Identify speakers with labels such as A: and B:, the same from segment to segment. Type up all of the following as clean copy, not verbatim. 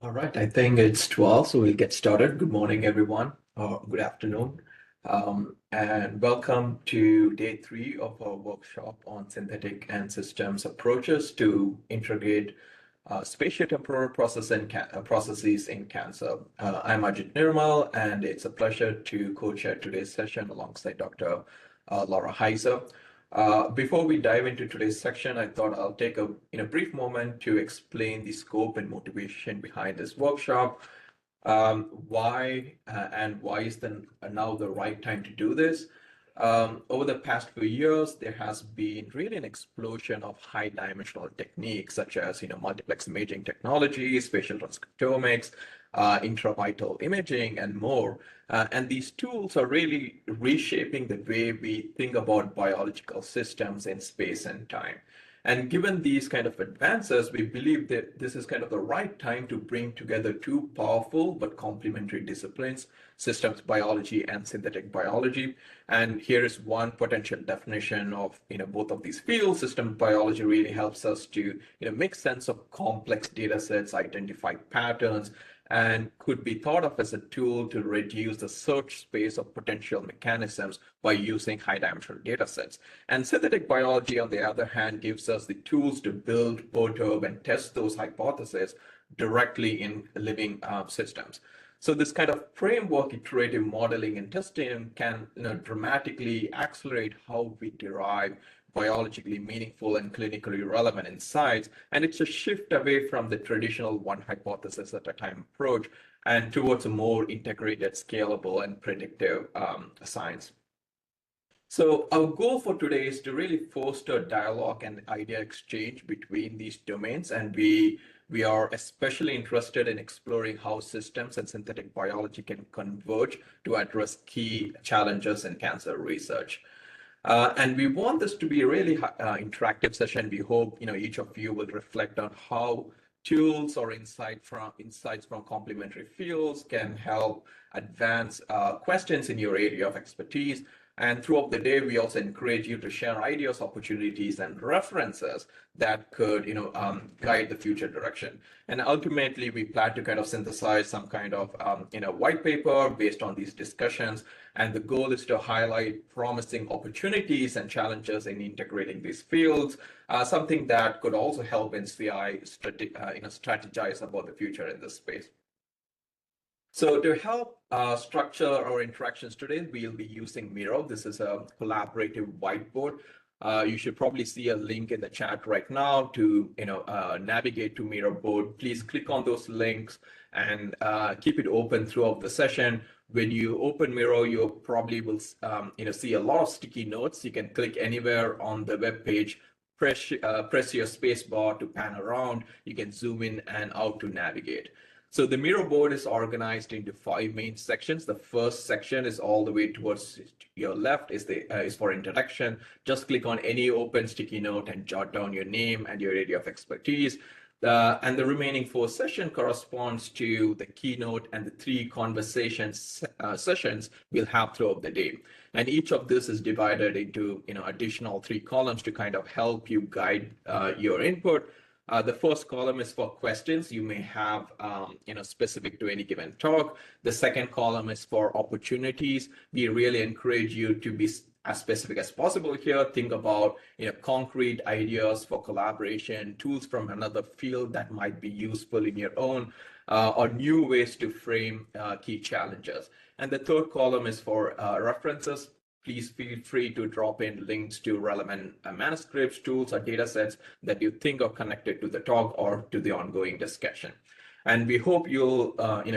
A: All right, I think it's 12, so we'll get started. Good morning, everyone, or good afternoon, and welcome to day three of our workshop on synthetic and systems approaches to integrate spatiotemporal processes in cancer. I'm Ajit Nirmal, and it's a pleasure to co-chair today's session alongside Dr. Laura Heiser. Before we dive into today's section, I thought I'll take a brief moment to explain the scope and motivation behind this workshop. Why is now the right time to do this? Over the past few years, there has been really an explosion of high dimensional techniques such as multiplex imaging technology, spatial transcriptomics, intravital imaging, and more. And these tools are really reshaping the way we think about biological systems in space and time. And given these kind of advances, we believe that this is kind of the right time to bring together two powerful but complementary disciplines, systems biology and synthetic biology. And here is one potential definition of both of these fields. System biology really helps us to make sense of complex data sets, identify patterns, and could be thought of as a tool to reduce the search space of potential mechanisms by using high dimensional data sets. And synthetic biology, on the other hand, gives us the tools to build, perturb, and test those hypotheses directly in living systems. So this kind of framework, iterative modeling and testing can dramatically accelerate how we derive biologically meaningful and clinically relevant insights. And it's a shift away from the traditional one hypothesis at a time approach and towards a more integrated, scalable, and predictive science. So our goal for today is to really foster dialogue and idea exchange between these domains, and we are especially interested in exploring how systems and synthetic biology can converge to address key challenges in cancer research. And we want this to be a really interactive session. We hope each of you will reflect on how tools or insights from complementary fields can help advance questions in your area of expertise. And throughout the day, we also encourage you to share ideas, opportunities, and references that could, guide the future direction. And ultimately, we plan to kind of synthesize some kind of, white paper based on these discussions. And the goal is to highlight promising opportunities and challenges in integrating these fields, something that could also help NCI strategize about the future in this space. So to help structure our interactions today, we'll be using Miro. This is a collaborative whiteboard. You should probably see a link in the chat right now to navigate to Miro board. Please click on those links and keep it open throughout the session. When you open Miro, you probably will see a lot of sticky notes. You can click anywhere on the web page. Press your space bar to pan around. You can zoom in and out to navigate. So the Miro board is organized into 5 main sections. The first section is all the way towards your left is for introduction. Just click on any open sticky note and jot down your name and your area of expertise. And the remaining 4 sessions corresponds to the keynote and the 3 conversation sessions we'll have throughout the day. And each of this is divided into additional 3 columns to kind of help you guide your input. The first column is for questions you may have, specific to any given talk. The second column is for opportunities. We really encourage you to be as specific as possible here. Think about, concrete ideas for collaboration, tools from another field that might be useful in your own, or new ways to frame key challenges. And the third column is for references. Please feel free to drop in links to relevant manuscripts, tools, or data sets that you think are connected to the talk or to the ongoing discussion. And we hope you'll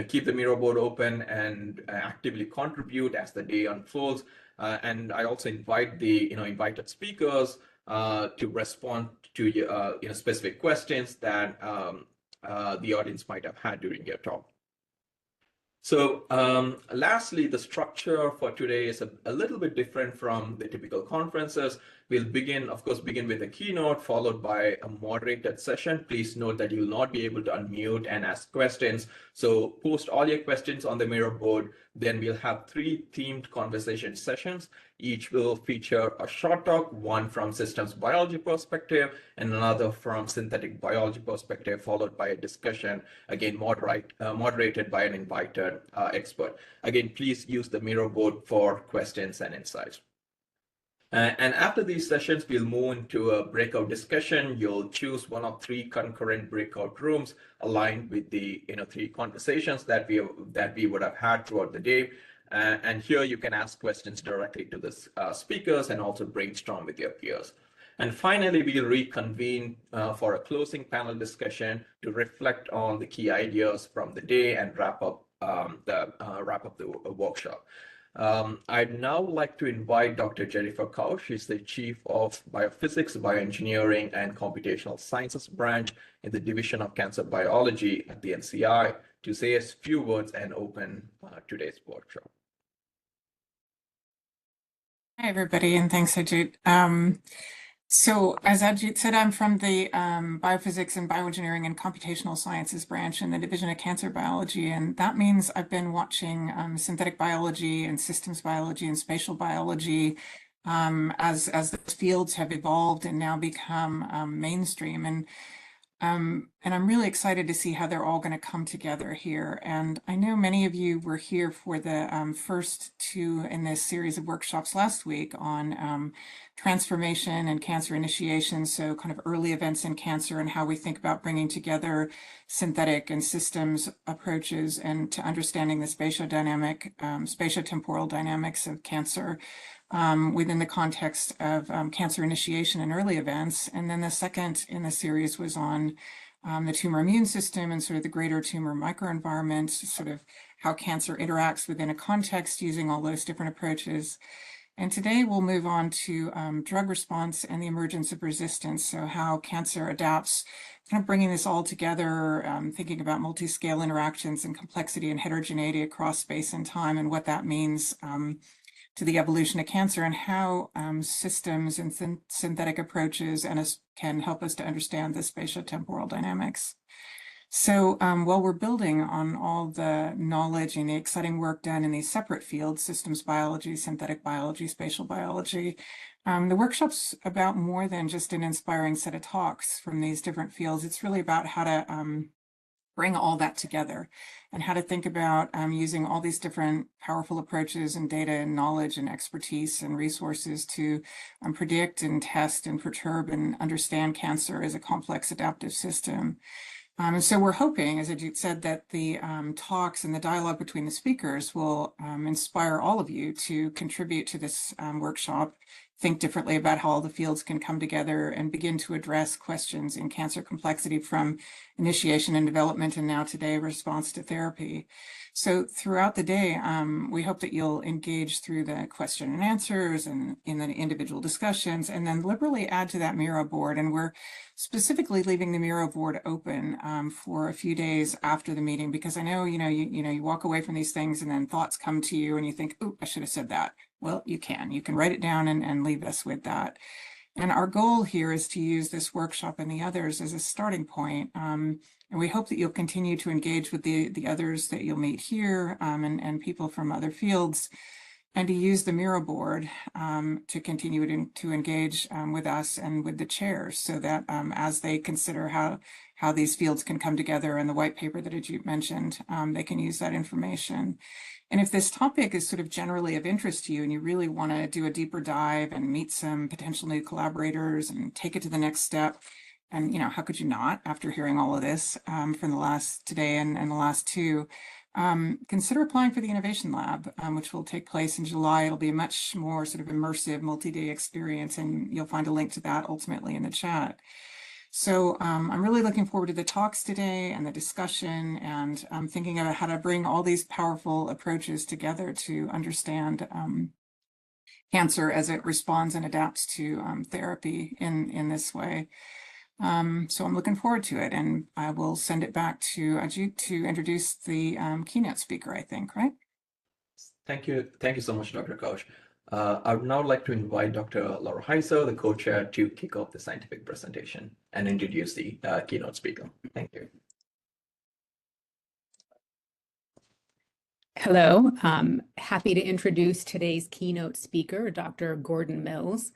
A: keep the Miro board open and actively contribute as the day unfolds. And I also invite the invited speakers to respond to specific questions that the audience might have had during your talk. So lastly, the structure for today is a little bit different from the typical conferences. We'll begin with a keynote followed by a moderated session. Please note that you'll not be able to unmute and ask questions. So post all your questions on the Miro board. Then we'll have 3 themed conversation sessions. Each will feature a short talk, one from systems biology perspective and another from synthetic biology perspective, followed by a discussion, again, moderated by an invited expert. Again, please use the Miro board for questions and insights. And after these sessions, we'll move into a breakout discussion. You'll choose one of 3 concurrent breakout rooms aligned with the 3 conversations that we would have had throughout the day. And here you can ask questions directly to the speakers and also brainstorm with your peers. And finally, we'll reconvene for a closing panel discussion to reflect on the key ideas from the day and wrap up the workshop. I'd now like to invite Dr. Jennifer Kausch. She's the Chief of Biophysics, Bioengineering, and Computational Sciences branch in the Division of Cancer Biology at the NCI to say a few words and open today's workshop.
B: Hi, everybody, and thanks, Ajit. So as Ajit said, I'm from the Biophysics and Bioengineering and Computational Sciences branch in the Division of Cancer Biology, and that means I've been watching synthetic biology and systems biology and spatial biology as those fields have evolved and now become mainstream. And I'm really excited to see how they're all going to come together here. And I know many of you were here for the first 2 in this series of workshops last week on transformation and cancer initiation, so kind of early events in cancer and how we think about bringing together synthetic and systems approaches and to understanding the spatiotemporal dynamics of cancer within the context of cancer initiation and early events. And then the second in the series was on the tumor immune system and sort of the greater tumor microenvironment, sort of how cancer interacts within a context using all those different approaches. And today we'll move on to drug response and the emergence of resistance, so how cancer adapts, kind of bringing this all together, thinking about multi-scale interactions and complexity and heterogeneity across space and time and what that means to the evolution of cancer and how systems and synthetic approaches can help us to understand the spatiotemporal dynamics. So while we're building on all the knowledge and the exciting work done in these separate fields, systems biology, synthetic biology, spatial biology, the workshop's about more than just an inspiring set of talks from these different fields. It's really about how to bring all that together and how to think about using all these different powerful approaches and data and knowledge and expertise and resources to predict and test and perturb and understand cancer as a complex adaptive system. And so we're hoping, as Ajit said, that the talks and the dialogue between the speakers will inspire all of you to contribute to this workshop, think differently about how all the fields can come together and begin to address questions in cancer complexity from initiation and development and now today response to therapy. So throughout the day, we hope that you'll engage through the question and answers and in the individual discussions and then liberally add to that Miro board. And we're specifically leaving the Miro board open for a few days after the meeting, because I know, you walk away from these things and then thoughts come to you and you think, oh, I should have said that. Well, you can write it down and leave us with that. And our goal here is to use this workshop and the others as a starting point. And we hope that you'll continue to engage with the others that you'll meet here and people from other fields, and to use the Miro board to continue to engage with us and with the chairs, so that as they consider how these fields can come together and the white paper that Ajit mentioned, they can use that information. And if this topic is sort of generally of interest to you and you really want to do a deeper dive and meet some potential new collaborators and take it to the next step, and how could you not after hearing all of this from the last today and the last 2, consider applying for the Innovation Lab, which will take place in July. It'll be a much more sort of immersive multi-day experience, and you'll find a link to that ultimately in the chat. So I'm really looking forward to the talks today and the discussion, and I'm thinking about how to bring all these powerful approaches together to understand cancer as it responds and adapts to therapy in this way. So I'm looking forward to it, and I will send it back to Ajit to introduce the keynote speaker, I think, right?
A: Thank you so much, Dr. Kaush. I would now like to invite Dr. Laura Heiser, the co-chair, to kick off the scientific presentation and introduce the keynote speaker. Thank you.
C: Hello, happy to introduce today's keynote speaker, Dr. Gordon Mills.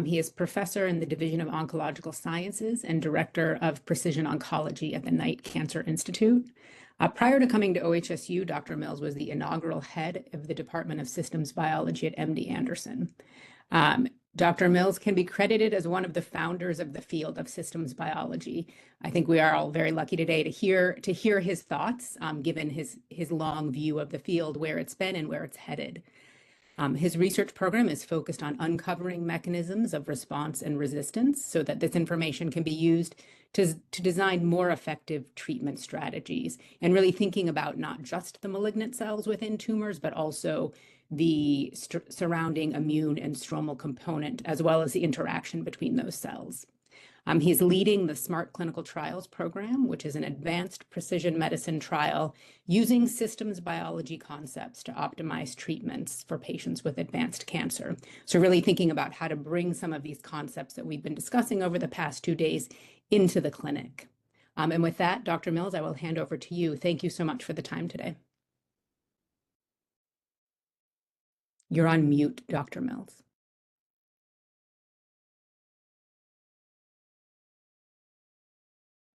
C: He is professor in the Division of Oncological Sciences and director of precision oncology at the Knight Cancer Institute. Prior to coming to OHSU, Dr. Mills was the inaugural head of the Department of Systems Biology at MD Anderson. Dr. Mills can be credited as one of the founders of the field of systems biology. I think we are all very lucky today to hear his thoughts, given his long view of the field, where it's been and where it's headed. His research program is focused on uncovering mechanisms of response and resistance so that this information can be used to design more effective treatment strategies, and really thinking about not just the malignant cells within tumors, but also the surrounding immune and stromal component, as well as the interaction between those cells. He's leading the SMART Clinical Trials program, which is an advanced precision medicine trial using systems biology concepts to optimize treatments for patients with advanced cancer. So really thinking about how to bring some of these concepts that we've been discussing over the past 2 days into the clinic. And with that, Dr. Mills, I will hand over to you. Thank you so much for the time today. You're on mute, Dr. Mills.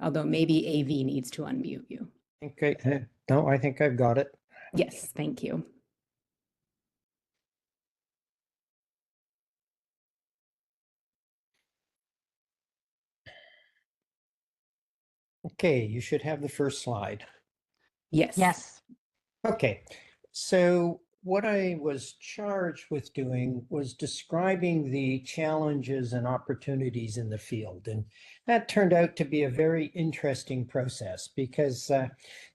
C: Although maybe AV needs to unmute you.
D: Okay, no, I think I've got it.
C: Yes, thank you.
D: Okay, you should have the first slide.
C: Yes.
E: Yes.
D: Okay, so what I was charged with doing was describing the challenges and opportunities in the field. And that turned out to be a very interesting process because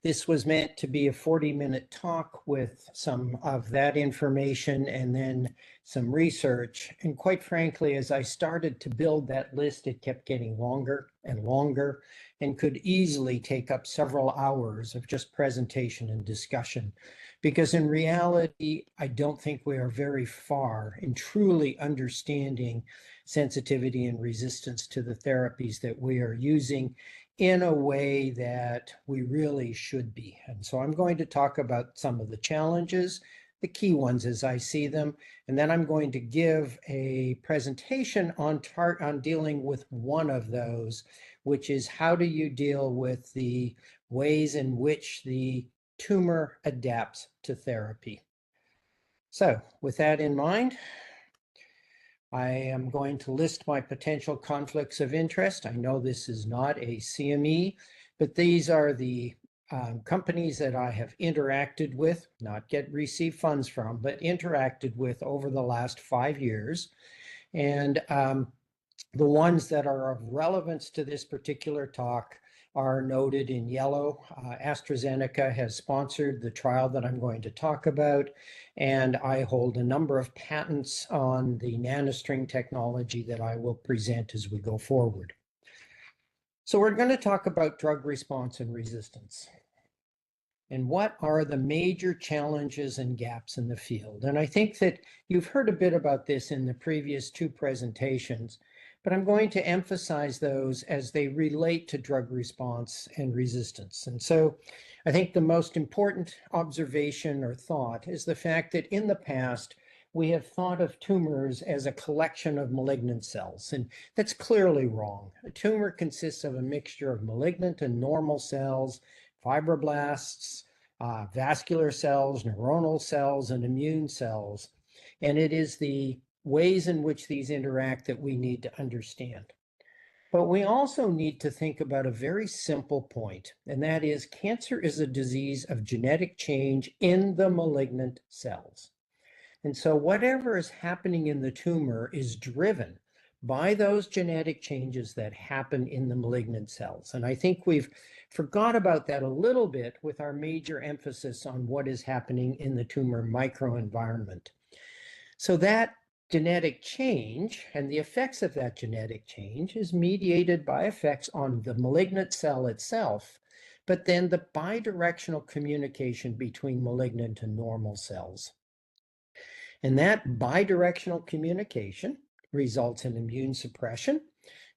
D: this was meant to be a 40-minute talk with some of that information and then some research. And quite frankly, as I started to build that list, it kept getting longer and longer and could easily take up several hours of just presentation and discussion. Because in reality, I don't think we are very far in truly understanding sensitivity and resistance to the therapies that we are using in a way that we really should be. And so I'm going to talk about some of the challenges, the key ones as I see them, and then I'm going to give a presentation on dealing with one of those, which is how do you deal with the ways in which the tumor adapts to therapy. So with that in mind, I am going to list my potential conflicts of interest. I know this is not a CME, but these are the companies that I have interacted with, not received funds from, but interacted with over the last 5 years. And the ones that are of relevance to this particular talk are noted in yellow. AstraZeneca has sponsored the trial that I'm going to talk about, and I hold a number of patents on the nanostring technology that I will present as we go forward. So we're going to talk about drug response and resistance. And what are the major challenges and gaps in the field? And I think that you've heard a bit about this in the previous 2 presentations, but I'm going to emphasize those as they relate to drug response and resistance. And so I think the most important observation or thought is the fact that in the past, we have thought of tumors as a collection of malignant cells, and that's clearly wrong. A tumor consists of a mixture of malignant and normal cells, fibroblasts, vascular cells, neuronal cells, and immune cells. And it is the ways in which these interact that we need to understand. But we also need to think about a very simple point, and that is cancer is a disease of genetic change in the malignant cells. And so whatever is happening in the tumor is driven by those genetic changes that happen in the malignant cells. And I think we've forgot about that a little bit with our major emphasis on what is happening in the tumor microenvironment. So that genetic change and the effects of that genetic change is mediated by effects on the malignant cell itself, but then the bidirectional communication between malignant and normal cells. And that bidirectional communication results in immune suppression.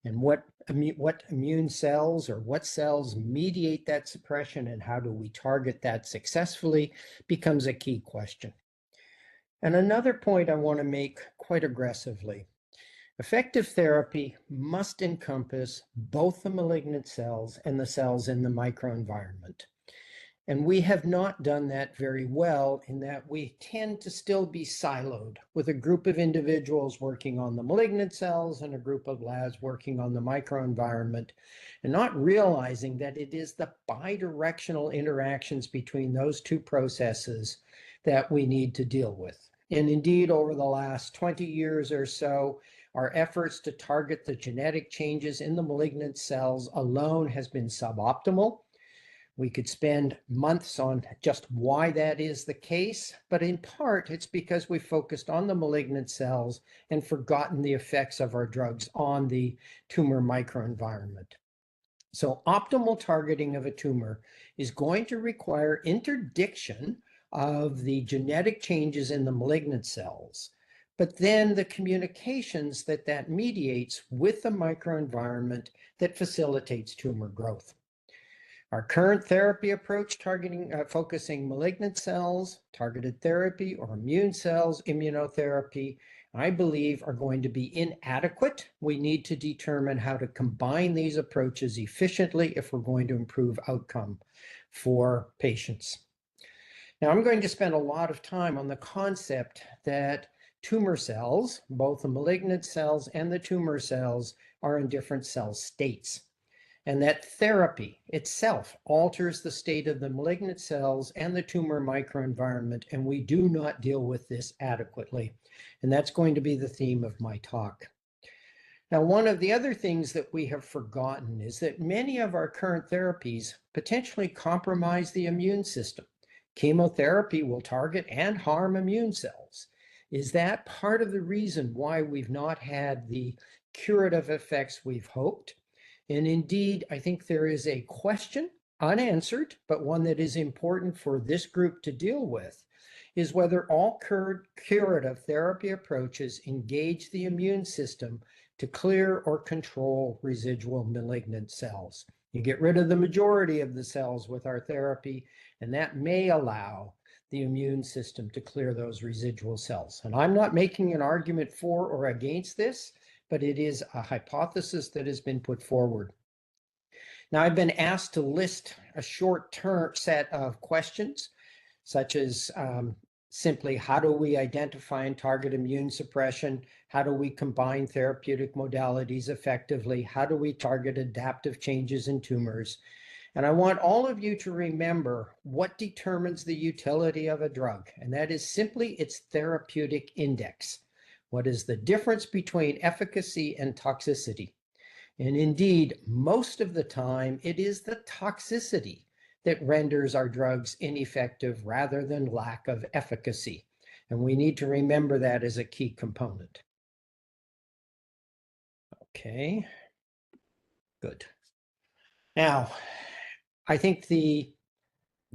D: And what immune cells or what cells mediate that suppression and how do we target that successfully becomes a key question. And another point I want to make quite aggressively. Effective therapy must encompass both the malignant cells and the cells in the microenvironment. And we have not done that very well in that we tend to still be siloed with a group of individuals working on the malignant cells and a group of labs working on the microenvironment, and not realizing that it is the bidirectional interactions between those two processes that we need to deal with. And indeed, over the last 20 years or so, our efforts to target the genetic changes in the malignant cells alone has been suboptimal. We could spend months on just why that is the case, but in part it's because we focused on the malignant cells and forgotten the effects of our drugs on the tumor microenvironment. So optimal targeting of a tumor is going to require interdiction of the genetic changes in the malignant cells, but then the communications that mediates with the microenvironment that facilitates tumor growth. Our current therapy approach focusing malignant cells, targeted therapy, or immune cells, immunotherapy, I believe are going to be inadequate. We need to determine how to combine these approaches efficiently if we're going to improve outcome for patients. Now, I'm going to spend a lot of time on the concept that tumor cells, both the malignant cells and the tumor cells, are in different cell states, and that therapy itself alters the state of the malignant cells and the tumor microenvironment, and we do not deal with this adequately. And that's going to be the theme of my talk. Now, one of the other things that we have forgotten is that many of our current therapies potentially compromise the immune system. Chemotherapy will target and harm immune cells. Is that part of the reason why we've not had the curative effects we've hoped? And indeed, I think there is a question, unanswered, but one that is important for this group to deal with, is whether all curative therapy approaches engage the immune system to clear or control residual malignant cells. You get rid of the majority of the cells with our therapy, and that may allow the immune system to clear those residual cells. And I'm not making an argument for or against this, but it is a hypothesis that has been put forward. Now, I've been asked to list a short-term set of questions, such as simply how do we identify and target immune suppression? How do we combine therapeutic modalities effectively? How do we target adaptive changes in tumors? And I want all of you to remember what determines the utility of a drug, and that is simply its therapeutic index. What is the difference between efficacy and toxicity? And indeed, most of the time, it is the toxicity that renders our drugs ineffective rather than lack of efficacy. And we need to remember that as a key component. Okay, good. Now, I think the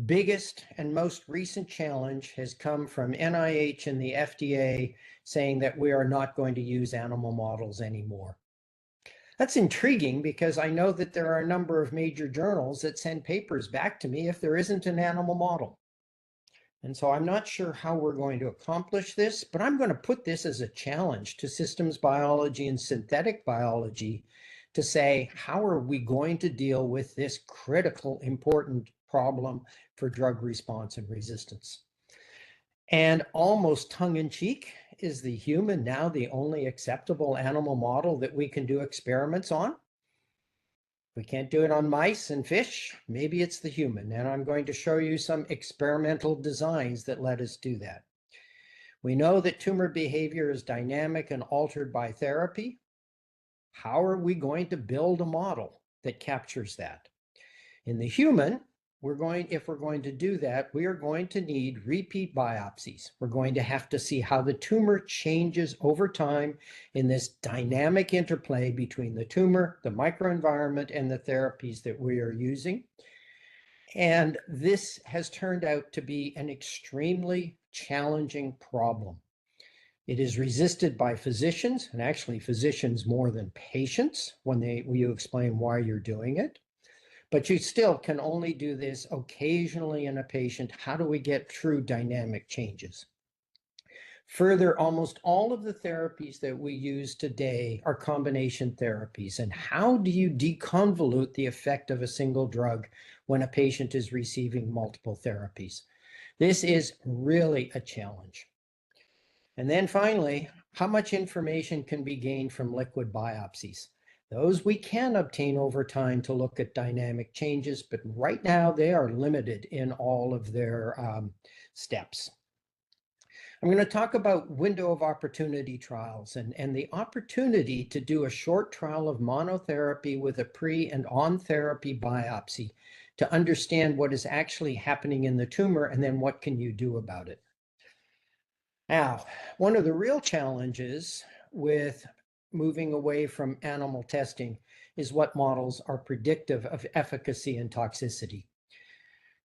D: biggest and most recent challenge has come from NIH and the FDA saying that we are not going to use animal models anymore. That's intriguing because I know that there are a number of major journals that send papers back to me if there isn't an animal model. And so I'm not sure how we're going to accomplish this, but I'm going to put this as a challenge to systems biology and synthetic biology to say, how are we going to deal with this critical, important problem for drug response and resistance? And almost tongue-in-cheek, is the human now the only acceptable animal model that we can do experiments on? If we can't do it on mice and fish, maybe it's the human. And I'm going to show you some experimental designs that let us do that. We know that tumor behavior is dynamic and altered by therapy. How are we going to build a model that captures that? In the human, if we're going to do that, we are going to need repeat biopsies. We're going to have to see how the tumor changes over time in this dynamic interplay between the tumor, the microenvironment, and the therapies that we are using. And this has turned out to be an extremely challenging problem. It is resisted by physicians, and actually physicians more than patients when you explain why you're doing it. But you still can only do this occasionally in a patient. How do we get true dynamic changes? Further, almost all of the therapies that we use today are combination therapies. And how do you deconvolute the effect of a single drug when a patient is receiving multiple therapies? This is really a challenge. And then finally, how much information can be gained from liquid biopsies? Those we can obtain over time to look at dynamic changes, but right now they are limited in all of their steps. I'm going to talk about window of opportunity trials and the opportunity to do a short trial of monotherapy with a pre and on therapy biopsy to understand what is actually happening in the tumor and then what can you do about it. Now, one of the real challenges with moving away from animal testing is what models are predictive of efficacy and toxicity.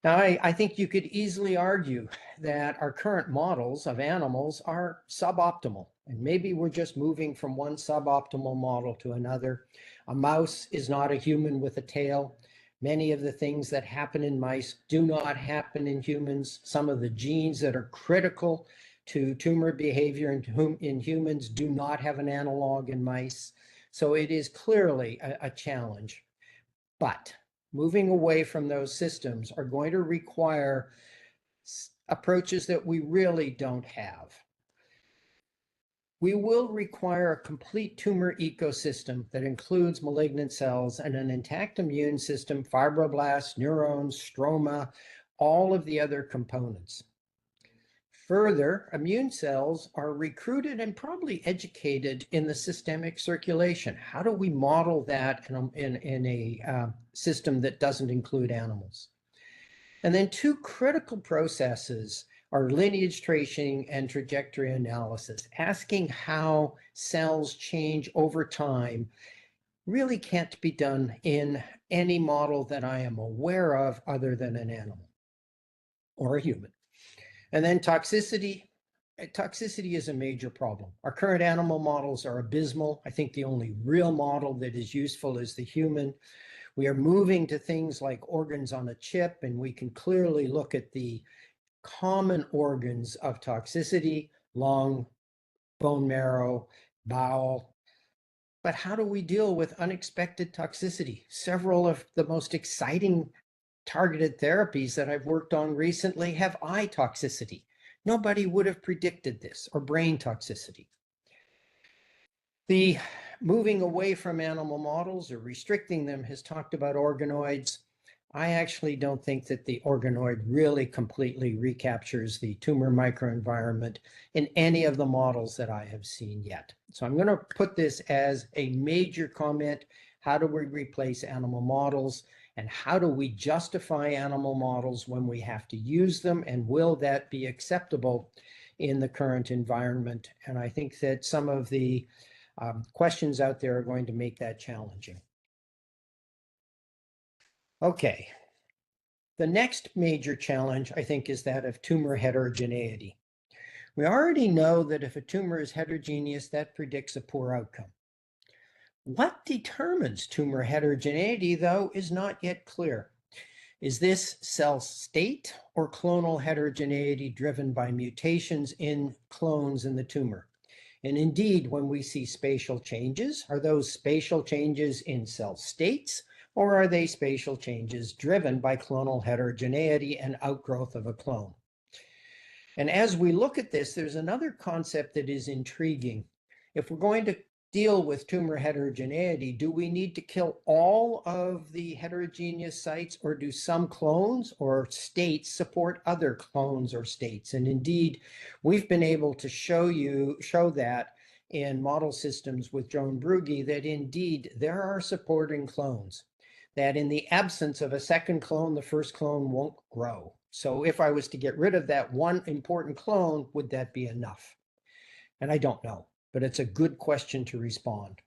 D: Now, I think you could easily argue that our current models of animals are suboptimal, and maybe we're just moving from one suboptimal model to another. A mouse is not a human with a tail. Many of the things that happen in mice do not happen in humans. Some of the genes that are critical to tumor behavior in humans do not have an analog in mice. So it is clearly a challenge. But moving away from those systems are going to require approaches that we really don't have. We will require a complete tumor ecosystem that includes malignant cells and an intact immune system, fibroblasts, neurons, stroma, all of the other components. Further, immune cells are recruited and probably educated in the systemic circulation. How do we model that in a system that doesn't include animals? And then two critical processes are lineage tracing and trajectory analysis. Asking how cells change over time really can't be done in any model that I am aware of other than an animal or a human. And then toxicity. Toxicity is a major problem. Our current animal models are abysmal. I think the only real model that is useful is the human. We are moving to things like organs on a chip, and we can clearly look at the common organs of toxicity: lung, bone marrow, bowel. But how do we deal with unexpected toxicity? Several of the most exciting targeted therapies that I've worked on recently have eye toxicity. Nobody would have predicted this, or brain toxicity. The moving away from animal models or restricting them has talked about organoids. I actually don't think that the organoid really completely recaptures the tumor microenvironment in any of the models that I have seen yet. So I'm going to put this as a major comment. How do we replace animal models? And how do we justify animal models when we have to use them? And will that be acceptable in the current environment? And I think that some of the questions out there are going to make that challenging. Okay. The next major challenge, I think, is that of tumor heterogeneity. We already know that if a tumor is heterogeneous, that predicts a poor outcome. What determines tumor heterogeneity, though, is not yet clear. Is this cell state or clonal heterogeneity driven by mutations in clones in the tumor? And indeed, when we see spatial changes, are those spatial changes in cell states, or are they spatial changes driven by clonal heterogeneity and outgrowth of a clone? And as we look at this, there's another concept that is intriguing. If we're going to deal with tumor heterogeneity, do we need to kill all of the heterogeneous sites, or do some clones or states support other clones or states? And indeed, we've been able to show that in model systems with Joan Brugge, that indeed there are supporting clones, that in the absence of a second clone, the first clone won't grow. So if I was to get rid of that one important clone, would that be enough? And I don't know, but it's a good question to respond.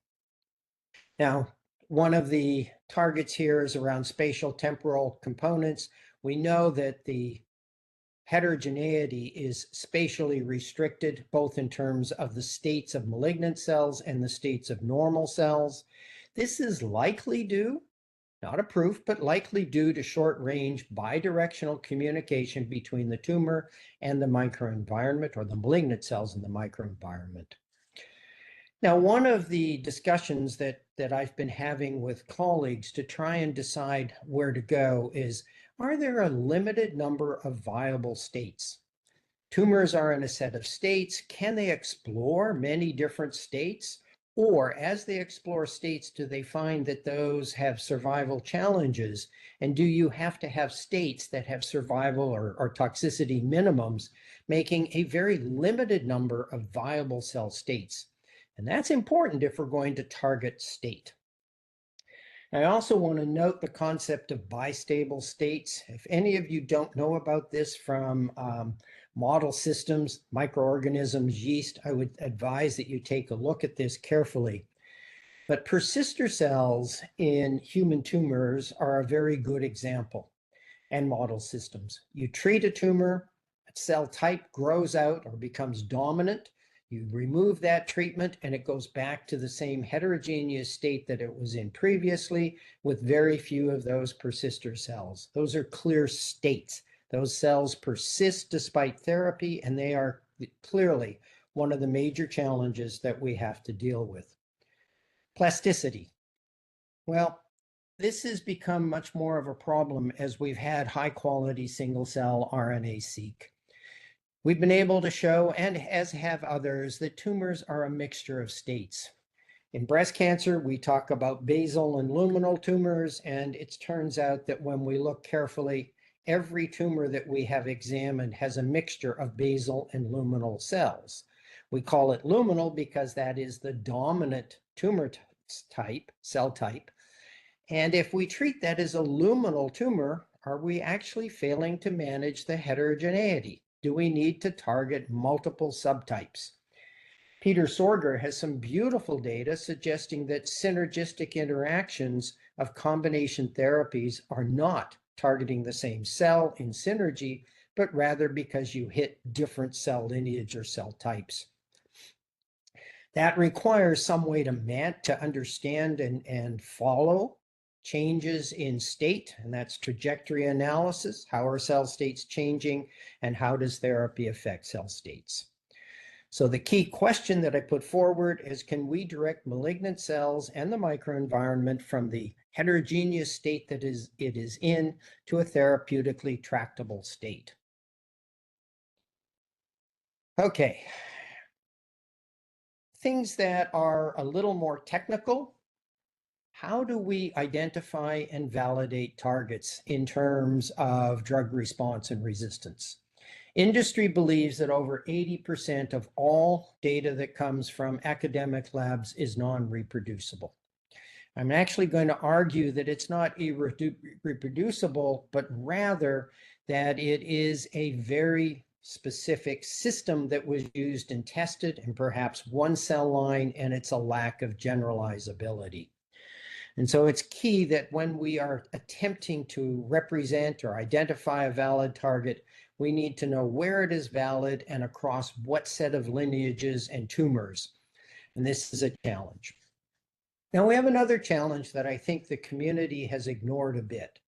D: Now, one of the targets here is around spatial temporal components. We know that the heterogeneity is spatially restricted, both in terms of the states of malignant cells and the states of normal cells. This is likely due, not a proof, but likely due to short-range bidirectional communication between the tumor and the microenvironment, or the malignant cells in the microenvironment. Now, one of the discussions that I've been having with colleagues to try and decide where to go is, are there a limited number of viable states? Tumors are in a set of states. Can they explore many different states? Or as they explore states, do they find that those have survival challenges? And do you have to have states that have survival or toxicity minimums, making a very limited number of viable cell states? And that's important if we're going to target state. I also want to note the concept of bistable states. If any of you don't know about this from model systems, microorganisms, yeast, I would advise that you take a look at this carefully. But persister cells in human tumors are a very good example, and model systems. You treat a tumor, cell type grows out or becomes dominant. You remove that treatment and it goes back to the same heterogeneous state that it was in previously, with very few of those persister cells. Those are clear states. Those cells persist despite therapy, and they are clearly one of the major challenges that we have to deal with. Plasticity. Well, this has become much more of a problem as we've had high-quality single-cell RNA-seq. We've been able to show, and as have others, that tumors are a mixture of states. In breast cancer, we talk about basal and luminal tumors, and it turns out that when we look carefully, every tumor that we have examined has a mixture of basal and luminal cells. We call it luminal because that is the dominant tumor type, cell type. And if we treat that as a luminal tumor, are we actually failing to manage the heterogeneity? Do we need to target multiple subtypes? Peter Sorger has some beautiful data suggesting that synergistic interactions of combination therapies are not targeting the same cell in synergy, but rather because you hit different cell lineage or cell types. That requires some way to understand and follow changes in state, and that's trajectory analysis. How are cell states changing, and how does therapy affect cell states? So the key question that I put forward is, can we direct malignant cells and the microenvironment from the heterogeneous state that it is in to a therapeutically tractable state? Okay. Things that are a little more technical. How do we identify and validate targets in terms of drug response and resistance? Industry believes that over 80% of all data that comes from academic labs is non-reproducible. I'm actually going to argue that it's not irreproducible, but rather that it is a very specific system that was used and tested, and perhaps one cell line, and it's a lack of generalizability. And so it's key that when we are attempting to represent or identify a valid target, we need to know where it is valid and across what set of lineages and tumors. And this is a challenge. Now we have another challenge that I think the community has ignored a bit.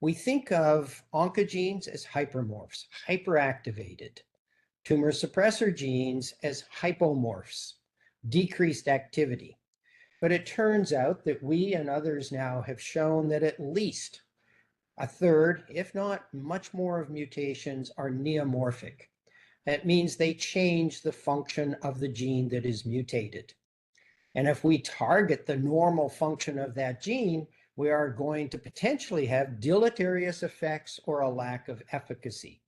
D: We think of oncogenes as hypermorphs, hyperactivated, tumor suppressor genes as hypomorphs, decreased activity. But it turns out that we and others now have shown that at least a third, if not much more, of mutations are neomorphic. That means they change the function of the gene that is mutated. And if we target the normal function of that gene, we are going to potentially have deleterious effects or a lack of efficacy.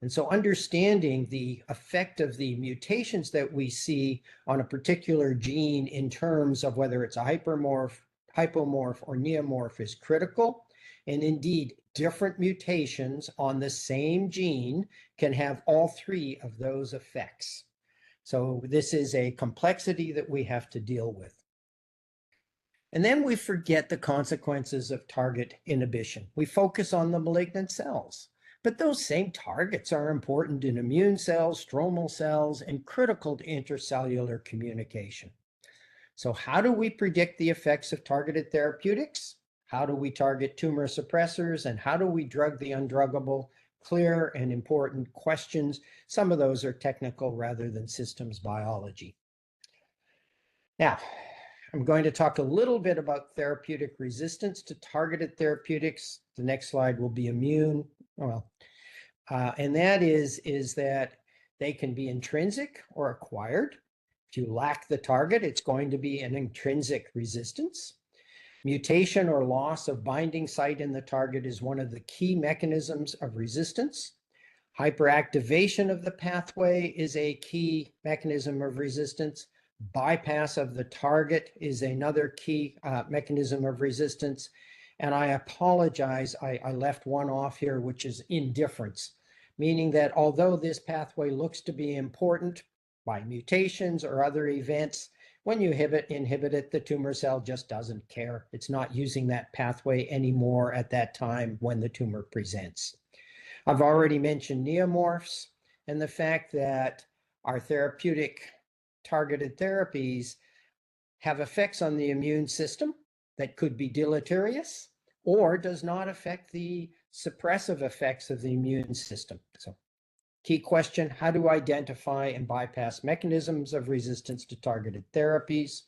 D: And so understanding the effect of the mutations that we see on a particular gene in terms of whether it's a hypermorph, hypomorph, or neomorph is critical. And indeed, different mutations on the same gene can have all three of those effects. So this is a complexity that we have to deal with. And then we forget the consequences of target inhibition. We focus on the malignant cells. But those same targets are important in immune cells, stromal cells, and critical to intercellular communication. So how do we predict the effects of targeted therapeutics? How do we target tumor suppressors? And how do we drug the undruggable? Clear and important questions. Some of those are technical rather than systems biology. Now, I'm going to talk a little bit about therapeutic resistance to targeted therapeutics. The next slide will be immune. And that is that they can be intrinsic or acquired. If you lack the target, it's going to be an intrinsic resistance. Mutation or loss of binding site in the target is one of the key mechanisms of resistance. Hyperactivation of the pathway is a key mechanism of resistance. Bypass of the target is another key mechanism of resistance. And I apologize, I left one off here, which is indifference, meaning that although this pathway looks to be important by mutations or other events, when you inhibit it, the tumor cell just doesn't care. It's not using that pathway anymore at that time when the tumor presents. I've already mentioned neomorphs and the fact that our therapeutic targeted therapies have effects on the immune system that could be deleterious or does not affect the suppressive effects of the immune system. So key question, how to identify and bypass mechanisms of resistance to targeted therapies.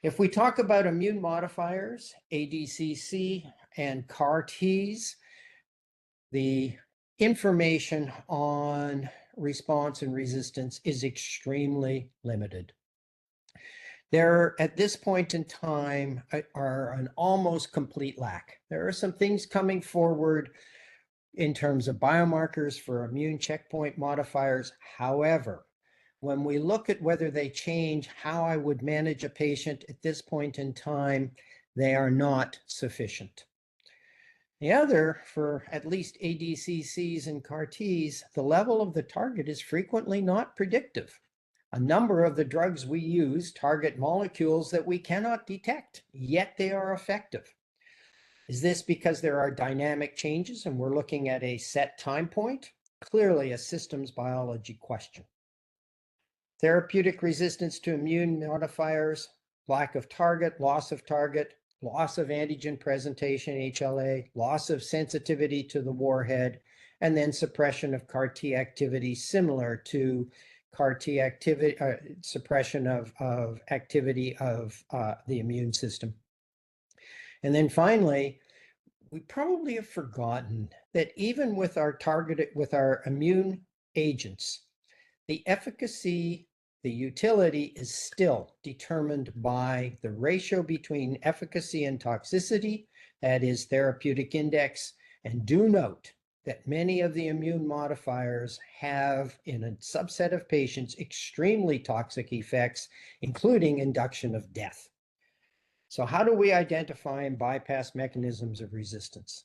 D: If we talk about immune modifiers, ADCC and CAR-Ts, the information on response and resistance is extremely limited. There, at this point in time, are an almost complete lack. There are some things coming forward in terms of biomarkers for immune checkpoint modifiers. However, when we look at whether they change how I would manage a patient at this point in time, they are not sufficient. The other, for at least ADCCs and CAR-Ts, the level of the target is frequently not predictive. A number of the drugs we use target molecules that we cannot detect, yet they are effective. Is this because there are dynamic changes and we're looking at a set time point? Clearly a systems biology question. Therapeutic resistance to immune modifiers, lack of target, loss of antigen presentation, HLA, loss of sensitivity to the warhead, and then suppression of CAR-T activity similar to CAR-T activity, suppression of activity of the immune system. And then finally, we probably have forgotten that even with our immune agents, the efficacy, the utility is still determined by the ratio between efficacy and toxicity, that is therapeutic index. And do note that many of the immune modifiers have, in a subset of patients, extremely toxic effects, including induction of death. So how do we identify and bypass mechanisms of resistance?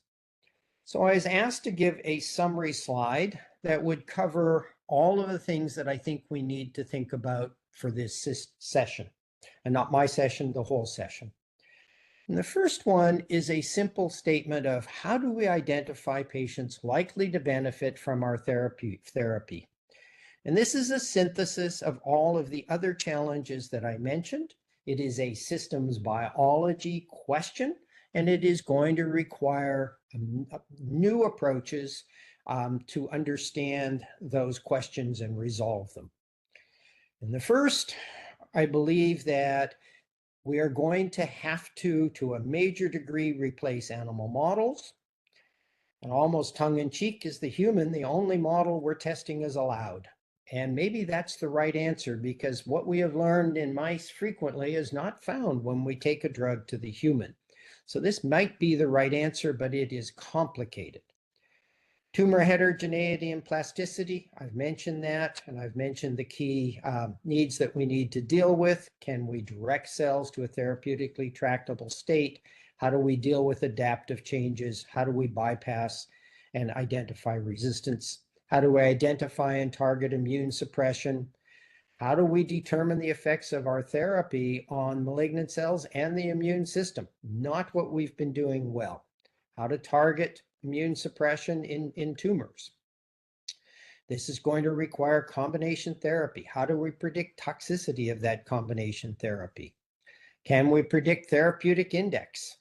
D: So I was asked to give a summary slide that would cover all of the things that I think we need to think about for this session, and not my session, the whole session. And the first one is a simple statement of how do we identify patients likely to benefit from our therapy. And this is a synthesis of all of the other challenges that I mentioned. It is a systems biology question, and it is going to require new approaches to understand those questions and resolve them. And the first, I believe that we are going to have to a major degree, replace animal models. And almost tongue-in-cheek, is the human the only model we're testing is allowed? And maybe that's the right answer, because what we have learned in mice frequently is not found when we take a drug to the human. So this might be the right answer, but it is complicated. Tumor heterogeneity and plasticity, I've mentioned that, and I've mentioned the key needs that we need to deal with. Can we direct cells to a therapeutically tractable state? How do we deal with adaptive changes? How do we bypass and identify resistance? How do we identify and target immune suppression? How do we determine the effects of our therapy on malignant cells and the immune system? Not what we've been doing well. how to target immune suppression in tumors. This is going to require combination therapy. How do we predict toxicity of that combination therapy? Can we predict therapeutic index?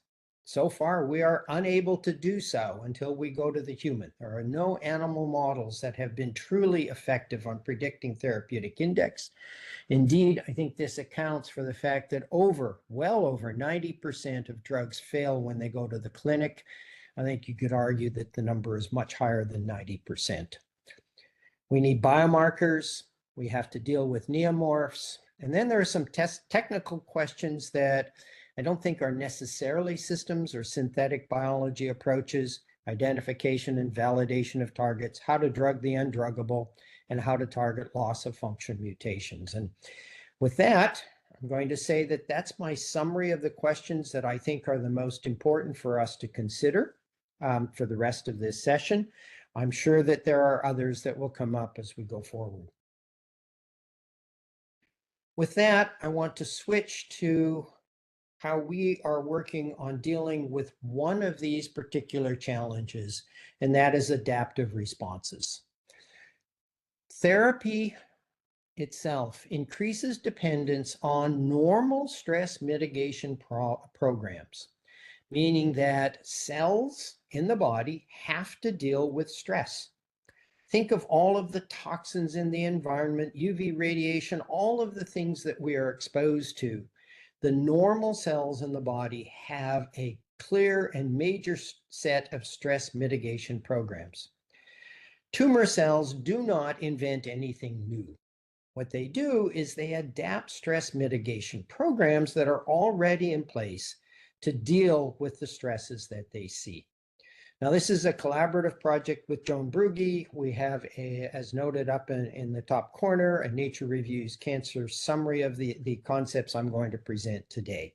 D: So far, we are unable to do so until we go to the human. There are no animal models that have been truly effective on predicting therapeutic index. Indeed, I think this accounts for the fact that well over 90% of drugs fail when they go to the clinic. I think you could argue that the number is much higher than 90%. We need biomarkers. We have to deal with neomorphs. And then there are some technical questions that I don't think are necessarily systems or synthetic biology approaches, identification and validation of targets, how to drug the undruggable, and how to target loss of function mutations. And with that, I'm going to say that that's my summary of the questions that I think are the most important for us to consider for the rest of this session. I'm sure that there are others that will come up as we go forward. With that, I want to switch to how we are working on dealing with one of these particular challenges, and that is adaptive responses. Therapy itself increases dependence on normal stress mitigation programs, meaning that cells in the body have to deal with stress. Think of all of the toxins in the environment, UV radiation, all of the things that we are exposed to. The normal cells in the body have a clear and major set of stress mitigation programs. Tumor cells do not invent anything new. What they do is they adapt stress mitigation programs that are already in place to deal with the stresses that they see. Now, this is a collaborative project with Joan Brugge. We have, as noted up in the top corner, a Nature Reviews Cancer summary of the concepts I'm going to present today.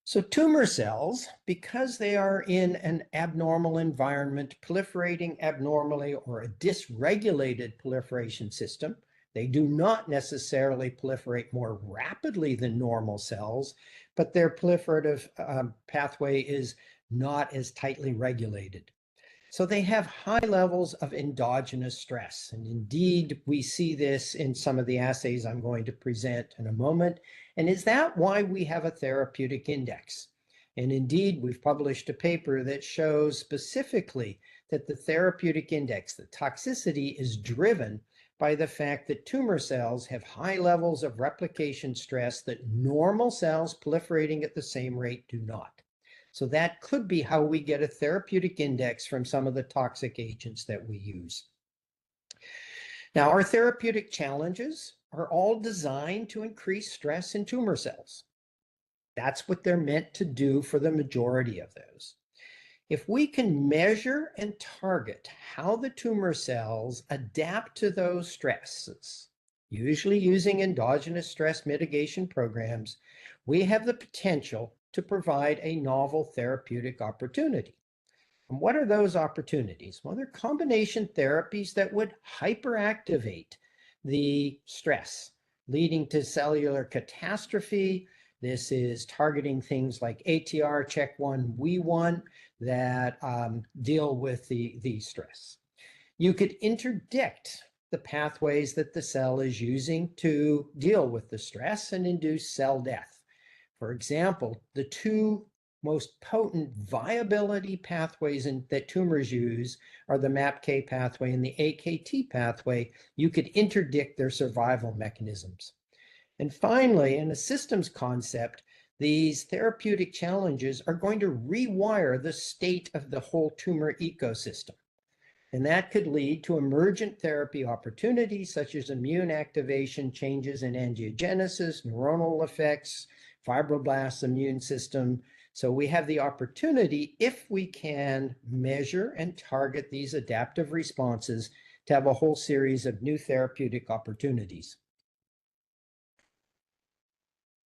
D: So tumor cells, because they are in an abnormal environment, proliferating abnormally or a dysregulated proliferation system, they do not necessarily proliferate more rapidly than normal cells, but their proliferative pathway is not as tightly regulated. So they have high levels of endogenous stress. And indeed, we see this in some of the assays I'm going to present in a moment. And is that why we have a therapeutic index? And indeed, we've published a paper that shows specifically that the therapeutic index, the toxicity, is driven by the fact that tumor cells have high levels of replication stress that normal cells proliferating at the same rate do not. So that could be how we get a therapeutic index from some of the toxic agents that we use. Now, our therapeutic challenges are all designed to increase stress in tumor cells. That's what they're meant to do for the majority of those. If we can measure and target how the tumor cells adapt to those stresses, usually using endogenous stress mitigation programs, we have the potential to provide a novel therapeutic opportunity. And what are those opportunities? Well, they're combination therapies that would hyperactivate the stress, leading to cellular catastrophe. This is targeting things like ATR, CHEK1, WEE1 that deal with the stress. You could interdict the pathways that the cell is using to deal with the stress and induce cell death. For example, the two most potent viability pathways that tumors use are the MAPK pathway and the AKT pathway. You could interdict their survival mechanisms. And finally, in a systems concept, these therapeutic challenges are going to rewire the state of the whole tumor ecosystem. And that could lead to emergent therapy opportunities such as immune activation, changes in angiogenesis, neuronal effects, fibroblasts, immune system. So we have the opportunity, if we can measure and target these adaptive responses, to have a whole series of new therapeutic opportunities.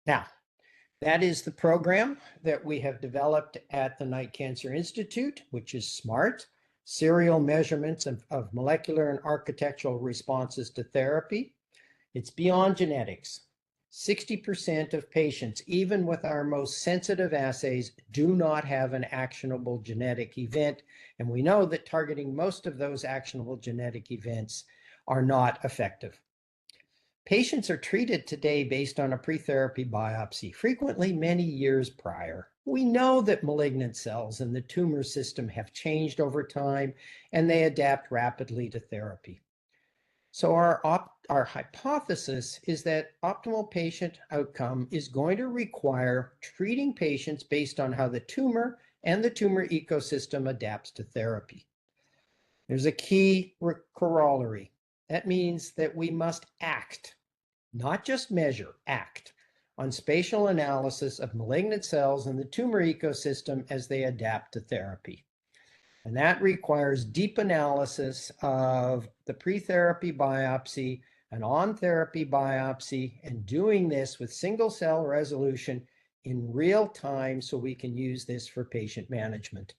D: Now, that is the program that we have developed at the Knight Cancer Institute, which is SMART, Serial Measurements of Molecular and Architectural Responses to Therapy. It's beyond genetics. 60% of patients, even with our most sensitive assays, do not have an actionable genetic event. And we know that targeting most of those actionable genetic events are not effective. Patients are treated today based on a pre-therapy biopsy, frequently many years prior. We know that malignant cells in the tumor system have changed over time and they adapt rapidly to therapy. So our hypothesis is that optimal patient outcome is going to require treating patients based on how the tumor and the tumor ecosystem adapts to therapy. There's a key corollary. That means that we must act, not just measure, act on spatial analysis of malignant cells in the tumor ecosystem as they adapt to therapy. And that requires deep analysis of the pre-therapy biopsy, an on-therapy biopsy, and doing this with single cell resolution in real time so we can use this for patient management.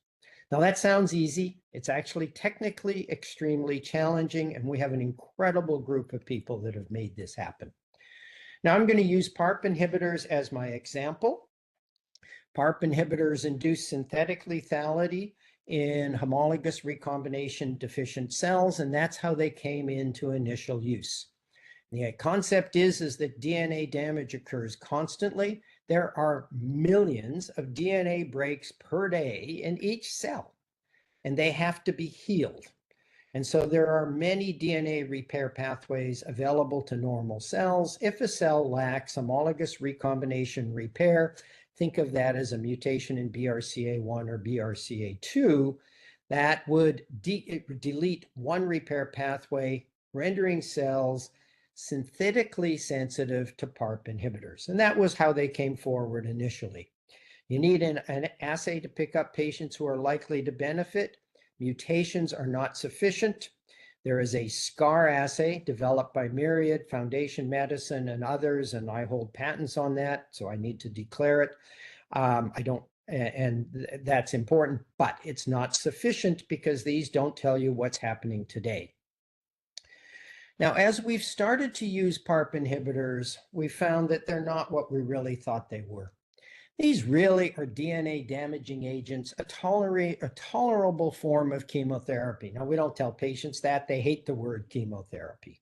D: Now that sounds easy. It's actually technically extremely challenging, and we have an incredible group of people that have made this happen. Now I'm going to use PARP inhibitors as my example. PARP inhibitors induce synthetic lethality in homologous recombination deficient cells, and that's how they came into initial use. The concept is that DNA damage occurs constantly. There are millions of DNA breaks per day in each cell, and they have to be healed. And so there are many DNA repair pathways available to normal cells. If a cell lacks homologous recombination repair, think of that as a mutation in BRCA1 or BRCA2, that would delete one repair pathway, rendering cells synthetically sensitive to PARP inhibitors. And that was how they came forward initially. You need an assay to pick up patients who are likely to benefit. Mutations are not sufficient. There is a SCAR assay developed by Myriad, Foundation Medicine, and others, and I hold patents on that, so I need to declare it. And that's important, but it's not sufficient because these don't tell you what's happening today. Now, as we've started to use PARP inhibitors, we found that they're not what we really thought they were. These really are DNA damaging agents, a tolerable form of chemotherapy. Now, we don't tell patients that. They hate the word chemotherapy.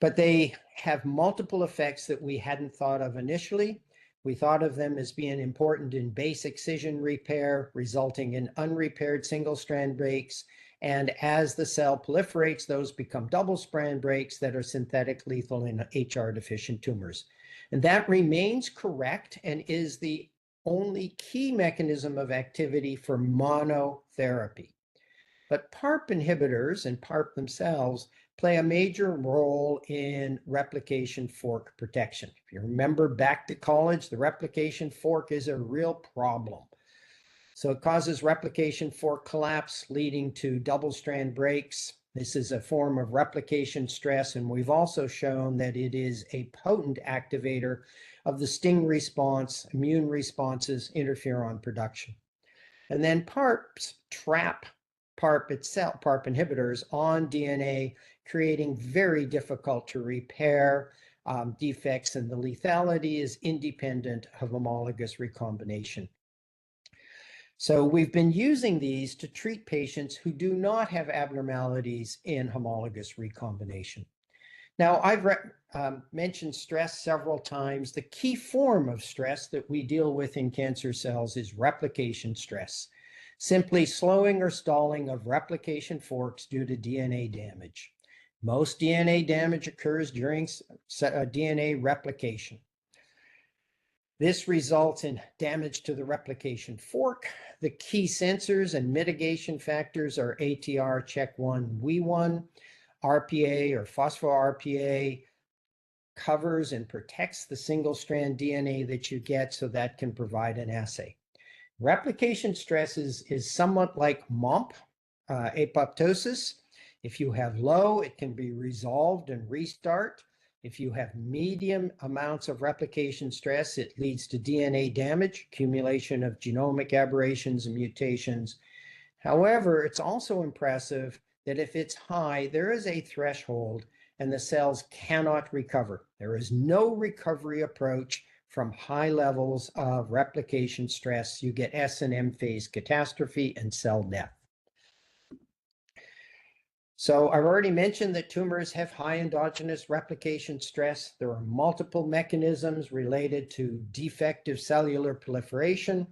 D: But they have multiple effects that we hadn't thought of initially. We thought of them as being important in base excision repair, resulting in unrepaired single-strand breaks. And as the cell proliferates, those become double-strand breaks that are synthetic lethal in HR-deficient tumors. And that remains correct and is the only key mechanism of activity for monotherapy. But PARP inhibitors and PARP themselves play a major role in replication fork protection. If you remember back to college, the replication fork is a real problem. So it causes replication fork collapse, leading to double-strand breaks. This is a form of replication stress, and we've also shown that it is a potent activator of the STING response, immune responses, interferon production. And then PARPs trap PARP itself, PARP inhibitors on DNA, creating very difficult to repair defects, and the lethality is independent of homologous recombination. So we've been using these to treat patients who do not have abnormalities in homologous recombination. Now, I've mentioned stress several times. The key form of stress that we deal with in cancer cells is replication stress, simply slowing or stalling of replication forks due to DNA damage. Most DNA damage occurs during DNA replication. This results in damage to the replication fork. The key sensors and mitigation factors are ATR, CHEK1, WEE1, RPA or phospho-RPA covers and protects the single-strand DNA that you get, so that can provide an assay. Replication stress is somewhat like MOMP, apoptosis. If you have low, it can be resolved and restart. If you have medium amounts of replication stress, it leads to DNA damage, accumulation of genomic aberrations and mutations. However, it's also impressive that if it's high, there is a threshold, and the cells cannot recover. There is no recovery approach from high levels of replication stress. You get S and M phase catastrophe and cell death. So I've already mentioned that tumors have high endogenous replication stress. There are multiple mechanisms related to defective cellular proliferation,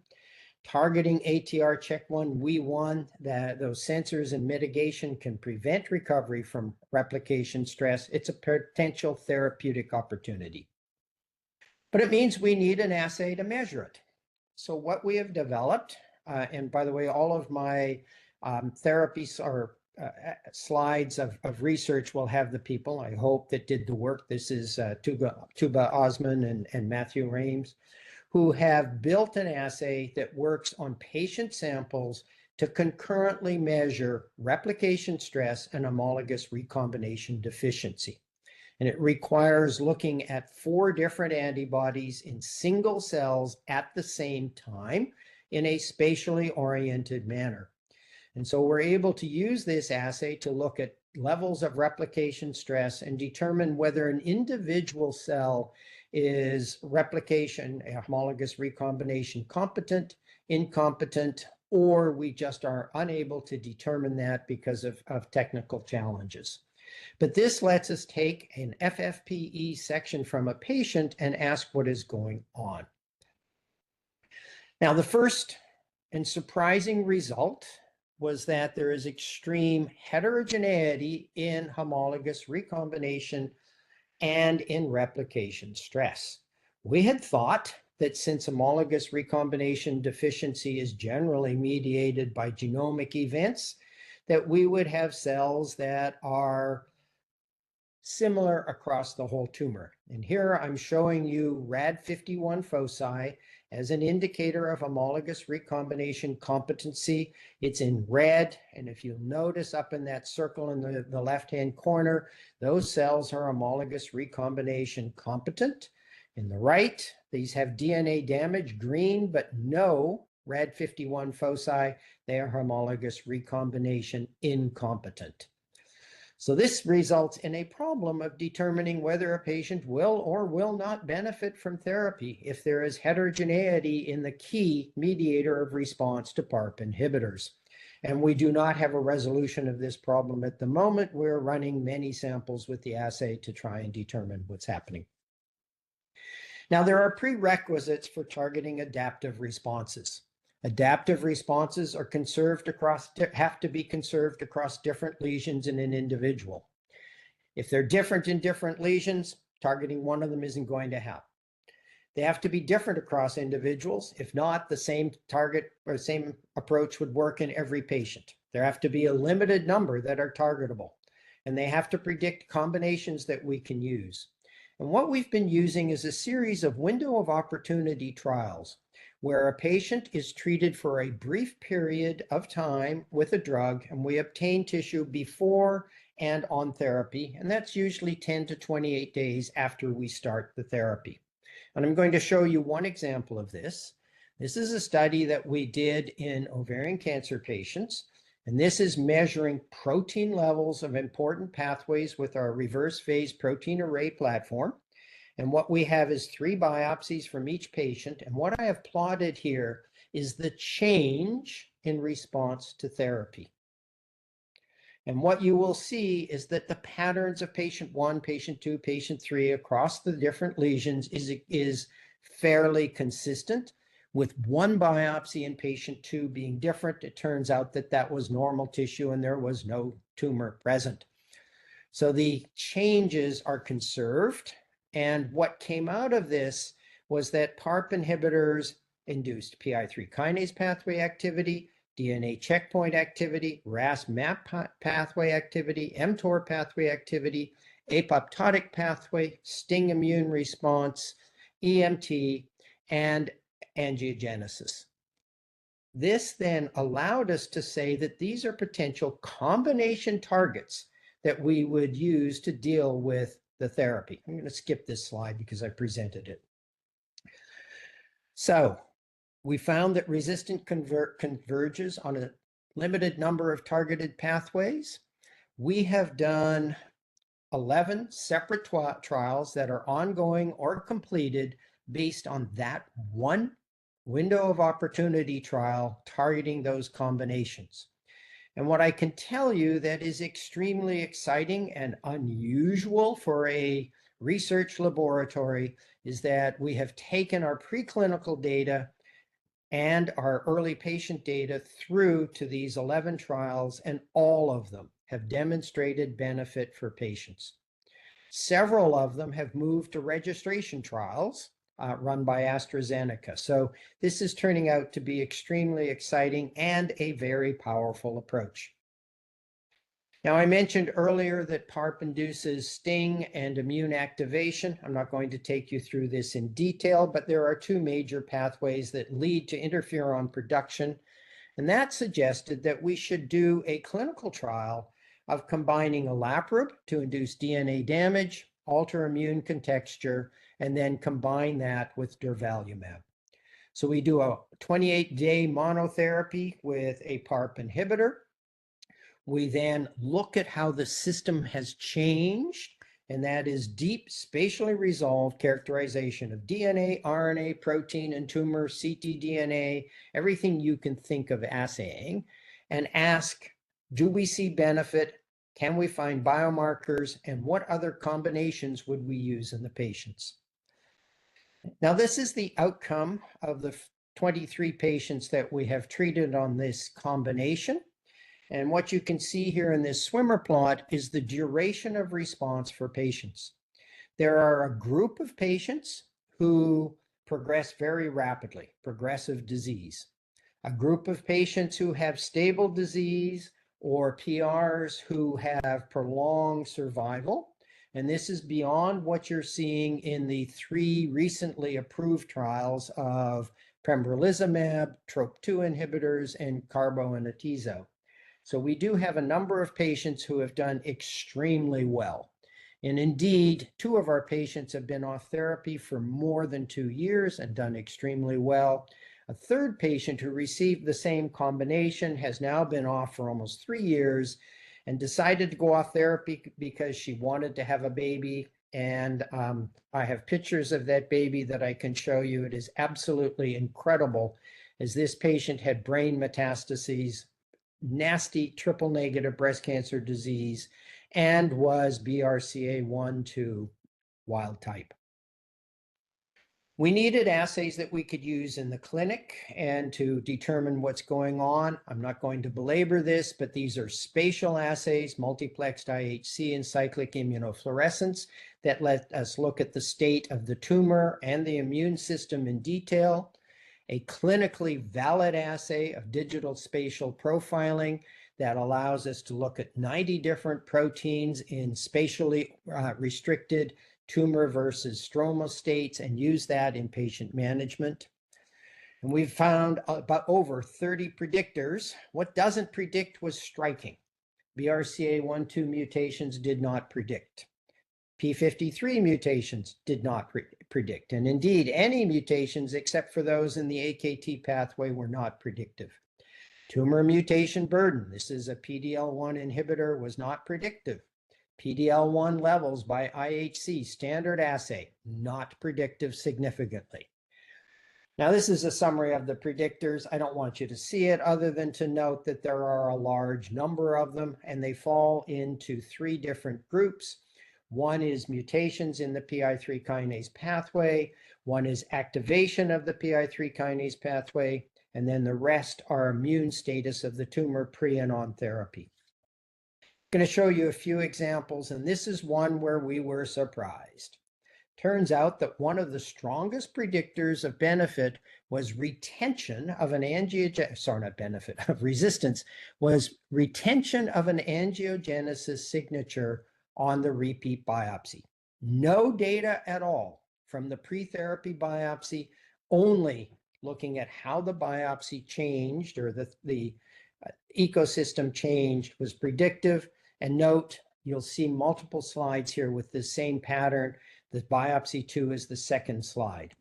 D: targeting ATR CHEK1, WEE1, that those sensors and mitigation can prevent recovery from replication stress. It's a potential therapeutic opportunity. But it means we need an assay to measure it. So what we have developed, and by the way, all of my therapies or slides of research will have the people, I hope, that did the work. This is Tuba Osman and Matthew Rames, who have built an assay that works on patient samples to concurrently measure replication stress and homologous recombination deficiency. And it requires looking at 4 different antibodies in single cells at the same time in a spatially oriented manner. And so we're able to use this assay to look at levels of replication stress and determine whether an individual cell is replication, homologous recombination competent, incompetent, or we just are unable to determine that because of technical challenges. But this lets us take an FFPE section from a patient and ask what is going on. Now, the first and surprising result was that there is extreme heterogeneity in homologous recombination and in replication stress. We had thought that since homologous recombination deficiency is generally mediated by genomic events, that we would have cells that are similar across the whole tumor. And here I'm showing you RAD51 foci as an indicator of homologous recombination competency. It's in red, and if you'll notice up in that circle in the left-hand corner, those cells are homologous recombination competent. In the right, these have DNA damage, green, but no RAD51 foci. They are homologous recombination incompetent. So this results in a problem of determining whether a patient will or will not benefit from therapy if there is heterogeneity in the key mediator of response to PARP inhibitors. And we do not have a resolution of this problem at the moment. We're running many samples with the assay to try and determine what's happening. Now, there are prerequisites for targeting adaptive responses. Adaptive responses are have to be conserved across different lesions in an individual. If they're different in different lesions, targeting one of them isn't going to help. They have to be different across individuals. If not, the same target or same approach would work in every patient. There have to be a limited number that are targetable, and they have to predict combinations that we can use. And what we've been using is a series of window of opportunity trials where a patient is treated for a brief period of time with a drug, and we obtain tissue before and on therapy, and that's usually 10 to 28 days after we start the therapy. And I'm going to show you one example of this. This is a study that we did in ovarian cancer patients, and this is measuring protein levels of important pathways with our reverse phase protein array platform. And what we have is 3 biopsies from each patient. And what I have plotted here is the change in response to therapy. And what you will see is that the patterns of patient 1, patient 2, patient 3 across the different lesions is fairly consistent, with one biopsy in patient 2 being different. It turns out that that was normal tissue and there was no tumor present. So the changes are conserved. And what came out of this was that PARP inhibitors induced PI3 kinase pathway activity, DNA checkpoint activity, RAS-MAP pathway activity, mTOR pathway activity, apoptotic pathway, STING immune response, EMT, and angiogenesis. This then allowed us to say that these are potential combination targets that we would use to deal with the therapy. I'm going to skip this slide because I presented it. So we found that resistant converges on a limited number of targeted pathways. We have done 11 separate trials that are ongoing or completed based on that one window of opportunity trial targeting those combinations. And what I can tell you that is extremely exciting and unusual for a research laboratory is that we have taken our preclinical data and our early patient data through to these 11 trials, and all of them have demonstrated benefit for patients. Several of them have moved to registration trials run by AstraZeneca. So this is turning out to be extremely exciting and a very powerful approach. Now, I mentioned earlier that PARP induces STING and immune activation. I'm not going to take you through this in detail, but there are two major pathways that lead to interferon production. And that suggested that we should do a clinical trial of combining olaparib to induce DNA damage, alter immune contexture, and then combine that with durvalumab. So we do a 28-day monotherapy with a PARP inhibitor. We then look at how the system has changed, and that is deep spatially resolved characterization of DNA, RNA, protein, and tumor, ctDNA, everything you can think of assaying, and ask, do we see benefit? Can we find biomarkers? And what other combinations would we use in the patients? Now, this is the outcome of the 23 patients that we have treated on this combination. And what you can see here in this swimmer plot is the duration of response for patients. There are a group of patients who progress very rapidly, progressive disease. A group of patients who have stable disease or PRs who have prolonged survival. And this is beyond what you're seeing in the 3 recently approved trials of pembrolizumab, TROP2 inhibitors, and carbo and atezo. So we do have a number of patients who have done extremely well. And indeed, 2 of our patients have been off therapy for more than 2 years and done extremely well. A third patient who received the same combination has now been off for almost 3 years and decided to go off therapy because she wanted to have a baby. And I have pictures of that baby that I can show you. It is absolutely incredible, as this patient had brain metastases, nasty triple negative breast cancer disease, and was BRCA1/2 wild type. We needed assays that we could use in the clinic and to determine what's going on. I'm not going to belabor this, but these are spatial assays, multiplexed IHC and cyclic immunofluorescence, that let us look at the state of the tumor and the immune system in detail. A clinically valid assay of digital spatial profiling that allows us to look at 90 different proteins in spatially restricted tumor versus stroma states and use that in patient management. And we've found about over 30 predictors. What doesn't predict was striking. BRCA1/2 mutations did not predict. P53 mutations did not predict. And indeed, any mutations except for those in the AKT pathway were not predictive. Tumor mutation burden, this is a PD-L1 inhibitor, was not predictive. PD-L1 levels by IHC, standard assay, not predictive significantly. Now, this is a summary of the predictors. I don't want you to see it other than to note that there are a large number of them, and they fall into 3 different groups. One is mutations in the PI3 kinase pathway. One is activation of the PI3 kinase pathway. And then the rest are immune status of the tumor pre and on therapy. I'm going to show you a few examples, and this is one where we were surprised. Turns out that one of the strongest predictors of benefit was retention of an resistance, was retention of an angiogenesis signature on the repeat biopsy. No data at all from the pre-therapy biopsy, only looking at how the biopsy changed or the ecosystem changed was predictive. And note, you'll see multiple slides here with the same pattern. The biopsy 2 is the second slide.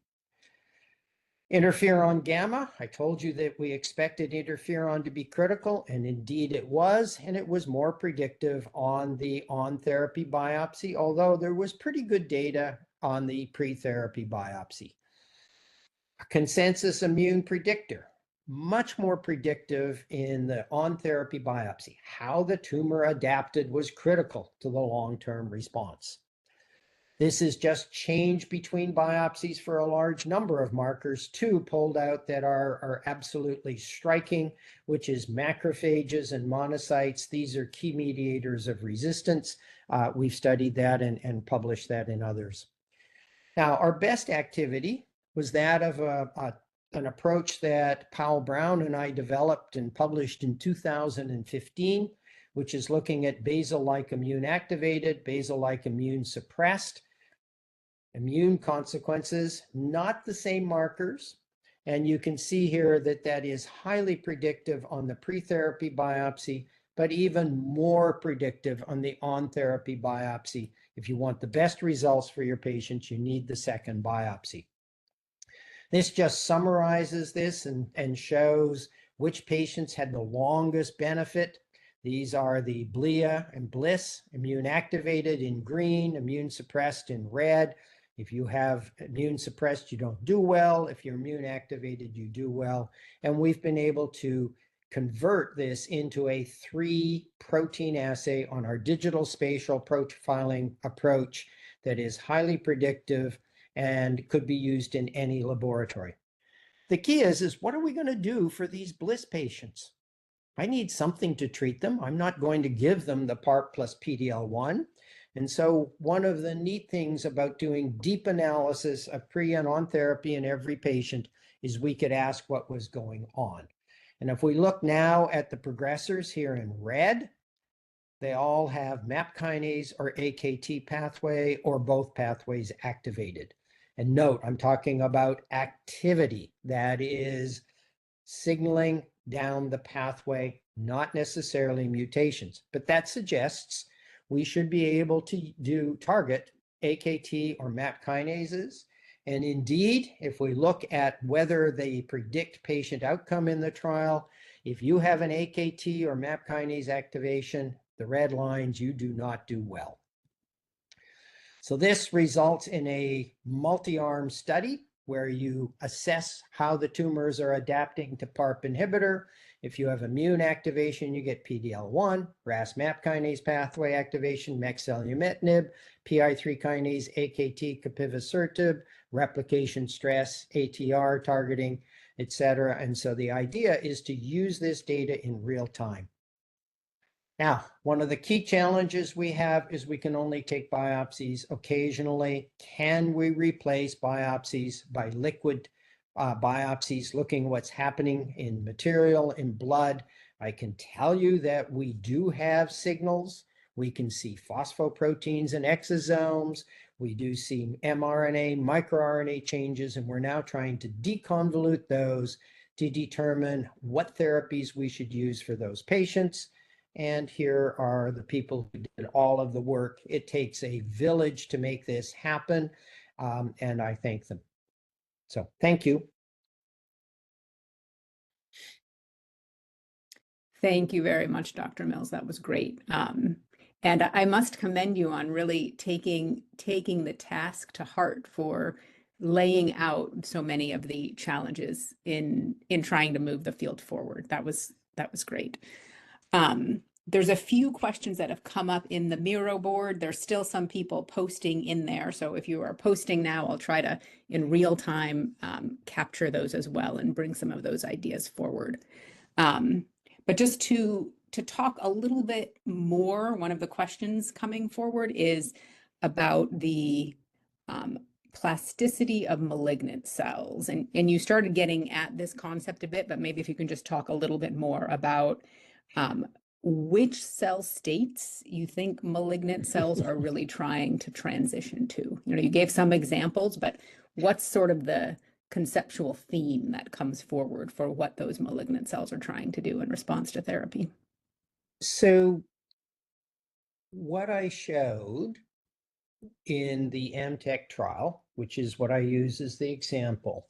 D: Interferon gamma, I told you that we expected interferon to be critical, and indeed it was, and it was more predictive on the on-therapy biopsy, although there was pretty good data on the pre-therapy biopsy. A consensus immune predictor, much more predictive in the on-therapy biopsy. How the tumor adapted was critical to the long-term response. This is just change between biopsies for a large number of markers. Two pulled out that are absolutely striking, which is macrophages and monocytes. These are key mediators of resistance. We've studied that and published that in others. Now, our best activity was that of an approach that Powell Brown and I developed and published in 2015, which is looking at basal-like immune activated, basal-like immune suppressed, immune consequences, not the same markers. And you can see here that that is highly predictive on the pre-therapy biopsy, but even more predictive on the on-therapy biopsy. If you want the best results for your patients, you need the second biopsy. This just summarizes this and shows which patients had the longest benefit. These are the BLIA and BLISS, immune activated in green, immune suppressed in red. If you have immune suppressed, you don't do well. If you're immune activated, you do well. And we've been able to convert this into a 3-protein assay on our digital spatial profiling approach that is highly predictive and could be used in any laboratory. The key is what are we going to do for these BLISS patients? I need something to treat them. I'm not going to give them the PARP plus PD-L1. And so one of the neat things about doing deep analysis of pre and on therapy in every patient is we could ask what was going on. And if we look now at the progressors here in red, they all have MAP kinase or AKT pathway or both pathways activated. And note, I'm talking about activity, that is signaling down the pathway, not necessarily mutations. But that suggests we should be able to target AKT or MAP kinases. And indeed, if we look at whether they predict patient outcome in the trial, if you have an AKT or MAP kinase activation, the red lines, you do not do well. So this results in a multi-arm study where you assess how the tumors are adapting to PARP inhibitor. If you have immune activation, you get PD-L1, RAS-MAP kinase pathway activation, mexellumetinib, PI3 kinase, AKT, capivasertib, replication stress, ATR targeting, etc. And so the idea is to use this data in real time. Now, one of the key challenges we have is we can only take biopsies occasionally. Can we replace biopsies by liquid biopsies, looking what's happening in material, in blood? I can tell you that we do have signals. We can see phosphoproteins and exosomes. We do see mRNA, microRNA changes, and we're now trying to deconvolute those to determine what therapies we should use for those patients. And here are the people who did all of the work. It takes a village to make this happen, and I thank them. So thank you.
C: Thank you very much, Dr. Mills. That was great. And I must commend you on really taking the task to heart for laying out so many of the challenges in trying to move the field forward. That was great. There's a few questions that have come up in the Miro board. There's still some people posting in there. So if you are posting now, I'll try to, in real time, capture those as well and bring some of those ideas forward. But just to talk a little bit more, one of the questions coming forward is about the plasticity of malignant cells. And you started getting at this concept a bit, but maybe if you can just talk a little bit more about which cell states you think malignant cells are really trying to transition to. You know, you gave some examples, but what's sort of the conceptual theme that comes forward for what those malignant cells are trying to do in response to therapy?
D: So what I showed in the MTech trial, which is what I use as the example,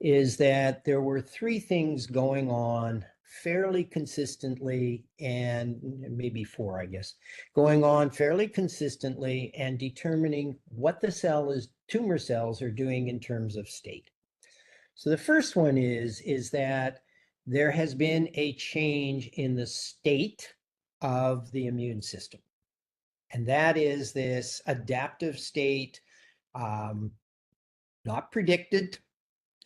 D: is that there were three things going on fairly consistently, and maybe four, I guess, going on fairly consistently and determining what the tumor cells are doing in terms of state. So the first one is that there has been a change in the state of the immune system. And that is this adaptive state, not predicted,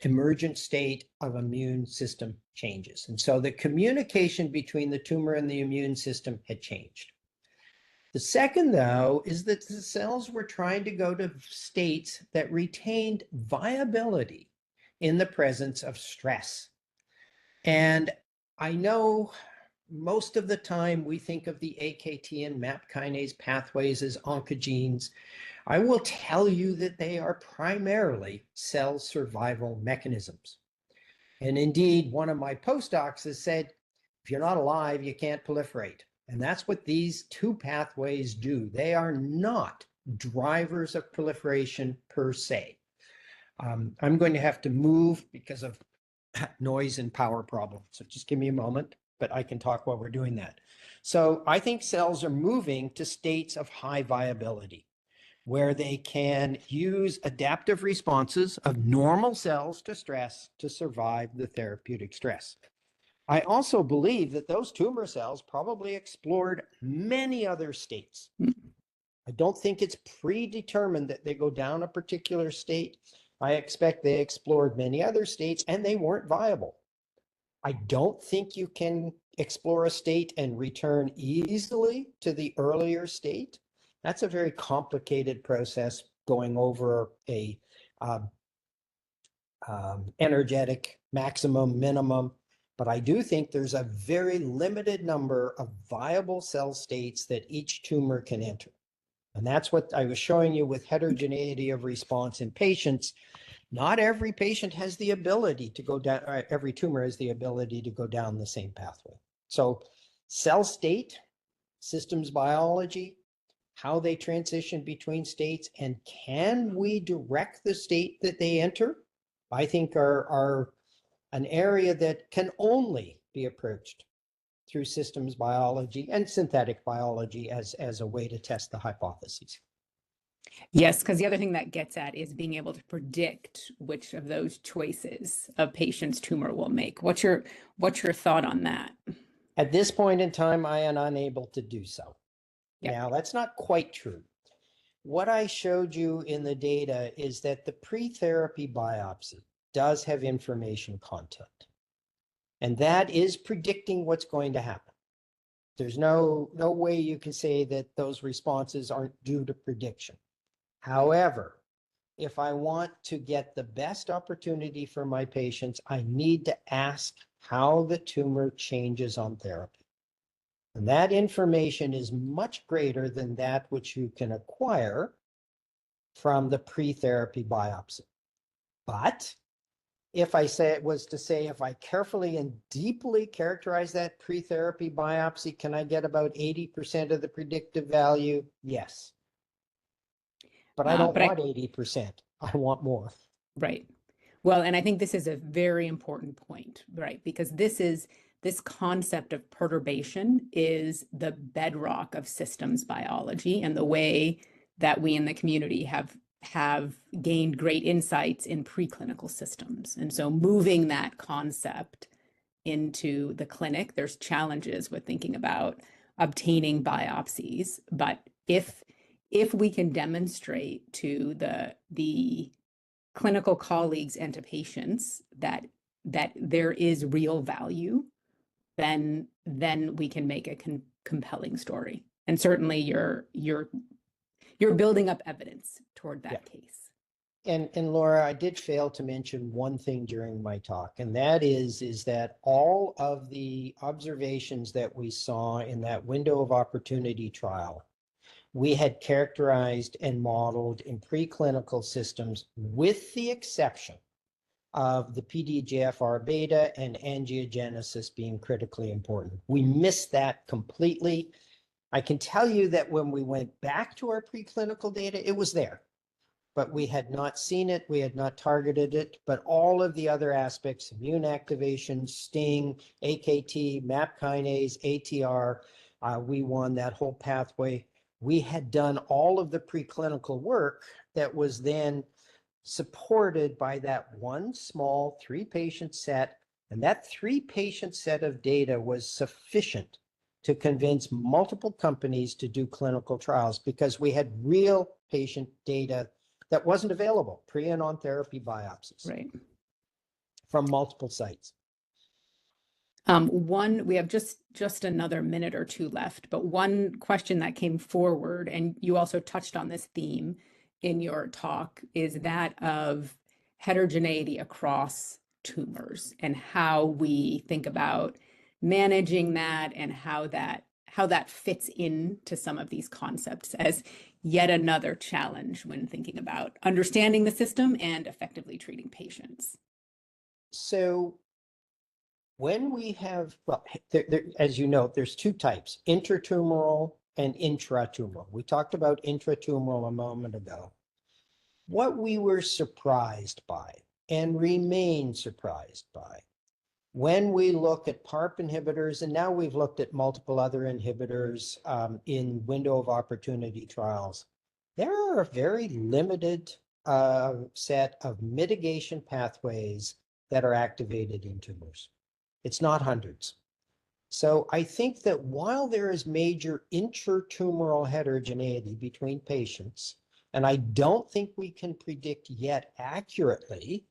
D: emergent state of immune system changes. And so the communication between the tumor and the immune system had changed. The second, though, is that the cells were trying to go to states that retained viability in the presence of stress. And I know most of the time we think of the AKT and MAP kinase pathways as oncogenes. I will tell you that they are primarily cell survival mechanisms. And indeed, one of my postdocs has said, if you're not alive, you can't proliferate. And that's what these two pathways do. They are not drivers of proliferation per se. I'm going to have to move because of noise and power problems. So just give me a moment, but I can talk while we're doing that. So I think cells are moving to states of high viability, where they can use adaptive responses of normal cells to stress to survive the therapeutic stress. I also believe that those tumor cells probably explored many other states. I don't think it's predetermined that they go down a particular state. I expect they explored many other states and they weren't viable. I don't think you can explore a state and return easily to the earlier state. That's a very complicated process going over a energetic maximum, minimum. But I do think there's a very limited number of viable cell states that each tumor can enter. And that's what I was showing you with heterogeneity of response in patients. Not every patient has the ability to go down, every tumor has the ability to go down the same pathway. So cell state, systems biology, how they transition between states, and can we direct the state that they enter, I think are an area that can only be approached through systems biology and synthetic biology as a way to test the hypotheses.
C: Yes, because the other thing that gets at is being able to predict which of those choices a patient's tumor will make. What's your thought on that?
D: At this point in time, I am unable to do so.
C: Yep.
D: Now, that's not quite true. What I showed you in the data is that the pre-therapy biopsy does have information content. And that is predicting what's going to happen. There's no way you can say that those responses aren't due to prediction. However, if I want to get the best opportunity for my patients, I need to ask how the tumor changes on therapy. And that information is much greater than that which you can acquire from the pre-therapy biopsy. But if I if I carefully and deeply characterize that pre-therapy biopsy, can I get about 80% of the predictive value? Yes. But I don't want 80%. I want more.
C: Right. Well, and I think this is a very important point, right? Because this concept of perturbation is the bedrock of systems biology and the way that we in the community have gained great insights in preclinical systems. And so moving that concept into the clinic, there's challenges with thinking about obtaining biopsies. But if we can demonstrate to the clinical colleagues and to patients that there is real value, then we can make a compelling story. And certainly you're building up evidence toward that case.
D: And Laura, I did fail to mention one thing during my talk, and that is that all of the observations that we saw in that window of opportunity trial, we had characterized and modeled in preclinical systems, with the exception of the PDGFR beta and angiogenesis being critically important. We missed that completely. I can tell you that when we went back to our preclinical data, it was there. but we had not seen it. We had not targeted it, but all of the other aspects, immune activation, STING, AKT, MAP kinase, ATR, we won that whole pathway. We had done all of the preclinical work that was then supported by that one small 3-patient set. And that 3-patient set of data was sufficient to convince multiple companies to do clinical trials because we had real patient data that wasn't available, pre and on therapy biopsies
C: Right.
D: from multiple sites.
C: We have just another minute or two left, but one question that came forward, and you also touched on this theme in your talk, is that of heterogeneity across tumors and how we think about managing that and how that fits into some of these concepts as yet another challenge when thinking about understanding the system and effectively treating patients.
D: So when we have, well, as you know, there's 2 types, intratumoral and intratumoral. We talked about intratumoral a moment ago. What we were surprised by and remain surprised by when we look at PARP inhibitors, and now we've looked at multiple other inhibitors in window of opportunity trials, there are a very limited set of mitigation pathways that are activated in tumors. It's not hundreds. So I think that while there is major intratumoral heterogeneity between patients, and I don't think we can predict yet accurately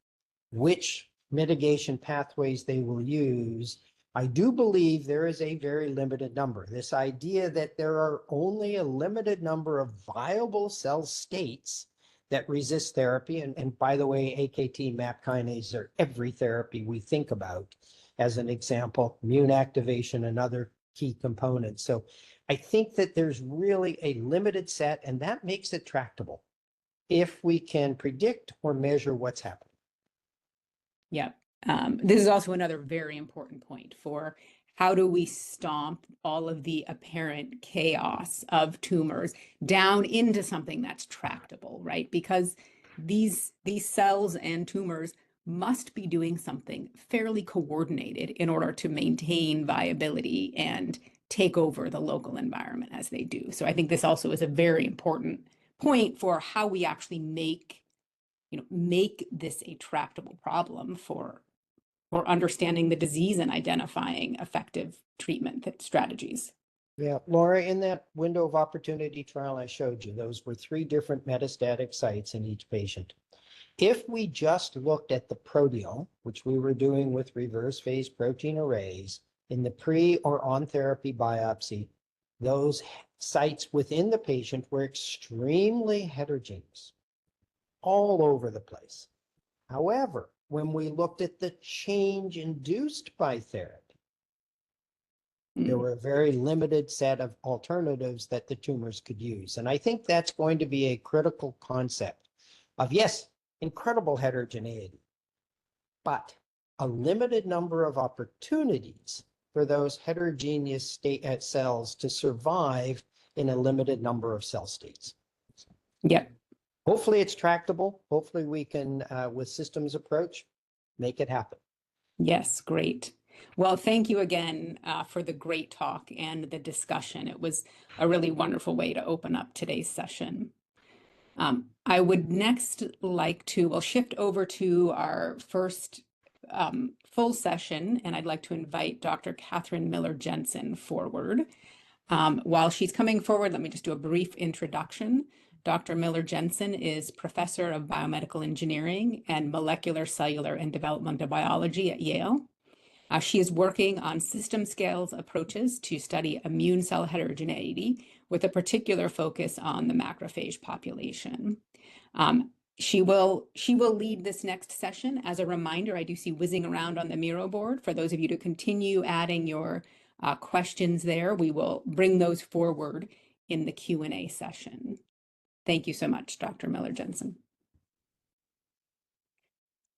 D: which mitigation pathways they will use, I do believe there is a very limited number. This idea that there are only a limited number of viable cell states that resist therapy, and by the way, AKT, MAP kinase are every therapy we think about as an example, immune activation, another key component. So I think that there's really a limited set, and that makes it tractable if we can predict or measure what's happening.
C: Yeah. This is also another very important point for how do we stomp all of the apparent chaos of tumors down into something that's tractable, right? Because these cells and tumors must be doing something fairly coordinated in order to maintain viability and take over the local environment as they do. So I think this also is a very important point for how we actually make this a tractable problem for understanding the disease and identifying effective treatment strategies.
D: Yeah, Laura, in that window of opportunity trial I showed you, those were 3 different metastatic sites in each patient. If we just looked at the proteome, which we were doing with reverse phase protein arrays, in the pre or on therapy biopsy, those sites within the patient were extremely heterogeneous, all over the place. However, when we looked at the change induced by therapy, there were a very limited set of alternatives that the tumors could use. And I think that's going to be a critical concept of, yes, incredible heterogeneity, but a limited number of opportunities for those heterogeneous cells to survive in a limited number of cell states.
C: Yep.
D: Hopefully it's tractable. Hopefully we can, with systems approach, make it happen.
C: Yes, great. Well, thank you again for the great talk and the discussion. It was a really wonderful way to open up today's session. I would next like to, we'll shift over to our first full session, and I'd like to invite Dr. Catherine Miller-Jensen forward. While she's coming forward, let me just do a brief introduction. Dr. Miller-Jensen is Professor of Biomedical Engineering and Molecular, Cellular, and Developmental Biology at Yale. She is working on system scales approaches to study immune cell heterogeneity with a particular focus on the macrophage population. She will lead this next session. As a reminder, I do see whizzing around on the Miro board. For those of you to continue adding your questions there, we will bring those forward in the Q&A session. Thank you so much, Dr. Miller-Jensen.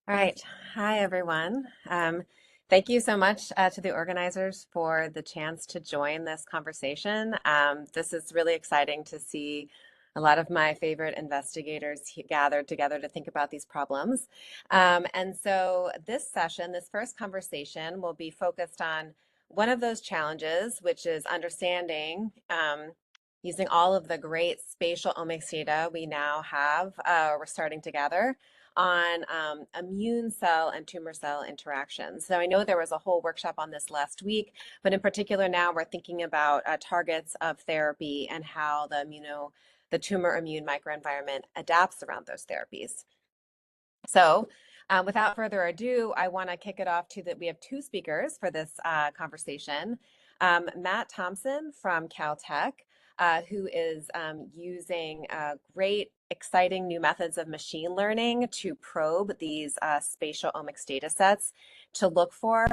E: All right. Hi, everyone. Thank you so much to the organizers for the chance to join this conversation. This is really exciting to see a lot of my favorite investigators gathered together to think about these problems. And so this session, this first conversation, will be focused on one of those challenges, which is understanding, using all of the great spatial omics data we now have, we're starting to gather on immune cell and tumor cell interactions. So I know there was a whole workshop on this last week, but in particular now we're thinking about targets of therapy and how the tumor immune microenvironment adapts around those therapies. So without further ado, I want to kick it off to that we have two speakers for this conversation. Matt Thompson from Caltech, who is using great, exciting new methods of machine learning to probe these spatial omics data sets to look for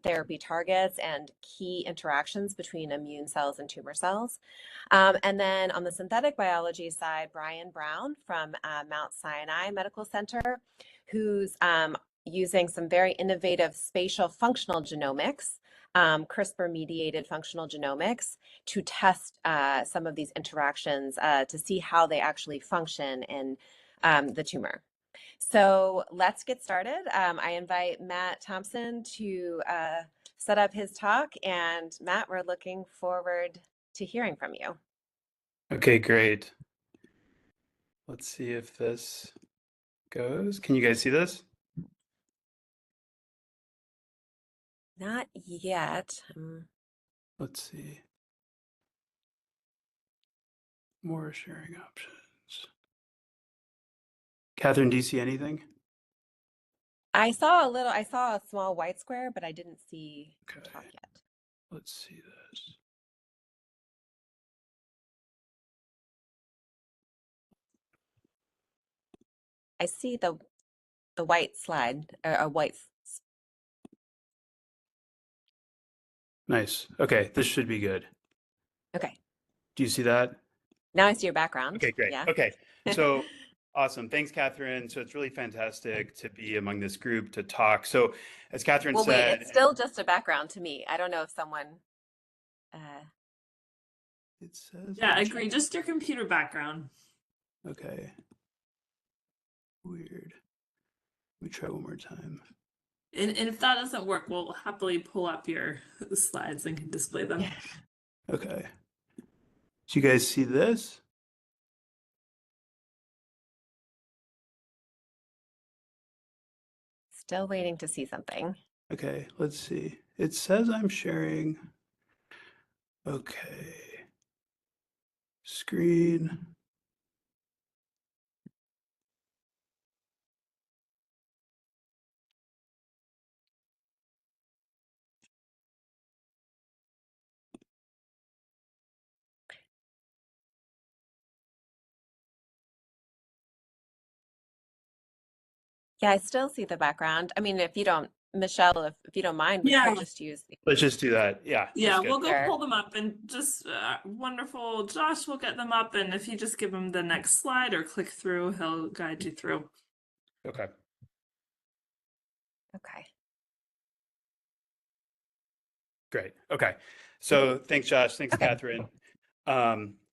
E: therapy targets and key interactions between immune cells and tumor cells. And then on the synthetic biology side, Brian Brown from Mount Sinai Medical Center, who's using some very innovative spatial functional genomics, CRISPR-mediated functional genomics, to test some of these interactions to see how they actually function in the tumor. So let's get started. I invite Matt Thompson to set up his talk. And Matt, we're looking forward to hearing from you.
F: Okay, great. Let's see if this goes. Can you guys see this?
E: Not yet.
F: Let's see. More sharing options. Catherine, do you see anything?
E: I saw a small white square, but I didn't see the
F: Okay.
E: talk yet.
F: Let's see this.
E: I see the white slide, a white.
F: Nice. Okay, this should be good.
E: Okay.
F: Do you see that?
E: Now I see your background.
F: Okay, great.
E: Yeah.
F: Okay, so awesome. Thanks, Catherine. So it's really fantastic to be among this group to talk. So as Catherine
E: Well, wait,
F: said,
E: it's still just a background to me. I don't know if someone.
F: it says,
G: Yeah, agree. Just your computer background.
F: okay. Weird. Let me try one more time.
G: And if that doesn't work, we'll happily pull up your slides and can display them.
F: Okay. Do you guys see this?
E: Still waiting to see something.
F: Okay, let's see. It says I'm sharing. Okay. Screen.
E: Yeah, I still see the background. I mean, if you don't, Michelle, if you don't mind, we
G: Yeah.
E: could just use the.
F: Let's just do that. Yeah.
G: Yeah,
F: that's
G: we'll
F: good.
G: go
E: Sure.
G: pull them up and just wonderful. Josh will get them up, and if you just give him the next slide or click through, he'll guide you through.
F: Okay.
E: Okay.
F: Great. Okay. So thanks, Josh. Thanks,
E: Okay.
F: Catherine.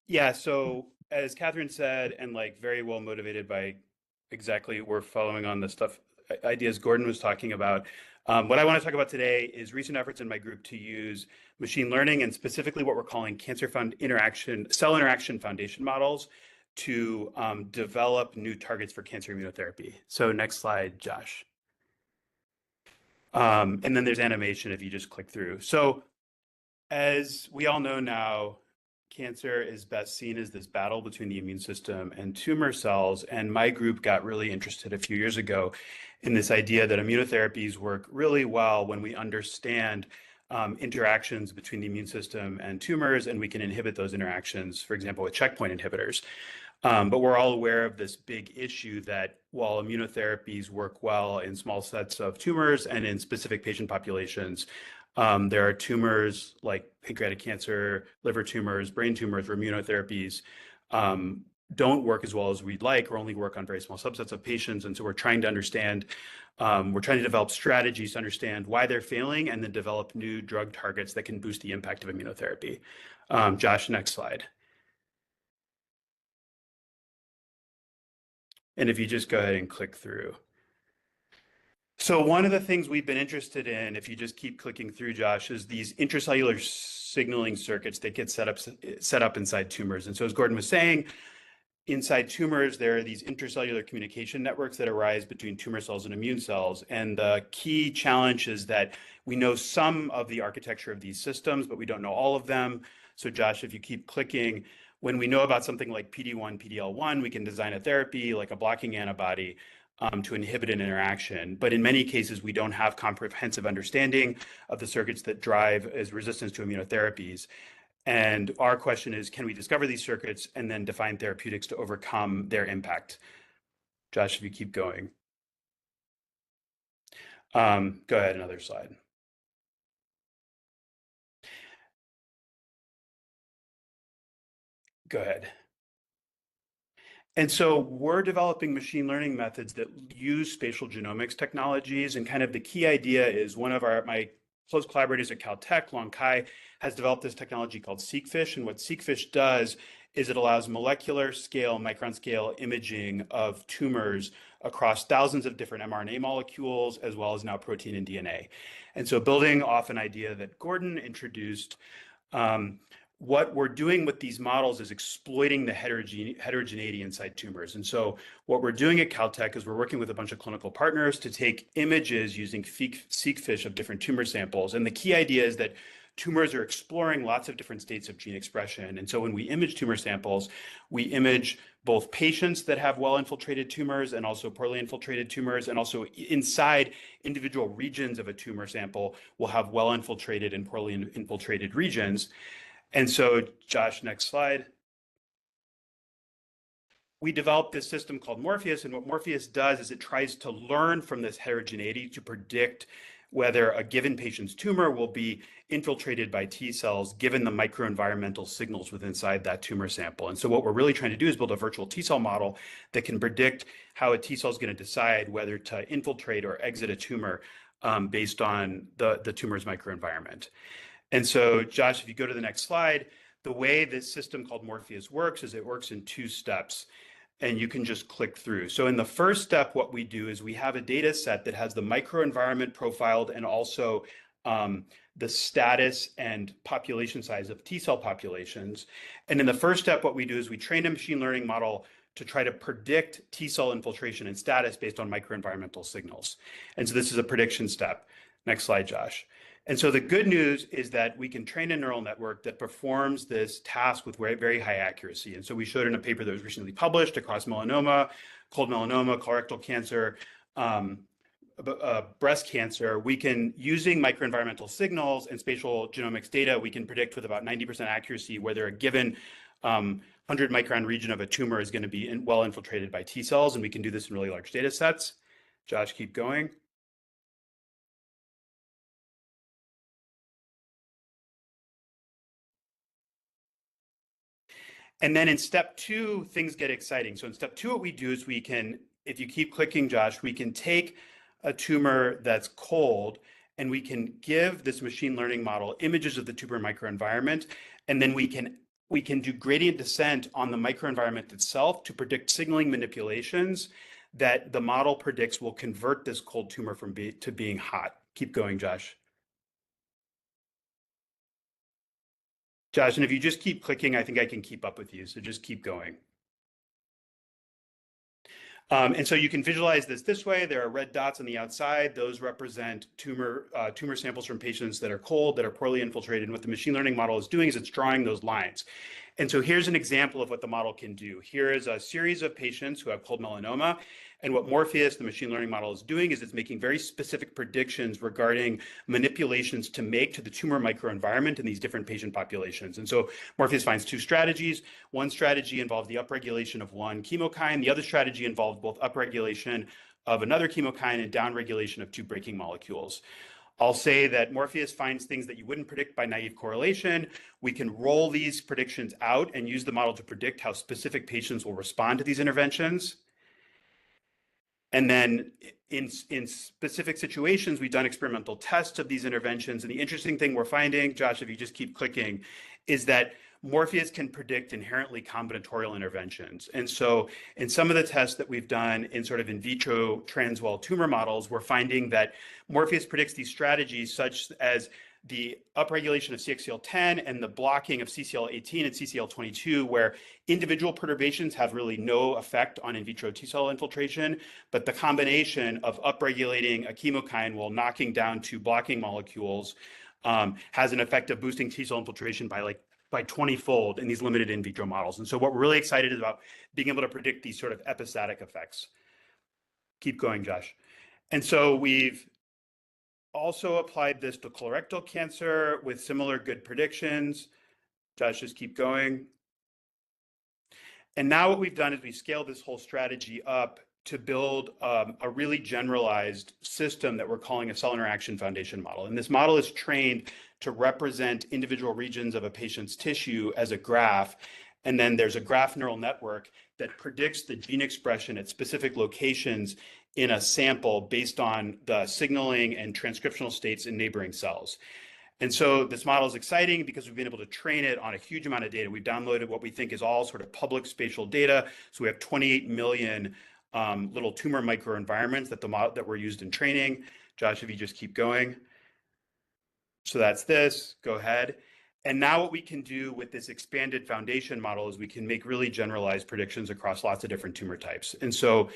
F: Yeah, so as Catherine said, and like very well motivated by exactly we're following on the stuff ideas Gordon was talking about. What I want to talk about today is recent efforts in my group to use machine learning and specifically what we're calling cell interaction foundation models to develop new targets for cancer immunotherapy. So next slide, Josh. And then there's animation if you just click through. So as we all know now, cancer is best seen as this battle between the immune system and tumor cells. And my group got really interested a few years ago in this idea that immunotherapies work really well when we understand interactions between the immune system and tumors, and we can inhibit those interactions, for example, with checkpoint inhibitors. But we're all aware of this big issue that while immunotherapies work well in small sets of tumors and in specific patient populations, there are tumors like pancreatic cancer, liver tumors, brain tumors, where immunotherapies don't work as well as we'd like, or only work on very small subsets of patients. And so we're trying to understand, we're trying to develop strategies to understand why they're failing and then develop new drug targets that can boost the impact of immunotherapy. Josh, next slide. And if you just go ahead and click through. So one of the things we've been interested in, if you just keep clicking through, Josh, is these intracellular signaling circuits that get set up inside tumors. And so as Gordon was saying, inside tumors, there are these intracellular communication networks that arise between tumor cells and immune cells. And the key challenge is that we know some of the architecture of these systems, but we don't know all of them. So Josh, if you keep clicking, when we know about something like PD-1, PD-L1, we can design a therapy like a blocking antibody to inhibit an interaction. But in many cases, we don't have comprehensive understanding of the circuits that drive as resistance to immunotherapies. And our question is, can we discover these circuits and then define therapeutics to overcome their impact? Josh, if you keep going. Go ahead, another slide. Go ahead. And so we're developing machine learning methods that use spatial genomics technologies. And kind of the key idea is one of my close collaborators at Caltech, Long Kai, has developed this technology called SeqFish. And what SeqFish does is it allows molecular scale, micron scale imaging of tumors across thousands of different mRNA molecules, as well as now protein and DNA. And so building off an idea that Gordon introduced, what we're doing with these models is exploiting the heterogeneity inside tumors. And so what we're doing at Caltech is we're working with a bunch of clinical partners to take images using SeqFish of different tumor samples. And the key idea is that tumors are exploring lots of different states of gene expression. And so when we image tumor samples, we image both patients that have well-infiltrated tumors and also poorly infiltrated tumors, and also inside individual regions of a tumor sample, we'll have well-infiltrated and poorly infiltrated regions. And so, Josh, next slide. We developed this system called Morpheus, and what Morpheus does is it tries to learn from this heterogeneity to predict whether a given patient's tumor will be infiltrated by T cells given the microenvironmental signals within inside that tumor sample. And so what we're really trying to do is build a virtual T cell model that can predict how a T cell is going to decide whether to infiltrate or exit a tumor based on the tumor's microenvironment. And so, Josh, if you go to the next slide, the way this system called Morpheus works is it works in 2 steps, and you can just click through. So in the first step, what we do is we have a data set that has the microenvironment profiled and also the status and population size of T cell populations. And in the first step, what we do is we train a machine learning model to try to predict T cell infiltration and status based on microenvironmental signals. And so this is a prediction step. Next slide, Josh. And so the good news is that we can train a neural network that performs this task with very, very high accuracy. And so we showed in a paper that was recently published across melanoma, cold melanoma, colorectal cancer, breast cancer, we can, using microenvironmental signals and spatial genomics data, we can predict with about 90% accuracy whether a given 100 micron region of a tumor is going to be well infiltrated by T cells. And we can do this in really large data sets. Josh, keep going. And then in step 2, things get exciting. So in step 2, what we do is we can, if you keep clicking, Josh, we can take a tumor that's cold and we can give this machine learning model images of the tumor microenvironment. And then we can do gradient descent on the microenvironment itself to predict signaling manipulations that the model predicts will convert this cold tumor to being hot. Keep going, Josh. Josh, and if you just keep clicking, I think I can keep up with you. So just keep going. And so you can visualize this way. There are red dots on the outside. Those represent tumor samples from patients that are cold, that are poorly infiltrated. And what the machine learning model is doing is it's drawing those lines. And so here's an example of what the model can do. Here is a series of patients who have cold melanoma. And what Morpheus, the machine learning model, is doing is it's making very specific predictions regarding manipulations to make to the tumor microenvironment in these different patient populations. And so Morpheus finds 2 strategies. One strategy involved the upregulation of one chemokine. The other strategy involved both upregulation of another chemokine and downregulation of 2 braking molecules. I'll say that Morpheus finds things that you wouldn't predict by naive correlation. We can roll these predictions out and use the model to predict how specific patients will respond to these interventions. And then in specific situations, we've done experimental tests of these interventions. And the interesting thing we're finding, Josh, if you just keep clicking, is that Morpheus can predict inherently combinatorial interventions. And so in some of the tests that we've done in sort of in vitro transwell tumor models, we're finding that Morpheus predicts these strategies such as the upregulation of CXCL10 and the blocking of CCL18 and CCL22, where individual perturbations have really no effect on in vitro T cell infiltration, but the combination of upregulating a chemokine while knocking down two blocking molecules has an effect of boosting T cell infiltration by 20-fold in these limited in vitro models. And so what we're really excited about being able to predict these sort of epistatic effects. Keep going, Josh. And so we've also applied this to colorectal cancer with similar good predictions. Josh, just keep going. And now what we've done is we've scaled this whole strategy up to build a really generalized system that we're calling a cell interaction foundation model. And this model is trained to represent individual regions of a patient's tissue as a graph. And then there's a graph neural network that predicts the gene expression at specific locations in a sample based on the signaling and transcriptional states in neighboring cells. And so this model is exciting because we've been able to train it on a huge amount of data. We've downloaded what we think is all sort of public spatial data. So we have 28 million little tumor microenvironments that were used in training. Josh, if you just keep going. So that's this, go ahead. And now what we can do with this expanded foundation model is we can make really generalized predictions across lots of different tumor types. And so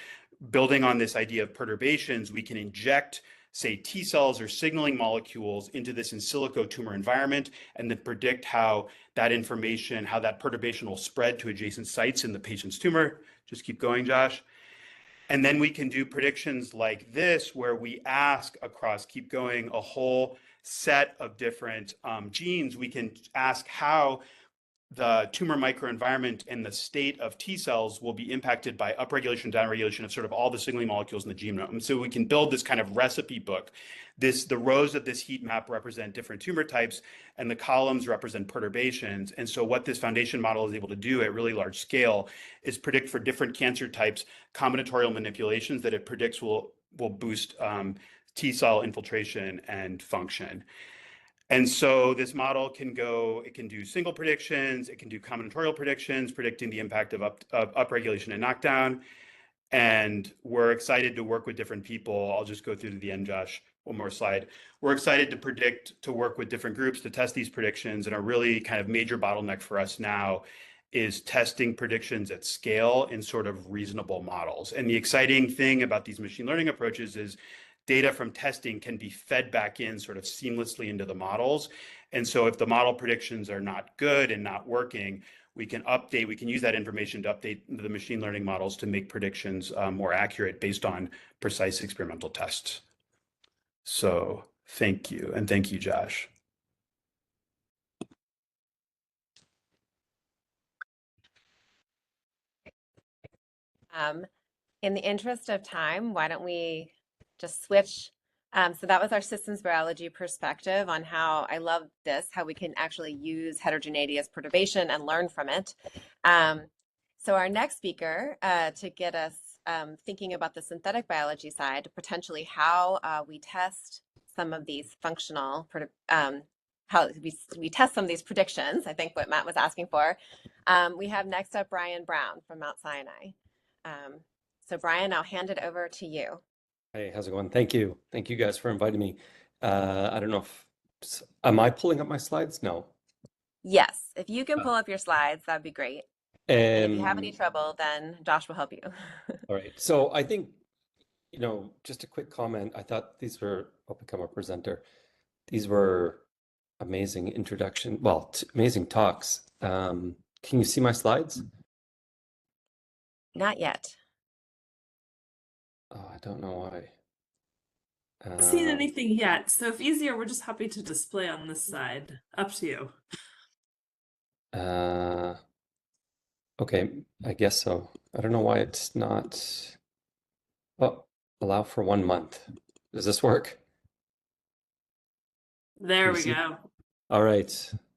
F: building on this idea of perturbations, we can inject, say, T cells or signaling molecules into this in silico tumor environment and then predict how that information, how that perturbation will spread to adjacent sites in the patient's tumor. Just keep going, Josh. And then we can do predictions like this, where we ask across, keep going, a whole set of different genes. We can ask how the tumor microenvironment and the state of T cells will be impacted by upregulation, downregulation of sort of all the signaling molecules in the genome. So we can build this kind of recipe book. The rows of this heat map represent different tumor types, and the columns represent perturbations. And so what this foundation model is able to do at really large scale is predict for different cancer types combinatorial manipulations that it predicts will boost T cell infiltration and function. And so this model can do single predictions, it can do combinatorial predictions, predicting the impact of upregulation and knockdown. And we're excited to work with different people. I'll just go through to the end, Josh, one more slide. We're excited to work with different groups to test these predictions. And a really kind of major bottleneck for us now is testing predictions at scale in sort of reasonable models. And the exciting thing about these machine learning approaches is data from testing can be fed back in sort of seamlessly into the models. And so if the model predictions are not good and not working, we can use that information to update the machine learning models to make predictions more accurate based on precise experimental tests. So thank you. And thank you, Josh.
E: In the interest of time, why don't we just switch? So that was our systems biology perspective on how, I love this, how we can actually use heterogeneity as perturbation and learn from it. So our next speaker, to get us thinking about the synthetic biology side, potentially how we test some of these functional, how we test some of these predictions, I think what Matt was asking for. We have next up Brian Brown from Mount Sinai. So Brian, I'll hand it over to you.
H: Hey, how's it going? Thank you. Thank you guys for inviting me. I don't know am I pulling up my slides? No.
E: Yes, if you can pull up your slides, that'd be great. And if you have any trouble, then Josh will help you.
H: All right. So I think, just a quick comment. I thought I'll become a presenter. These were amazing amazing talks. Can you see my slides?
E: Not yet.
H: Oh, I don't know why.
G: Haven't seen anything yet, so if easier, we're just happy to display on this side. Up to you.
H: Okay, I guess so. I don't know why it's not. Oh, allow for 1 month. Does this work?
G: There we go.
H: All right.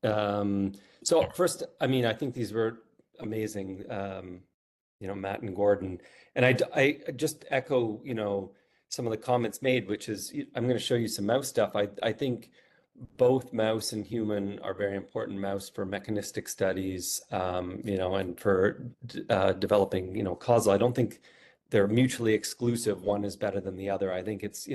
H: So first, I think these were amazing. Matt and Gordon, and I just echo, some of the comments made, which is I'm going to show you some mouse stuff. I think both mouse and human are very important. Mouse for mechanistic studies, and for developing, causal. I don't think they're mutually exclusive. One is better than the other. I think it's,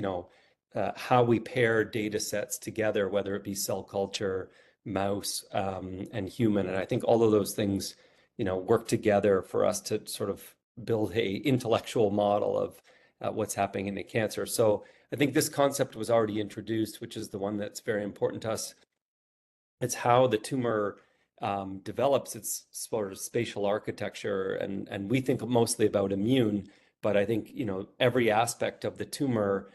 H: how we pair data sets together, whether it be cell culture, mouse, and human. And I think all of those things, work together for us to sort of build a intellectual model of what's happening in the cancer. So I think this concept was already introduced, which is the one that's very important to us. It's how the tumor develops its sort of spatial architecture, and we think mostly about immune, but I think every aspect of the tumor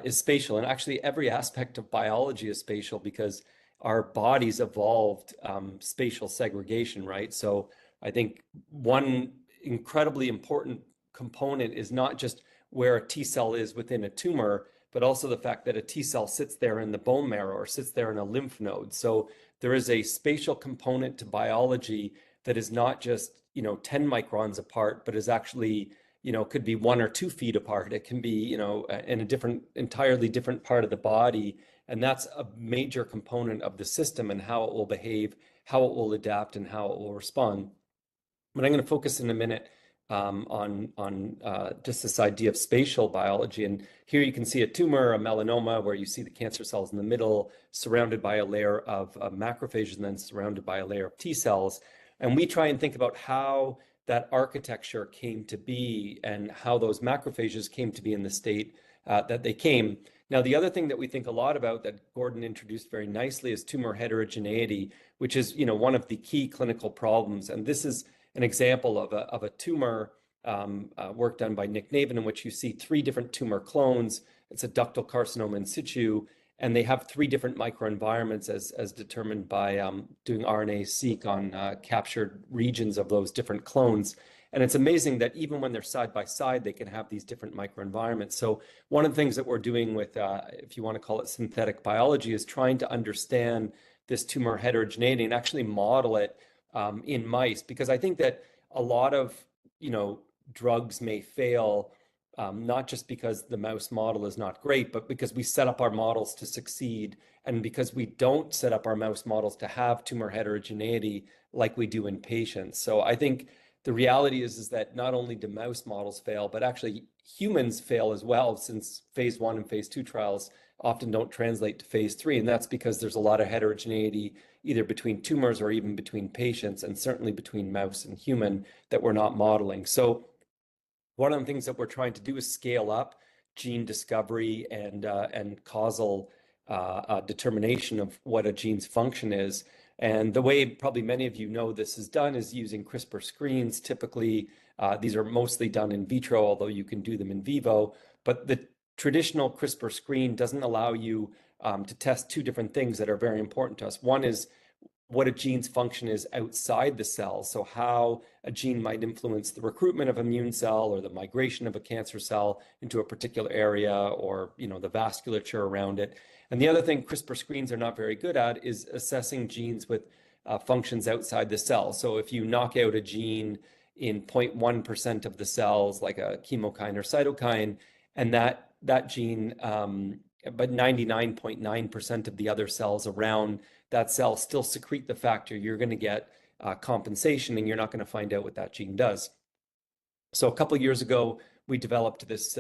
H: is spatial, and actually every aspect of biology is spatial because our bodies evolved spatial segregation, right? So I think one incredibly important component is not just where a T cell is within a tumor, but also the fact that a T cell sits there in the bone marrow or sits there in a lymph node. So there is a spatial component to biology that is not just 10 microns apart, but is actually could be 1 or 2 feet apart. It can be in a entirely different part of the body, and that's a major component of the system and how it will behave, how it will adapt, and how it will respond. But I'm going to focus in a minute on just this idea of spatial biology. And here you can see a tumor, a melanoma, where you see the cancer cells in the middle, surrounded by a layer of macrophages, and then surrounded by a layer of T cells. And we try and think about how that architecture came to be and how those macrophages came to be in the state that they came. Now, the other thing that we think a lot about that Gordon introduced very nicely is tumor heterogeneity, which is one of the key clinical problems. And this is an example of a tumor work done by Nick Navin, in which you see 3 different tumor clones. It's a ductal carcinoma in situ, and they have 3 different microenvironments as determined by doing RNA-seq on captured regions of those different clones. And it's amazing that even when they're side by side, they can have these different microenvironments. So one of the things that we're doing with, if you want to call it synthetic biology, is trying to understand this tumor heterogeneity and actually model it in mice, because I think that a lot of drugs may fail, not just because the mouse model is not great, but because we set up our models to succeed, and because we don't set up our mouse models to have tumor heterogeneity like we do in patients. So I think the reality is that not only do mouse models fail, but actually humans fail as well, since phase 1 and phase 2 trials often don't translate to phase 3. And that's because there's a lot of heterogeneity either between tumors or even between patients, and certainly between mouse and human, that we're not modeling. So one of the things that we're trying to do is scale up gene discovery and causal determination of what a gene's function is. And the way probably many of you know this is done is using CRISPR screens. Typically, these are mostly done in vitro, although you can do them in vivo. But the traditional CRISPR screen doesn't allow you to test 2 different things that are very important to us. One is what a gene's function is outside the cell. So how a gene might influence the recruitment of an immune cell or the migration of a cancer cell into a particular area, or the vasculature around it. And the other thing CRISPR screens are not very good at is assessing genes with functions outside the cell. So if you knock out a gene in 0.1% of the cells, like a chemokine or cytokine, and that gene, but 99.9% of the other cells around that cell still secrete the factor, you're going to get compensation, and you're not going to find out what that gene does. So a couple of years ago, we developed this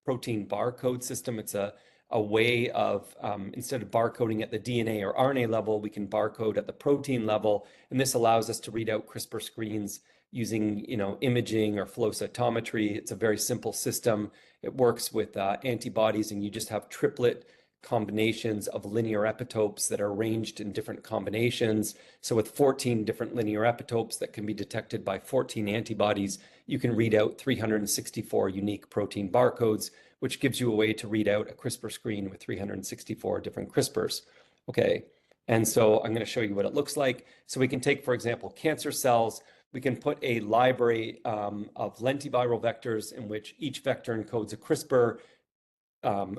H: protein barcode system. It's a way of, instead of barcoding at the DNA or RNA level, we can barcode at the protein level. And this allows us to read out CRISPR screens using imaging or flow cytometry. It's a very simple system. It works with antibodies, and you just have triplet combinations of linear epitopes that are arranged in different combinations. So with 14 different linear epitopes that can be detected by 14 antibodies, you can read out 364 unique protein barcodes, which gives you a way to read out a CRISPR screen with 364 different CRISPRs. Okay, and so I'm going to show you what it looks like. So we can take, for example, cancer cells. We can put a library of lentiviral vectors in which each vector encodes a CRISPR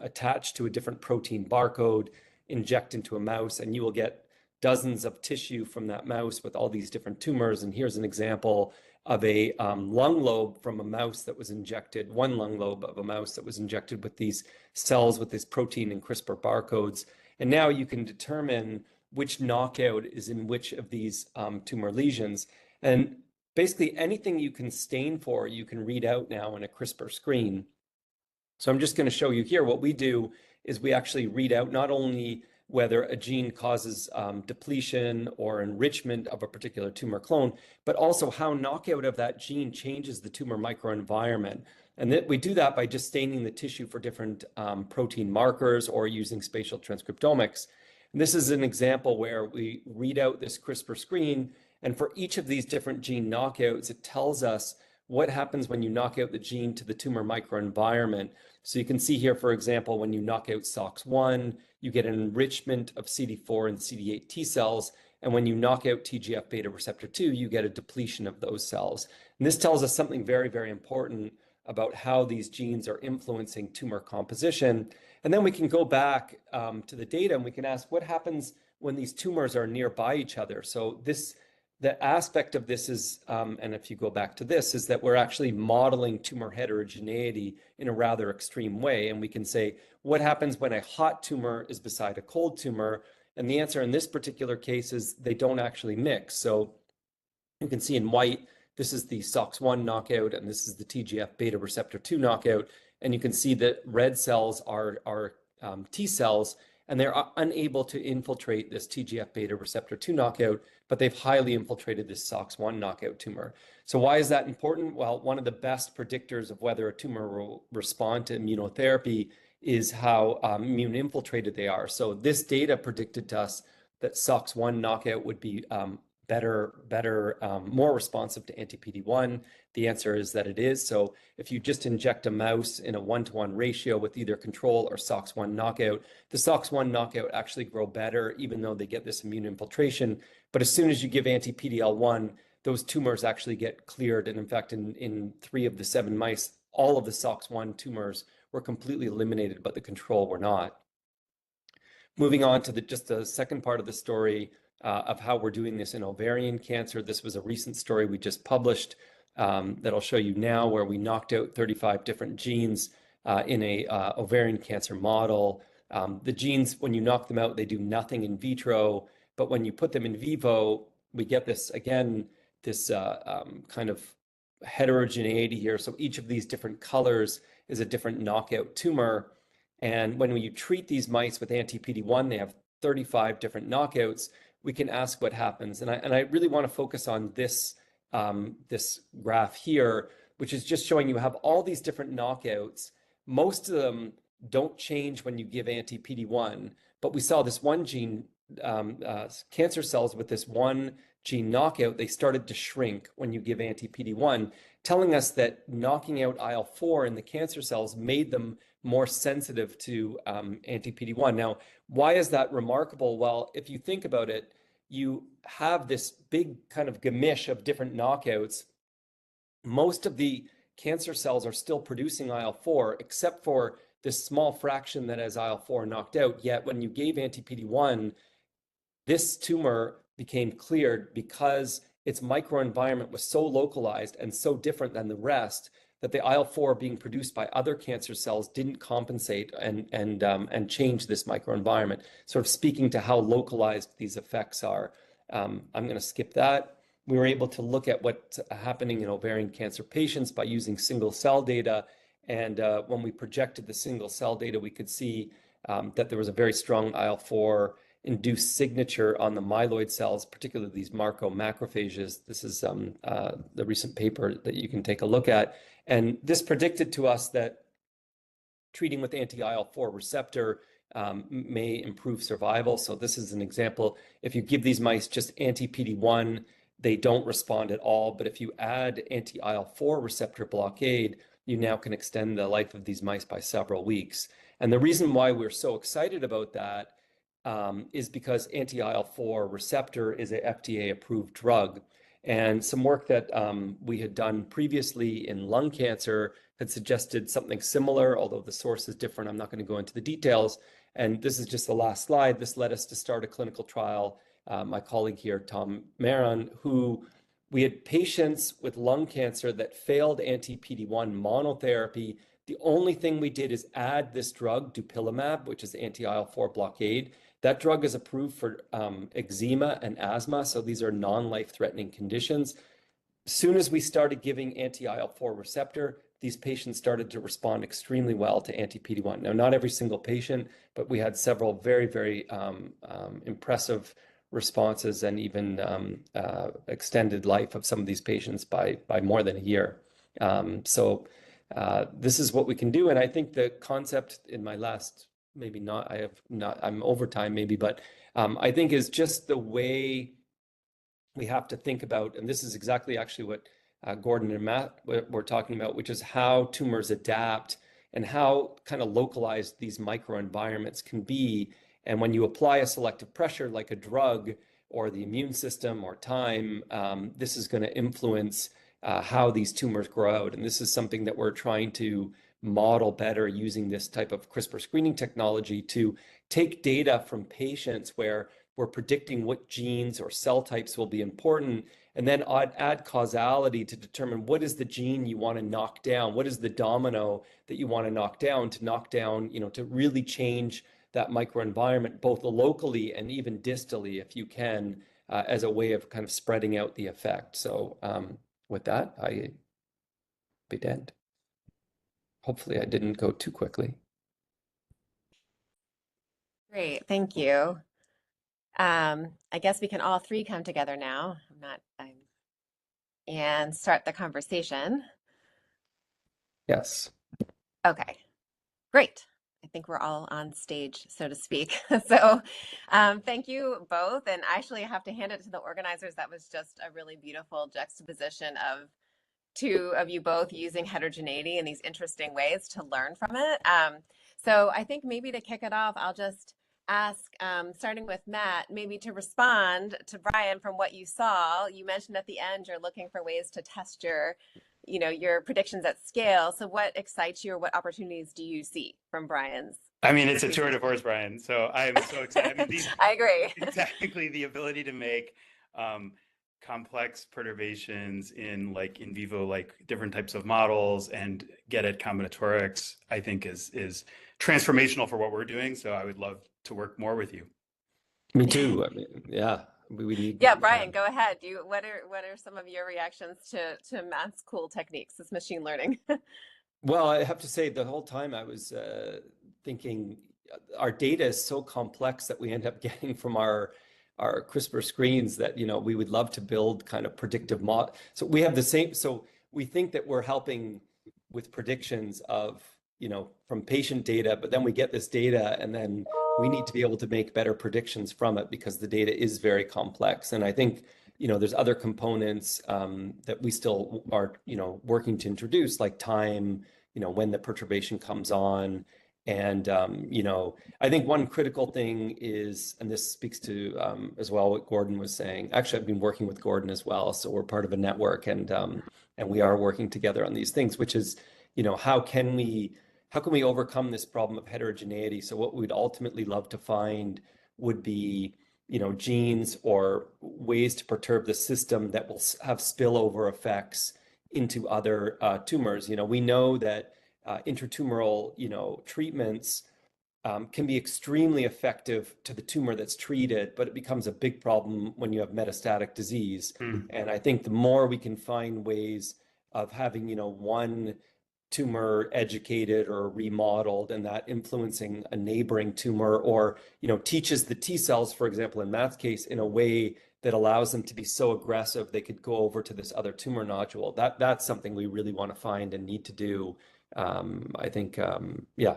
H: attached to a different protein barcode, inject into a mouse, and you will get dozens of tissue from that mouse with all these different tumors. And here's an example of a lung lobe from a mouse that was injected, one lung lobe of a mouse that was injected with these cells with this protein and CRISPR barcodes. And now you can determine which knockout is in which of these tumor lesions. And basically anything you can stain for, you can read out now in a CRISPR screen. So I'm just going to show you here. What we do is we actually read out not only whether a gene causes depletion or enrichment of a particular tumor clone, but also how knockout of that gene changes the tumor microenvironment. And that we do that by just staining the tissue for different protein markers or using spatial transcriptomics. And this is an example where we read out this CRISPR screen, and for each of these different gene knockouts, it tells us what happens when you knock out the gene to the tumor microenvironment. So you can see here, for example, when you knock out SOX1, you get an enrichment of CD4 and CD8 T cells. And when you knock out TGF-beta receptor 2, you get a depletion of those cells. And this tells us something very, very important about how these genes are influencing tumor composition. And then we can go back to the data and we can ask what happens when these tumors are nearby each other. So the aspect of this is, and if you go back to this, is that we're actually modeling tumor heterogeneity in a rather extreme way. And we can say, what happens when a hot tumor is beside a cold tumor? And the answer in this particular case is they don't actually mix. So you can see in white, this is the SOX1 knockout, and this is the TGF-beta receptor 2 knockout. And you can see that red cells are T cells, and they're unable to infiltrate this TGF-beta receptor 2 knockout, but they've highly infiltrated this SOX1 knockout tumor. So why is that important? Well, one of the best predictors of whether a tumor will respond to immunotherapy is how immune infiltrated they are. So this data predicted to us that SOX1 knockout would be more responsive to anti-PD-1. The answer is that it is. So if you just inject a mouse in a 1-to-1 ratio with either control or SOX1 knockout, the SOX1 knockout actually grow better, even though they get this immune infiltration. But as soon as you give anti-PD-L1, those tumors actually get cleared. And in fact, in 3 of the 7 mice, all of the SOX1 tumors were completely eliminated, but the control were not. Moving on to just the second part of the story, of how we're doing this in ovarian cancer. This was a recent story we just published that I'll show you now, where we knocked out 35 different genes in a ovarian cancer model. The genes, when you knock them out, they do nothing in vitro, but when you put them in vivo, we get this, again, this kind of heterogeneity here. So each of these different colors is a different knockout tumor. And when you treat these mice with anti-PD-1, they have 35 different knockouts. We can ask what happens. And I really want to focus on this, this graph here, which is just showing you have all these different knockouts. Most of them don't change when you give anti-PD-1, but we saw this one gene, cancer cells with this one gene knockout, they started to shrink when you give anti-PD-1, telling us that knocking out IL-4 in the cancer cells made them more sensitive to anti-PD-1. Now, why is that remarkable? Well, if you think about it, you have this big kind of gamish of different knockouts. Most of the cancer cells are still producing IL-4, except for this small fraction that has IL-4 knocked out. Yet when you gave anti-PD-1, this tumor became cleared because its microenvironment was so localized and so different than the rest that the IL-4 being produced by other cancer cells didn't compensate and change this microenvironment, sort of speaking to how localized these effects are. I'm going to skip that. We were able to look at what's happening in ovarian cancer patients by using single cell data. And when we projected the single cell data, we could see that there was a very strong IL-4 induced signature on the myeloid cells, particularly these macrophages. This is the recent paper that you can take a look at. And this predicted to us that treating with anti-IL-4 receptor may improve survival. So this is an example. If you give these mice just anti-PD-1, they don't respond at all. But if you add anti-IL-4 receptor blockade, you now can extend the life of these mice by several weeks. And the reason why we're so excited about that is because anti-IL-4 receptor is a FDA-approved drug. And some work that we had done previously in lung cancer had suggested something similar, although the source is different. I'm not going to go into the details. And this is just the last slide. This led us to start a clinical trial. My colleague here, Tom Maron, who we had patients with lung cancer that failed anti-PD-1 monotherapy. The only thing we did is add this drug, dupilumab, which is anti-IL-4 blockade. That drug is approved for eczema and asthma. So these are non-life-threatening conditions. As soon as we started giving anti-IL-4 receptor, these patients started to respond extremely well to anti-PD-1. Now, not every single patient, but we had several very, very impressive responses and even extended life of some of these patients by more than a year. This is what we can do. And I think the concept in my last, maybe not, I'm over time maybe, but I think is just the way we have to think about, and this is exactly actually what Gordon and Matt were talking about, which is how tumors adapt and how kind of localized these microenvironments can be. And when you apply a selective pressure like a drug or the immune system or time, this is going to influence how these tumors grow out. And this is something that we're trying to model better using this type of CRISPR screening technology to take data from patients where we're predicting what genes or cell types will be important, and then add causality to determine what is the gene you want to knock down, what is the domino that you want to knock down, to really change that microenvironment, both locally and even distally, if you can, as a way of kind of spreading out the effect. So with that, I be dead. Hopefully I didn't go too quickly.
E: Great, thank you. I guess we can all three come together now. And start the conversation.
H: Yes.
E: Okay, great. I think we're all on stage, so to speak. So thank you both. And actually, I have to hand it to the organizers. That was just a really beautiful juxtaposition of two of you both using heterogeneity in these interesting ways to learn from it. So I think maybe to kick it off, I'll just ask, starting with Matt, maybe to respond to Brian from what you saw. You mentioned at the end you're looking for ways to test your predictions at scale. So what excites you, or what opportunities do you see from Brian's?
F: I mean, it's a tour de force, Brian. So I'm so excited. I mean,
E: I agree.
F: Exactly, the ability to make complex perturbations in vivo, different types of models and get at combinatorics, I think is transformational for what we're doing. So I would love to work more with you.
H: Me too. I mean, yeah, we need.
E: Yeah, Brian, go ahead. What are some of your reactions to Matt's cool techniques, this machine learning?
H: Well, I have to say the whole time I was thinking our data is so complex that we end up getting from our CRISPR screens that, we would love to build kind of predictive mod. So we have the same, so we think that we're helping with predictions of, from patient data, but then we get this data and then we need to be able to make better predictions from it because the data is very complex. And I think, there's other components that we still are, working to introduce, like time, when the perturbation comes on. And, I think one critical thing is, and this speaks to as well what Gordon was saying. Actually, I've been working with Gordon as well. So we're part of a network and we are working together on these things, which is, how can we overcome this problem of heterogeneity? So what we'd ultimately love to find would be, genes or ways to perturb the system that will have spillover effects into other tumors. We know that intratumoral, treatments can be extremely effective to the tumor that's treated, but it becomes a big problem when you have metastatic disease. And I think the more we can find ways of having, one tumor educated or remodeled and that influencing a neighboring tumor, or, teaches the T cells, for example, in Matt's case, in a way that allows them to be so aggressive they could go over to this other tumor nodule. That's something we really want to find and need to do. I think, yeah,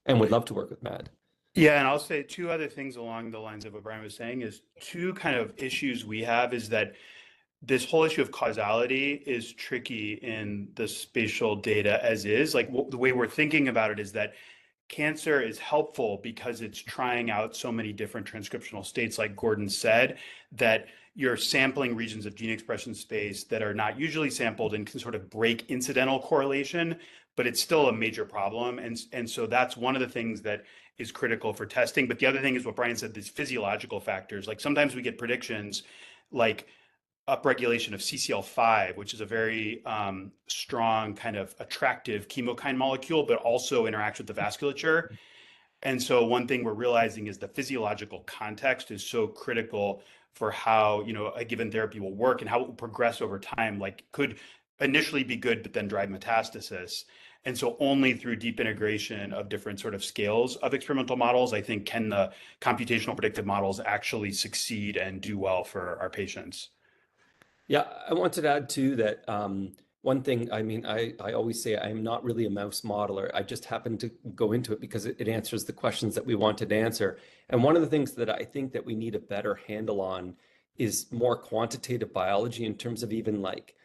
H: and would love to work with Matt.
F: Yeah, and I'll say two other things along the lines of what Brian was saying is two kind of issues we have is that this whole issue of causality is tricky in the spatial data as is. The way we're thinking about it is that cancer is helpful because it's trying out so many different transcriptional states, like Gordon said, that you're sampling regions of gene expression space that are not usually sampled and can sort of break incidental correlation, but it's still a major problem. And so that's one of the things that is critical for testing. But the other thing is what Brian said, these physiological factors. Like sometimes we get predictions like upregulation of CCL5, which is a very strong kind of attractive chemokine molecule, but also interacts with the vasculature. And so one thing we're realizing is the physiological context is so critical for how, a given therapy will work and how it will progress over time. Like could initially be good, but then drive metastasis. And so only through deep integration of different sort of scales of experimental models, I think, can the computational predictive models actually succeed and do well for our patients.
H: Yeah, I wanted to add too that one thing, I mean, I always say I'm not really a mouse modeler. I just happen to go into it because it answers the questions that we wanted to answer. And one of the things that I think that we need a better handle on is more quantitative biology in terms of even like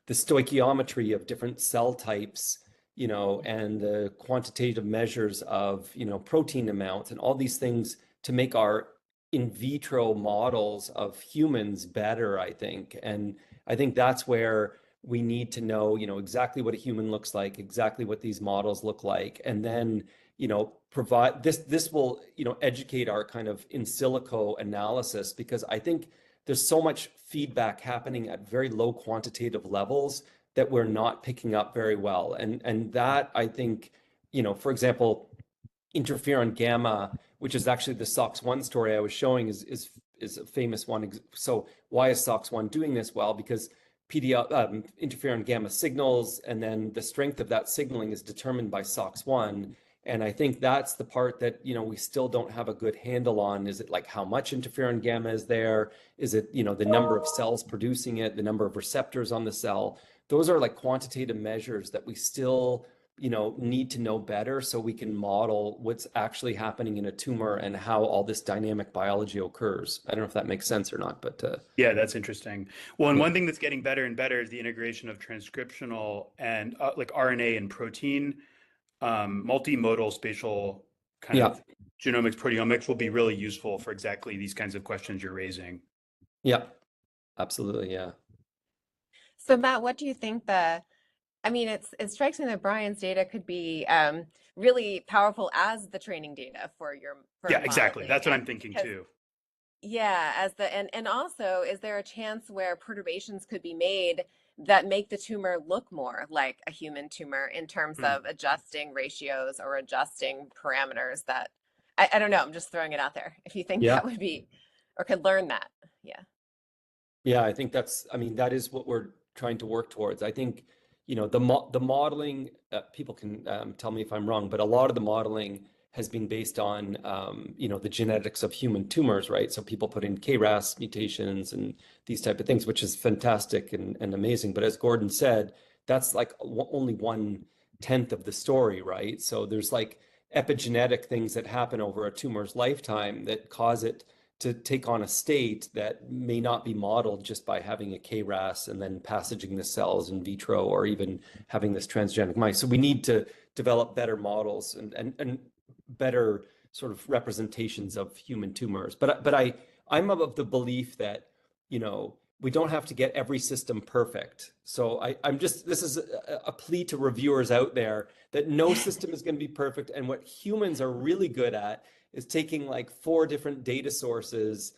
H: the stoichiometry of different cell types, and the quantitative measures of, protein amounts and all these things to make our in vitro models of humans better, I think. And I think that's where we need to know, exactly what a human looks like, exactly what these models look like, and then, provide this will, educate our kind of in silico analysis, because I think there's so much feedback happening at very low quantitative levels that we're not picking up very well. And that I think, for example, interferon gamma, which is actually the SOX1 story I was showing, is a famous one. So why is SOX1 doing this? Well, because interferon gamma signals, and then the strength of that signaling is determined by SOX1. And I think that's the part that, we still don't have a good handle on. Is it like how much interferon gamma is there? Is it, the number of cells producing it, the number of receptors on the cell? Those are like quantitative measures that we still, need to know better so we can model what's actually happening in a tumor and how all this dynamic biology occurs. I don't know if that makes sense or not, but
F: yeah, that's interesting. Well, and
H: yeah.
F: one thing that's getting better and better is the integration of transcriptional and like RNA and protein, multimodal spatial kind
H: Yeah,
F: of genomics, proteomics will be really useful for exactly these kinds of questions you're raising.
H: yeah, absolutely, yeah.
E: So Matt, what do you think it strikes me that Brian's data could be really powerful as the training data for
F: Yeah, exactly.
E: modeling.
F: That's what
E: And
F: I'm thinking
E: because
F: too.
E: yeah, and also, is there a chance where perturbations could be made that make the tumor look more like a human tumor in terms
F: Hmm.
E: of adjusting ratios or adjusting parameters that I don't know, I'm just throwing it out there. If you think
H: Yeah.
E: that would be or could learn that. Yeah.
H: Yeah, I think that is what we're trying to work towards. I think, the modeling, people can tell me if I'm wrong, but a lot of the modeling has been based on, the genetics of human tumors, right? So people put in KRAS mutations and these type of things, which is fantastic and amazing. But as Gordon said, that's like only 1/10 of the story, right? So there's like epigenetic things that happen over a tumor's lifetime that cause it to take on a state that may not be modeled just by having a KRAS and then passaging the cells in vitro or even having this transgenic mice. So we need to develop better models and better sort of representations of human tumors. But I'm of the belief that, we don't have to get every system perfect. So this is a plea to reviewers out there that no system is going to be perfect. And what humans are really good at is taking like 4 different data sources.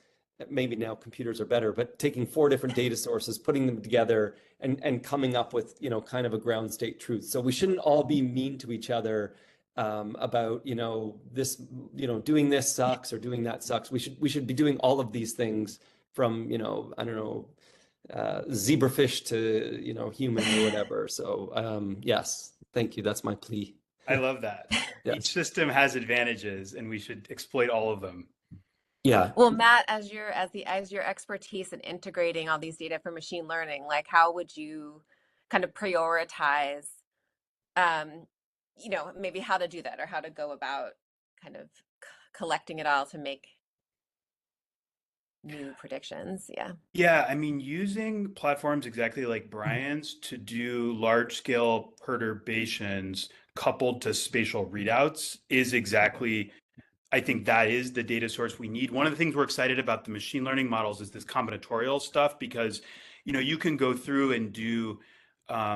H: Maybe now computers are better, but taking 4 different data sources, putting them together and coming up with, kind of a ground state truth. So we shouldn't all be mean to each other about, this, doing this sucks or doing that sucks. We should be doing all of these things from, I don't know, zebrafish to, human or whatever. So yes, thank you. That's my plea.
F: I love that.
H: Yes.
F: Each system has advantages and we should exploit all of them.
H: Yeah.
E: Well, Matt, as your expertise in integrating all these data for machine learning, like how would you kind of prioritize, um, maybe how to do that or how to go about kind of collecting it all to make new predictions? Yeah.
F: Yeah, I mean, using platforms exactly like Brian's to do large scale perturbations coupled to spatial readouts is exactly, I think that is the data source we need. One of the things we're excited about the machine learning models is this combinatorial stuff because, you can go through and do,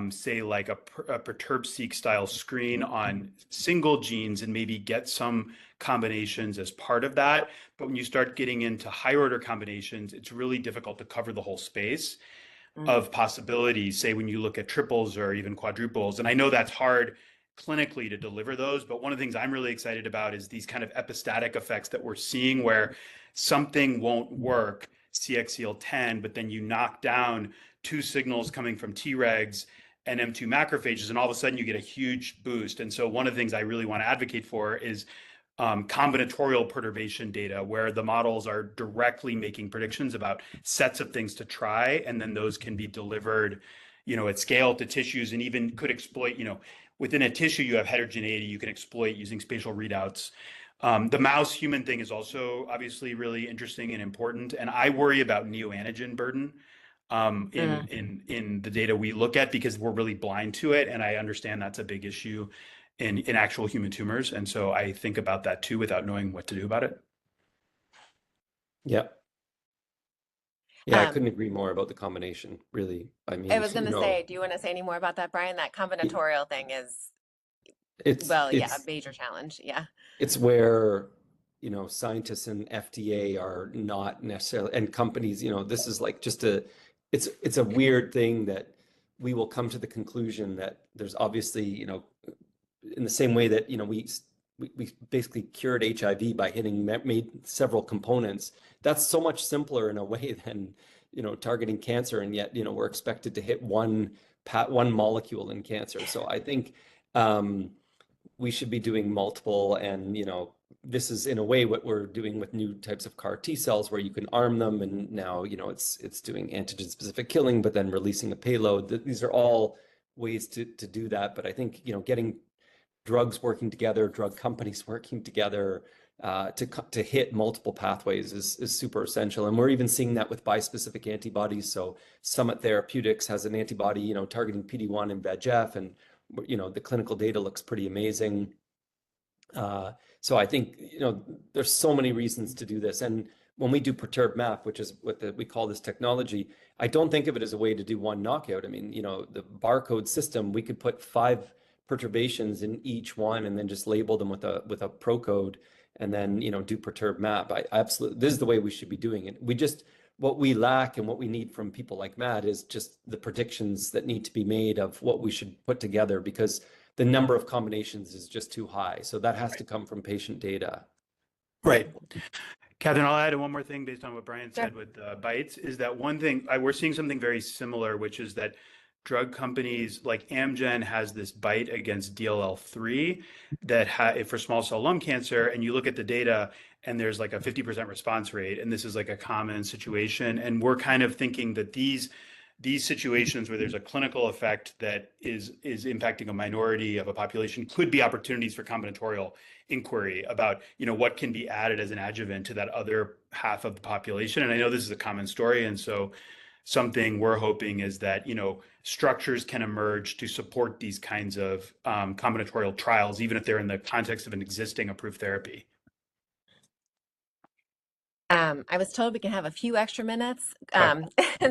F: say, like a perturb-seq style screen on single genes and maybe get some combinations as part of that. But when you start getting into higher order combinations, it's really difficult to cover the whole space of possibilities, say when you look at triples or even quadruples. And I know that's hard clinically to deliver those. But one of the things I'm really excited about is these kind of epistatic effects that we're seeing where something won't work, CXCL10, but then you knock down two signals coming from Tregs and M2 macrophages, and all of a sudden you get a huge boost. And so one of the things I really want to advocate for is combinatorial perturbation data, where the models are directly making predictions about sets of things to try, and then those can be delivered, at scale to tissues, and even could exploit, within a tissue you have heterogeneity you can exploit using spatial readouts. The mouse human thing is also obviously really interesting and important, and I worry about neoantigen burden in the data we look at, because we're really blind to it, and I understand that's a big issue in actual human tumors. And so I think about that too without knowing what to do about it.
H: Yeah. Yeah, I
E: Um,
H: couldn't agree more about the combination, really. I mean,
E: I was going to say, do you want to say any more about that, Brian? That combinatorial thing is,
H: it's
E: well, yeah, a
H: it's
E: major challenge. Yeah.
H: it's where, scientists and FDA are not necessarily, and companies, this is like just it's a weird thing that we will come to the conclusion that there's obviously, in the same way that, we basically cured HIV by made several components. That's so much simpler in a way than, targeting cancer, and yet, we're expected to hit one molecule in cancer. So I think we should be doing multiple, and this is in a way what we're doing with new types of CAR T cells, where you can arm them, and now it's doing antigen specific killing, but then releasing a payload. These are all ways to do that. But I think getting drugs working together, drug companies working together to hit multiple pathways is super essential. And we're even seeing that with bispecific antibodies. So Summit Therapeutics has an antibody, targeting PD-1 and VEGF, and the clinical data looks pretty amazing. So I think there's so many reasons to do this. And when we do perturb map, which is what we call this technology, I don't think of it as a way to do one knockout. I mean, the barcode system, we could put 5 perturbations in each one and then just label them with a pro code, and then do perturb map. I absolutely, this is the way we should be doing it. What we lack and what we need from people like Matt is just the predictions that need to be made of what we should put together, because the number of combinations is just too high. So that has to come from patient data.
F: Right. Catherine, I'll add one more thing based on what Brian said with BiTEs, is that one thing, we're seeing something very similar, which is that drug companies like Amgen has this BiTE against DLL3 that for small cell lung cancer, and you look at the data and there's like a 50% response rate, and this is like a common situation. And we're kind of thinking that these situations where there's a clinical effect that is impacting a minority of a population could be opportunities for combinatorial inquiry about what can be added as an adjuvant to that other half of the population. And I know this is a common story, and so something we're hoping is that structures can emerge to support these kinds of combinatorial trials, even if they're in the context of an existing approved therapy.
E: I was told we can have a few extra minutes. And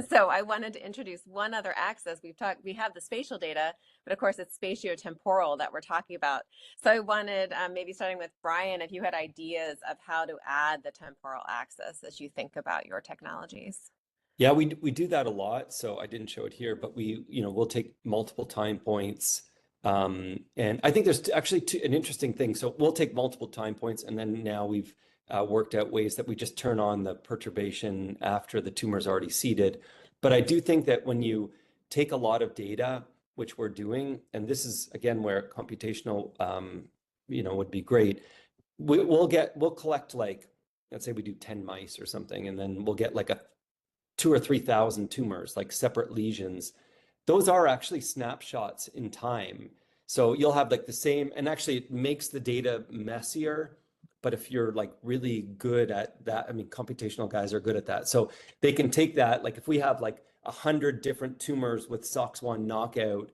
E: so I wanted to introduce one other axis. We have the spatial data, but of course it's spatiotemporal that we're talking about. So I wanted, maybe starting with Brian, if you had ideas of how to add the temporal axis as you think about your technologies.
H: Yeah, we do that a lot. So I didn't show it here, but we'll take multiple time points. And I think there's actually an interesting thing. So we'll take multiple time points, and then now we've worked out ways that we just turn on the perturbation after the tumor's already seeded. But I do think that when you take a lot of data, which we're doing, and this is again where computational, would be great. We'll collect, like, let's say we do 10 mice or something, and then we'll get like 2,000 or 3,000 tumors, like separate lesions. Those are actually snapshots in time. So you'll have like the same, and actually it makes the data messier. But if you're like really good at that, I mean, computational guys are good at that. So they can take that, like if we have like 100 different tumors with SOX1 knockout,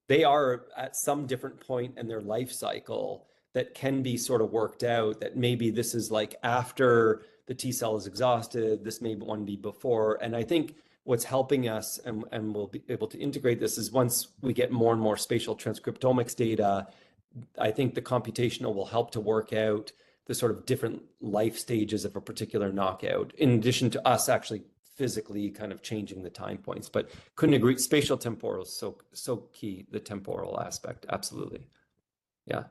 H: they are at some different point in their life cycle that can be sort of worked out, that maybe this is like after the T cell is exhausted, this may one be before. And I think what's helping us, and we'll be able to integrate this, is once we get more and more spatial transcriptomics data, I think the computational will help to work out the sort of different life stages of a particular knockout, in addition to us actually physically kind of changing the time points. But couldn't agree, spatial temporal is so key, the temporal aspect, absolutely. Yeah.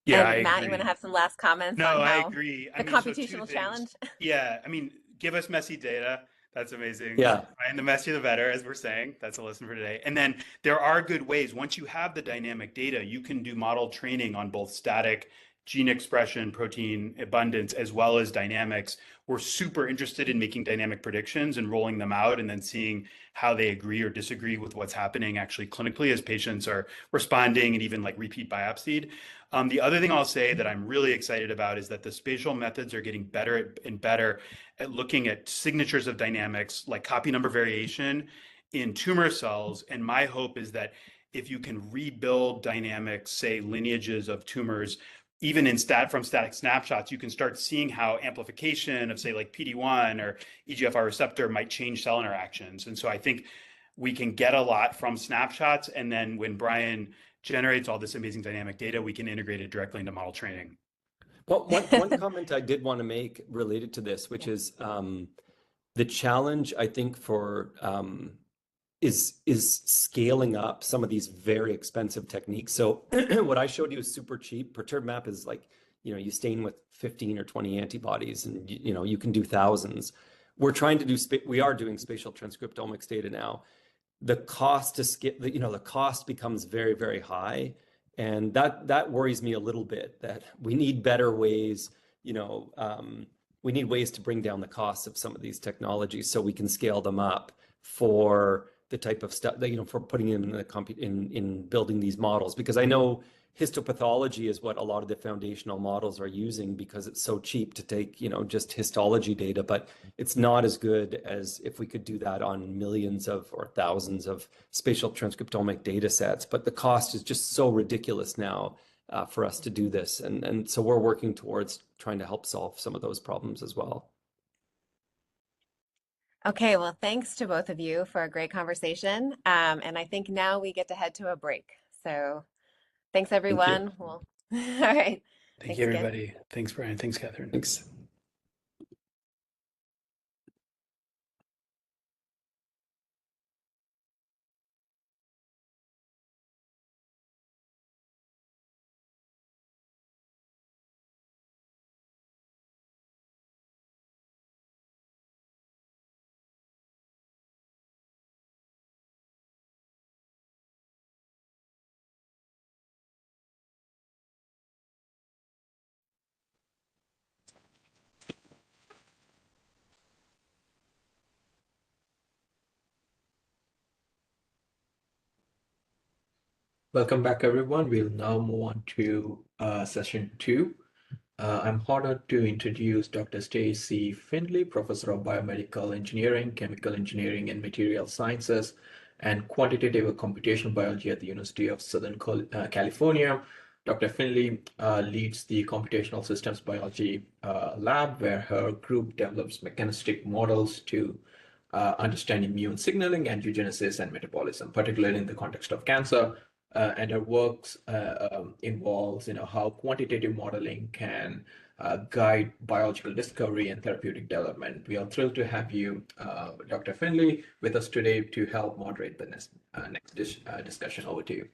F: Yeah,
E: And
F: I
E: Matt, you want
F: agree.
E: to have some last comments
F: No,
E: on
F: I
E: how
F: agree.
E: the
F: I mean, so two
E: computational
F: things.
E: challenge?
F: Yeah, I mean, give us messy data. That's amazing.
H: Yeah.
F: And the messier the better, as we're saying. That's a lesson for today. And then there are good ways. Once you have the dynamic data, you can do model training on both static gene expression, protein abundance, as well as dynamics. We're super interested in making dynamic predictions and rolling them out and then seeing how they agree or disagree with what's happening actually clinically as patients are responding and even like repeat biopsied. The other thing I'll say that I'm really excited about is that the spatial methods are getting better and better at looking at signatures of dynamics like copy number variation in tumor cells. And my hope is that if you can rebuild dynamics, say lineages of tumors, even from static snapshots, you can start seeing how amplification of say like PD-1 or EGFR receptor might change cell interactions. And so I think we can get a lot from snapshots. And then when Brian generates all this amazing dynamic data, we can integrate it directly into model training.
H: Well, one comment I did want to make related to this, which is the challenge, I think, for is scaling up some of these very expensive techniques. So what I showed you is super cheap. Perturb map is like, you stain with 15 or 20 antibodies, and you can do thousands. We're trying to do we are doing spatial transcriptomics data now. The cost to skip, the cost becomes very, very high. And that worries me a little bit, that we need better ways, we need ways to bring down the costs of some of these technologies so we can scale them up for the type of stuff that, for putting in in building these models. Because I know histopathology is what a lot of the foundational models are using because it's so cheap to take, just histology data, but it's not as good as if we could do that on millions of or thousands of spatial transcriptomic data sets. But the cost is just so ridiculous now for us to do this. And so we're working towards trying to help solve some of those problems as well.
E: Okay, well, thanks to both of you for a great conversation. And I think now we get to head to a break. So thanks, everyone. All right.
F: Thank
E: Thanks
F: you,
E: again.
F: everybody. Thanks, Brian. Thanks, Catherine.
H: Thanks.
A: Welcome back, everyone. We'll now move on to session 2. I'm honored to introduce Dr. Stacy Findlay, Professor of Biomedical Engineering, Chemical Engineering and Material Sciences, and Quantitative Computational Biology at the University of Southern California. Dr. Findlay leads the Computational Systems Biology lab, where her group develops mechanistic models to understand immune signaling, angiogenesis, and metabolism, particularly in the context of cancer. And her works involves, how quantitative modeling can guide biological discovery and therapeutic development. We are thrilled to have you, Dr. Findlay, with us today to help moderate the next discussion. Over to you.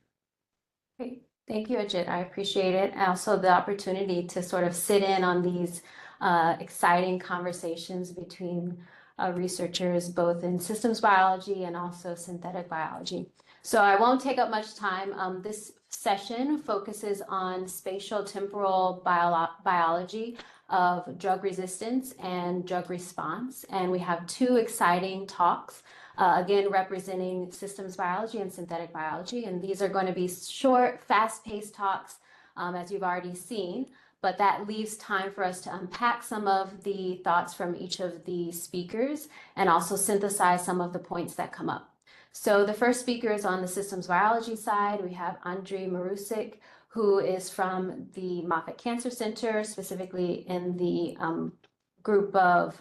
I: Great. Thank you, Ajit. I appreciate it. And also the opportunity to sort of sit in on these exciting conversations between researchers, both in systems biology and also synthetic biology. So I won't take up much time. This session focuses on spatial temporal biology of drug resistance and drug response. And we have 2 exciting talks, again, representing systems biology and synthetic biology. And these are going to be short, fast-paced talks, as you've already seen. But that leaves time for us to unpack some of the thoughts from each of the speakers and also synthesize some of the points that come up. So the first speaker is on the systems biology side. We have Andrei Marusik, who is from the Moffitt Cancer Center, specifically in the group of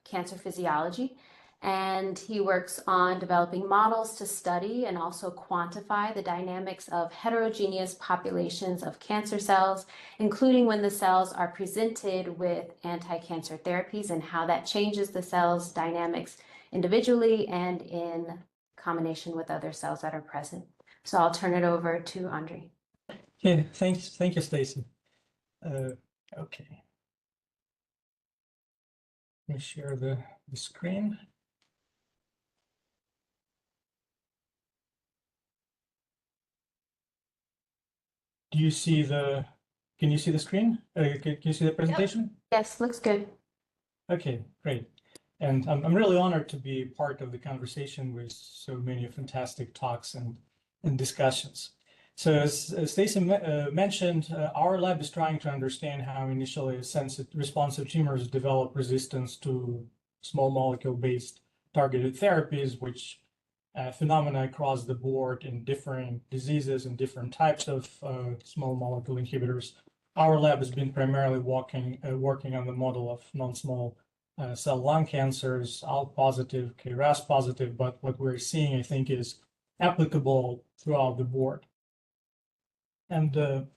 I: cancer physiology. And he works on developing models to study and also quantify the dynamics of heterogeneous populations of cancer cells, including when the cells are presented with anti-cancer therapies and how that changes the cell's dynamics individually and in combination with other cells that are present. So I'll turn it over to Andrei.
J: Okay, thank you, Stacy. Okay. Let me share the screen. Do you see can you see the screen? Can you see the presentation?
I: Yes, looks good.
J: Okay, great. And I'm really honored to be part of the conversation with so many fantastic talks and discussions. So as Stacy mentioned, our lab is trying to understand how initially responsive tumors develop resistance to small molecule-based targeted therapies, which phenomena across the board in different diseases and different types of small molecule inhibitors. Our lab has been primarily working on the model of non-small cell lung cancers, ALK positive, KRAS positive, but what we're seeing, I think, is applicable throughout the board. And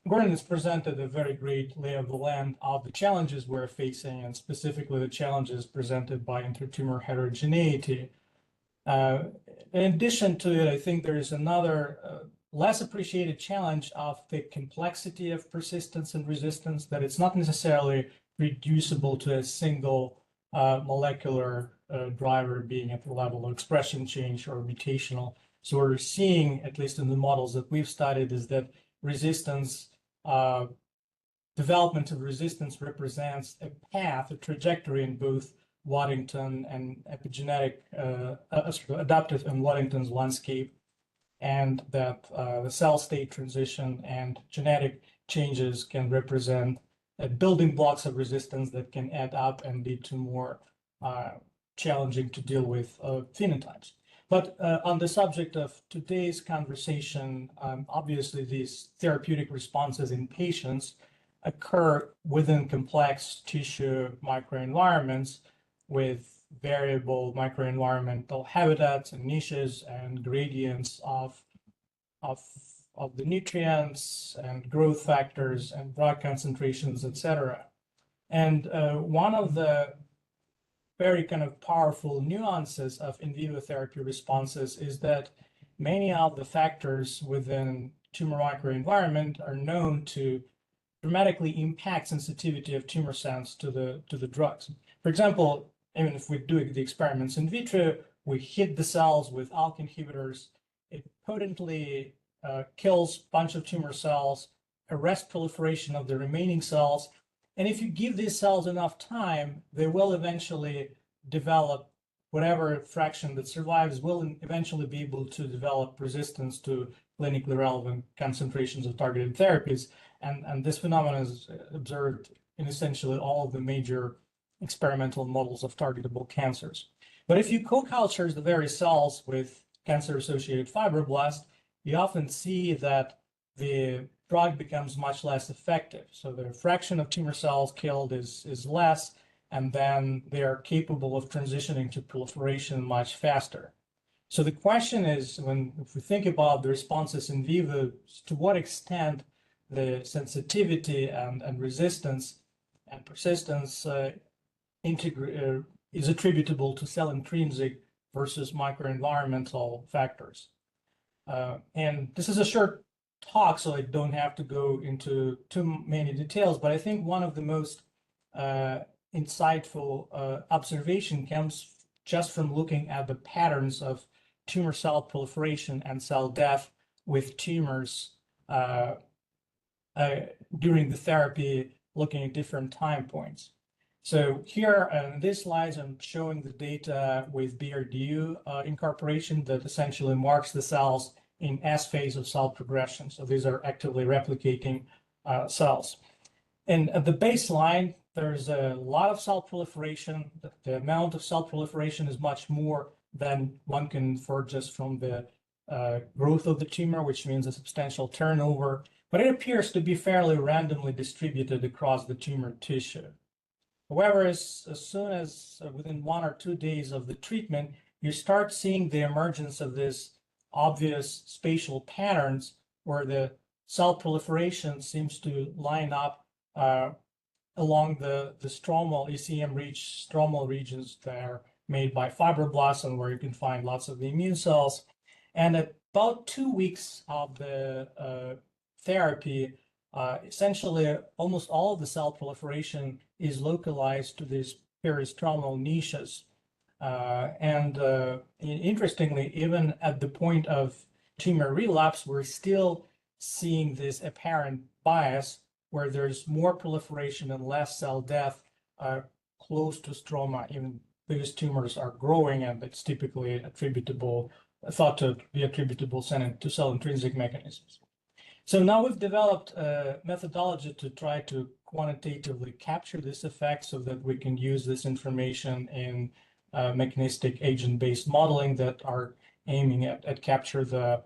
J: Gordon has presented a very great lay of the land of the challenges we're facing, and specifically the challenges presented by intertumor heterogeneity. In addition to it, I think there is another less appreciated challenge of the complexity of persistence and resistance, that it's not necessarily reducible to a single molecular driver being at the level of expression change or mutational. So what we're seeing, at least in the models that we've studied, is that resistance, development of resistance represents a path, a trajectory in both Waddington and epigenetic, adaptive and Waddington's landscape, and that the cell state transition and genetic changes can represent building blocks of resistance that can add up and lead to more challenging to deal with phenotypes. But on the subject of today's conversation, obviously these therapeutic responses in patients occur within complex tissue microenvironments with variable microenvironmental habitats and niches and gradients of the nutrients and growth factors and drug concentrations, etc. And one of the very kind of powerful nuances of in vivo therapy responses is that many of the factors within tumor microenvironment are known to dramatically impact sensitivity of tumor cells to the drugs. For example, even if we do the experiments in vitro, we hit the cells with ALK inhibitors, it potently kills a bunch of tumor cells, arrests proliferation of the remaining cells, and if you give these cells enough time, they will eventually develop whatever fraction that survives will eventually be able to develop resistance to clinically relevant concentrations of targeted therapies. And this phenomenon is observed in essentially all of the major experimental models of targetable cancers. But if you co-culture the very cells with cancer-associated fibroblasts, you often see that the drug becomes much less effective. So the fraction of tumor cells killed is less, and then they are capable of transitioning to proliferation much faster. So the question is, if we think about the responses in vivo, to what extent the sensitivity and resistance and persistence is attributable to cell intrinsic versus microenvironmental factors. And this is a short talk, so I don't have to go into too many details, but I think one of the most insightful observation comes just from looking at the patterns of tumor cell proliferation and cell death with tumors during the therapy, looking at different time points. So here in these slides, I'm showing the data with BRDU incorporation that essentially marks the cells in S phase of cell progression. So these are actively replicating cells. And at the baseline, there's a lot of cell proliferation. The amount of cell proliferation is much more than one can infer just from the growth of the tumor, which means a substantial turnover. But it appears to be fairly randomly distributed across the tumor tissue. However, as soon as within 1 or 2 days of the treatment, you start seeing the emergence of this obvious spatial patterns where the cell proliferation seems to line up along the stromal ECM-rich stromal regions that are made by fibroblasts and where you can find lots of the immune cells. And at about 2 weeks of the therapy, essentially almost all of the cell proliferation is localized to these peristromal niches. Interestingly, even at the point of tumor relapse, we're still seeing this apparent bias where there's more proliferation and less cell death close to stroma, even these tumors are growing, and it's typically attributable, thought to be attributable to cell intrinsic mechanisms. So now we've developed a methodology to try to quantitatively capture this effect so that we can use this information in mechanistic agent-based modeling that are aiming at capture the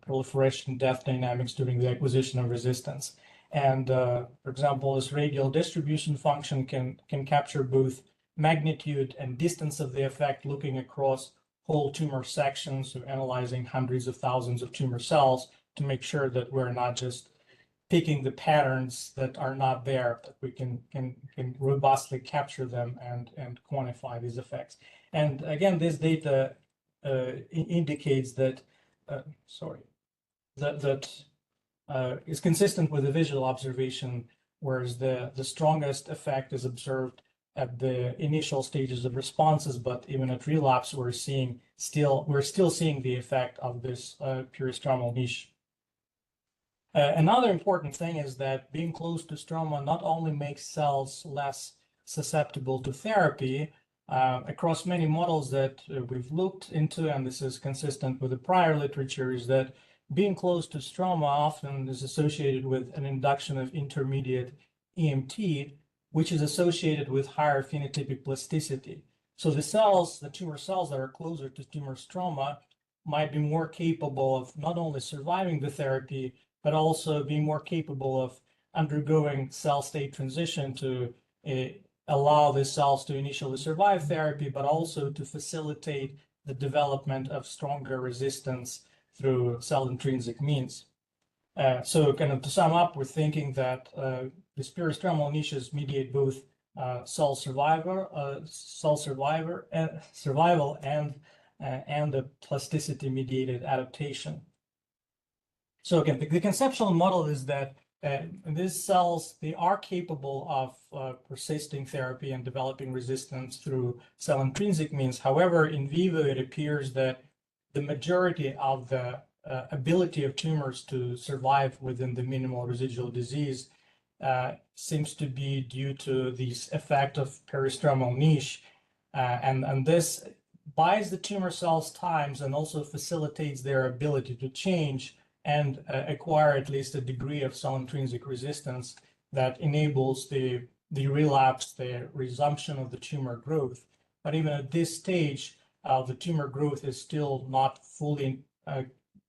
J: proliferation death dynamics during the acquisition of resistance. And for example, this radial distribution function can capture both magnitude and distance of the effect looking across whole tumor sections, so analyzing hundreds of thousands of tumor cells to make sure that we're not just picking the patterns that are not there, that we can robustly capture them and quantify these effects. And again, this data indicates that, is consistent with the visual observation, whereas the strongest effect is observed at the initial stages of responses, but even at relapse, we're still seeing the effect of this peristromal niche. Another important thing is that being close to stroma not only makes cells less susceptible to therapy. Across many models that we've looked into, and this is consistent with the prior literature, is that being close to stroma often is associated with an induction of intermediate EMT, which is associated with higher phenotypic plasticity. So the tumor cells that are closer to tumor stroma might be more capable of not only surviving the therapy, but also being more capable of undergoing cell state transition to allow the cells to initially survive therapy, but also to facilitate the development of stronger resistance through cell intrinsic means. So kind of to sum up, we're thinking that these peristromal niches mediate both survival and the plasticity mediated adaptation. So again, the conceptual model is that these cells, they are capable of persisting therapy and developing resistance through cell intrinsic means. However, in vivo, it appears that the majority of the ability of tumors to survive within the minimal residual disease seems to be due to this effect of peristromal niche. And this buys the tumor cells times and also facilitates their ability to change and acquire at least a degree of cell intrinsic resistance that enables the relapse, the resumption of the tumor growth. But even at this stage, the tumor growth is still not fully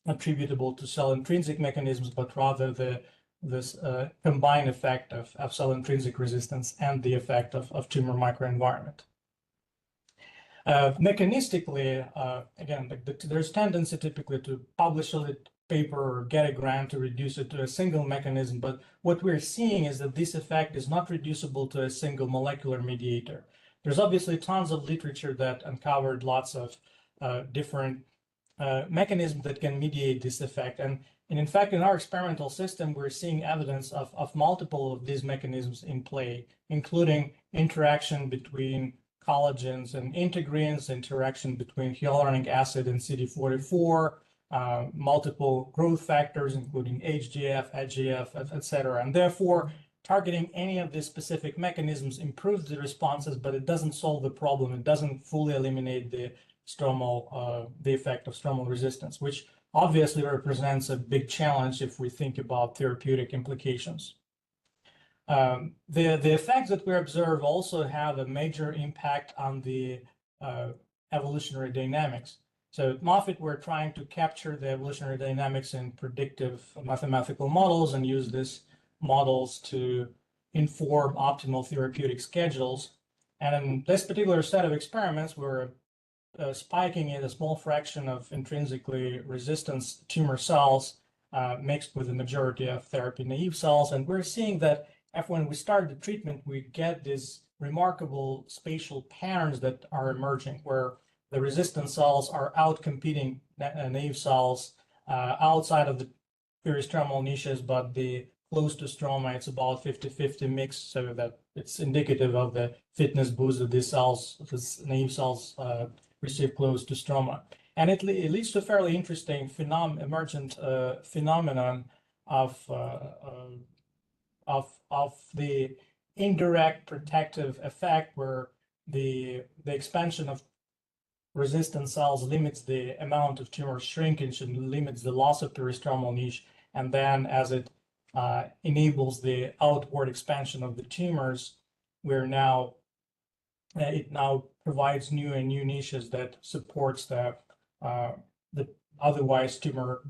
J: attributable to cell intrinsic mechanisms, but rather this combined effect of cell intrinsic resistance and the effect of tumor microenvironment. Mechanistically, again, there's tendency typically to publish a paper or get a grant to reduce it to a single mechanism, but what we're seeing is that this effect is not reducible to a single molecular mediator. There's obviously tons of literature that uncovered lots of different mechanisms that can mediate this effect. And in fact, in our experimental system, we're seeing evidence of multiple of these mechanisms in play, including interaction between collagens and integrins, interaction between hyaluronic acid and CD44, multiple growth factors, including HGF, HGF, etc. And therefore, targeting any of these specific mechanisms improves the responses, but it doesn't solve the problem. It doesn't fully eliminate the effect of stromal resistance, which obviously represents a big challenge if we think about therapeutic implications. The effects that we observe also have a major impact on the evolutionary dynamics. So at Moffitt, we're trying to capture the evolutionary dynamics in predictive mathematical models and use these models to inform optimal therapeutic schedules. And in this particular set of experiments, we're spiking in a small fraction of intrinsically resistant tumor cells mixed with the majority of therapy-naive cells. And we're seeing that when we start the treatment, we get these remarkable spatial patterns that are emerging, where the resistant cells are outcompeting naive cells outside of the peristromal niches, but the close to stroma, it's about 50-50 mix, so that it's indicative of the fitness boost that these naive cells receive close to stroma. And it leads to a fairly interesting emergent phenomenon of the indirect protective effect, where the expansion of resistant cells limits the amount of tumor shrinkage and limits the loss of peristromal niche. And then as it enables the outward expansion of the tumors, it now provides new niches that supports the otherwise tumor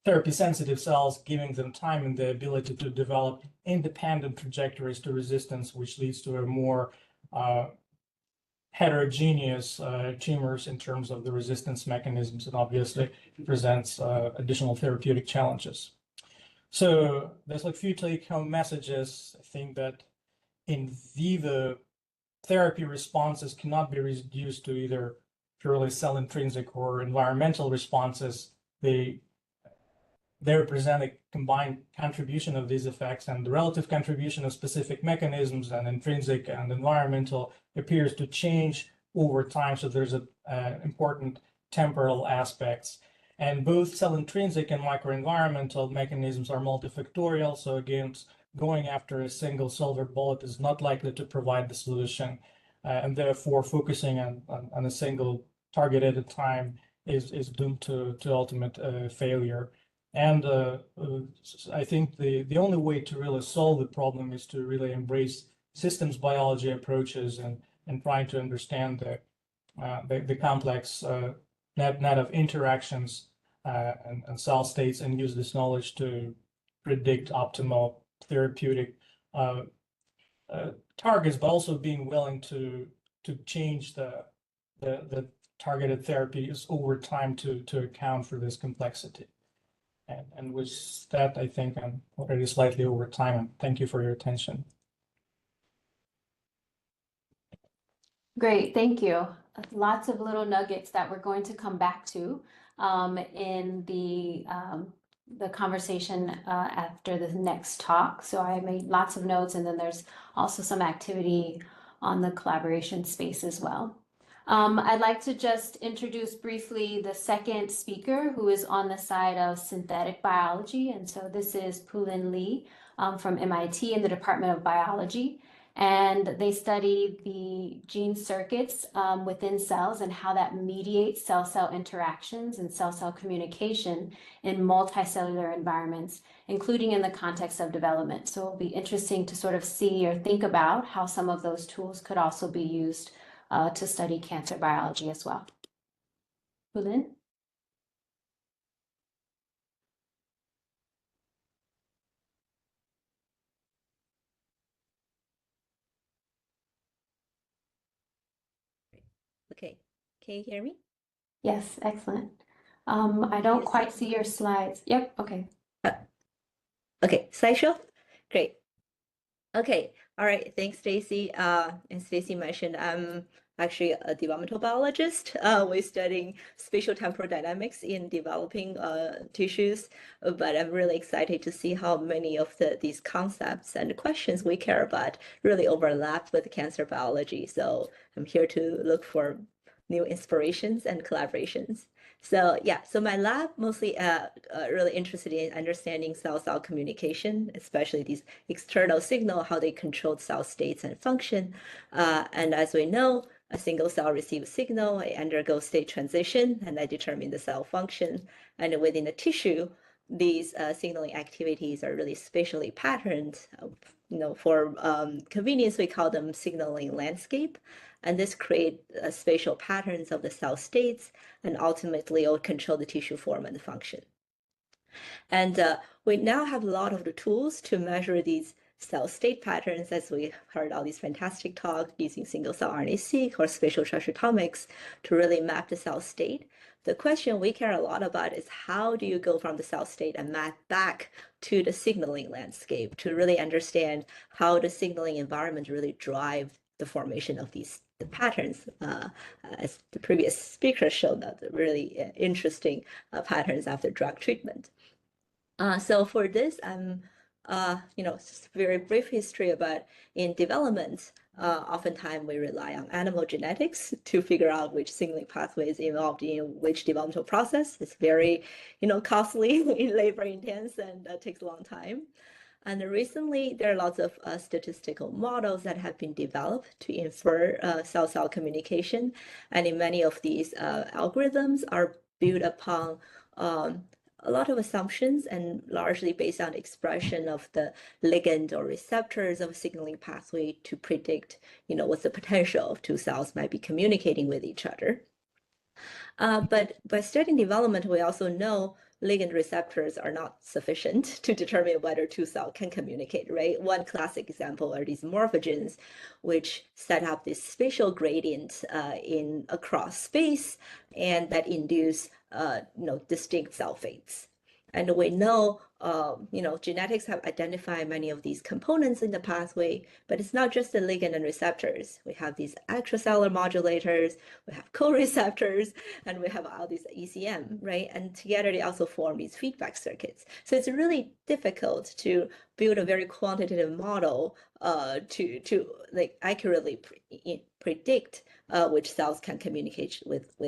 J: therapy sensitive cells, giving them time and the ability to develop independent trajectories to resistance, which leads to a more heterogeneous tumors in terms of the resistance mechanisms, and obviously presents additional therapeutic challenges. So there's like few take-home messages. I think that in vivo therapy responses cannot be reduced to either purely cell intrinsic or environmental responses. They represent a combined contribution of these effects, and the relative contribution of specific mechanisms and intrinsic and environmental appears to change over time. So there's important temporal aspects. And both cell intrinsic and microenvironmental mechanisms are multifactorial. So again, going after a single silver bullet is not likely to provide the solution. And therefore, focusing on a single target at a time is doomed to ultimate failure. And I think the only way to really solve the problem is to really embrace systems biology approaches and trying to understand the complex net of interactions and cell states, and use this knowledge to predict optimal therapeutic targets, but also being willing to change the targeted therapies over time to account for this complexity. And with that, I think I'm already slightly over time, and thank you for your attention.
I: Great, thank you. Lots of little nuggets that we're going to come back to in the conversation after the next talk. So I made lots of notes, and then there's also some activity on the collaboration space as well. I'd like to just introduce briefly the second speaker, who is on the side of synthetic biology. And so this is Pulin Lee from MIT in the Department of Biology. And they study the gene circuits within cells and how that mediates cell-cell interactions and cell-cell communication in multicellular environments, including in the context of development. So it'll be interesting to sort of see or think about how some of those tools could also be used to study cancer biology as well. Pulin?
K: Okay, can you hear me?
I: Yes, excellent. I don't
K: Yes.
I: quite see your slides. Yep, okay.
K: Okay, slideshow? Great. Okay, all right, thanks, Stacy. And Stacy mentioned I'm actually a developmental biologist. We're studying spatial temporal dynamics in developing tissues, but I'm really excited to see how many of these concepts and questions we care about really overlap with cancer biology. So I'm here to look for new inspirations and collaborations. So yeah, so my lab mostly really interested in understanding cell-cell communication, especially these external signal, how they control cell states and function. And as we know, a single cell receives signal, it undergoes state transition, and I determine the cell function. And within the tissue, these signaling activities are really spatially patterned. For convenience, we call them signaling landscape. And this creates spatial patterns of the cell states, and ultimately it will control the tissue form and the function. And we now have a lot of the tools to measure these cell state patterns, as we heard all these fantastic talks using single-cell RNA-seq or spatial transcriptomics to really map the cell state. The question we care a lot about is how do you go from the cell state and map back to the signaling landscape to really understand how the signaling environment really drive the formation of these patterns, as the previous speaker showed, that really interesting patterns after drug treatment. So for this, just very brief history about in development. Oftentimes we rely on animal genetics to figure out which signaling pathway is involved in which developmental process. It's very, costly, labor intense, and takes a long time. And recently, there are lots of statistical models that have been developed to infer cell-cell communication. And in many of these algorithms are built upon a lot of assumptions and largely based on expression of the ligand or receptors of a signaling pathway to predict, what the potential of two cells might be communicating with each other. But by studying development, we also know ligand receptors are not sufficient to determine whether two cells can communicate, right? One classic example are these morphogens, which set up this spatial gradient in across space, and that induce distinct cell fates. And we know, genetics have identified many of these components in the pathway, but it's not just the ligand and receptors. We have these extracellular modulators, we have co-receptors, and we have all these ECM, right? And together they also form these feedback circuits. So it's really difficult to build a very quantitative model to like accurately predict which cells can communicate with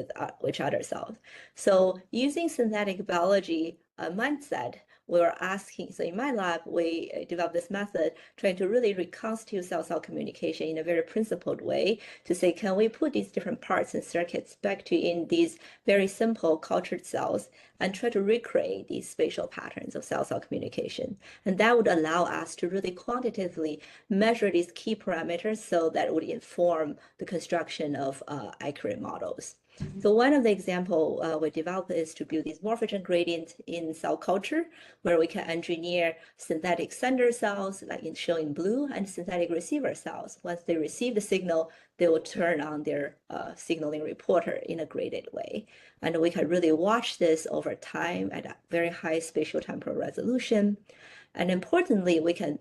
K: which other cells. So using synthetic biology mindset, we were asking, so in my lab, we developed this method trying to really reconstitute cell-cell communication in a very principled way to say, can we put these different parts and circuits back to in these very simple cultured cells and try to recreate these spatial patterns of cell-cell communication. And that would allow us to really quantitatively measure these key parameters so that it would inform the construction of accurate models. So one of the example we developed is to build these morphogen gradients in cell culture, where we can engineer synthetic sender cells, like shown in blue, and synthetic receiver cells. Once they receive the signal, they will turn on their signaling reporter in a graded way. And we can really watch this over time at a very high spatial temporal resolution. And importantly, we can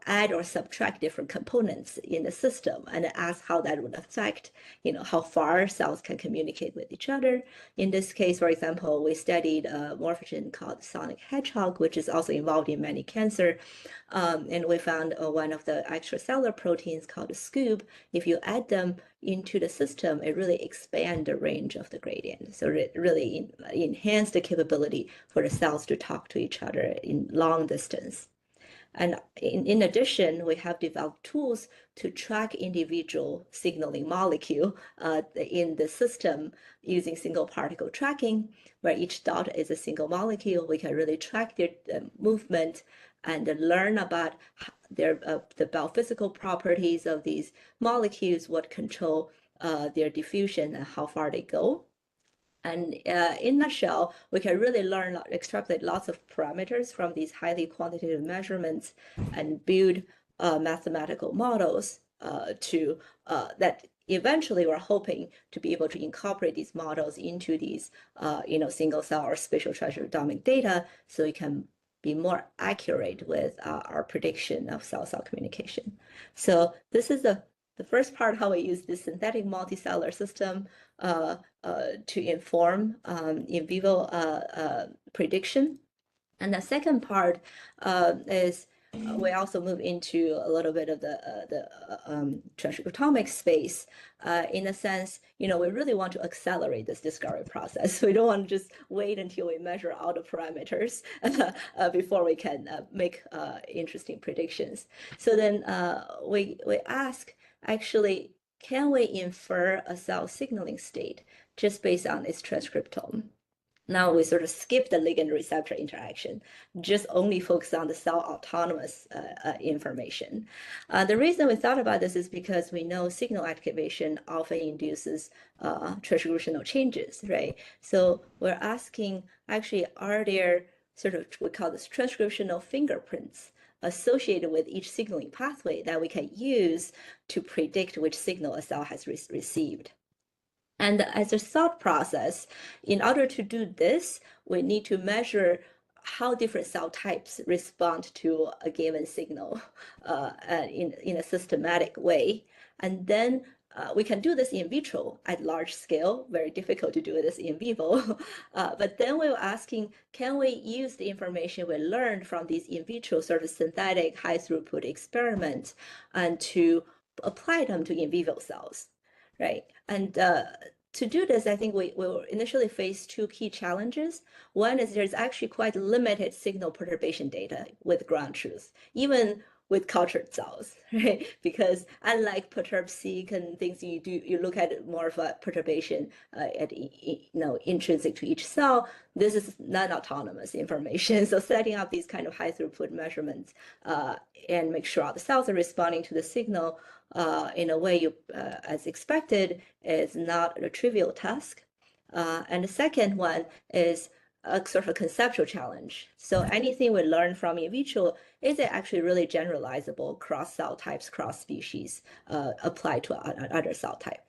K: add or subtract different components in the system and ask how that would affect, how far cells can communicate with each other. In this case, for example, we studied a morphogen called sonic hedgehog, which is also involved in many cancer. And we found one of the extracellular proteins called SCOOP. If you add them into the system, it really expands the range of the gradient. So it really enhance the capability for the cells to talk to each other in long distance. And in addition, we have developed tools to track individual signaling molecule in the system using single particle tracking, where each dot is a single molecule. We can really track their movement and learn about their the biophysical properties of these molecules, what control their diffusion and how far they go. And in a nutshell, we can really extrapolate lots of parameters from these highly quantitative measurements and build mathematical models that eventually we're hoping to be able to incorporate these models into these, single cell or spatial transcriptomic data, so we can be more accurate with our prediction of cell-cell communication. So this is the first part, how we use this synthetic multicellular system to inform in vivo prediction. And the second part is we also move into a little bit of the transcriptomic space in a sense, we really want to accelerate this discovery process. We don't want to just wait until we measure all the parameters before we can make interesting predictions. So then we ask, actually, can we infer a cell signaling state just based on its transcriptome? Now we sort of skip the ligand receptor interaction, just only focus on the cell autonomous information. The reason we thought about this is because we know signal activation often induces transcriptional changes, right? So we're asking, actually, are there sort of, we call this transcriptional fingerprints associated with each signaling pathway that we can use to predict which signal a cell has received. And as a thought process, in order to do this, we need to measure how different cell types respond to a given signal in a systematic way. And then we can do this in vitro at large scale, very difficult to do this in vivo. But then we were asking, can we use the information we learned from these in vitro sort of synthetic high throughput experiments and to apply them to in vivo cells, right? And to do this, I think we will initially face two key challenges. One is there's actually quite limited signal perturbation data with ground truth, even with cultured cells, right? Because unlike perturb-seq and things you look at more of a perturbation intrinsic to each cell. This is non-autonomous information. So setting up these kind of high throughput measurements and make sure all the cells are responding to the signal in a way as expected is not a trivial task. And the second one is a sort of a conceptual challenge. So anything we learn from in vitro, is it actually really generalizable cross cell types, cross species, applied to other cell type?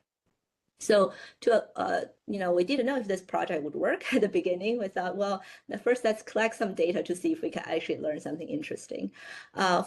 K: So we didn't know if this project would work at the beginning. We thought, well, first let's collect some data to see if we can actually learn something interesting.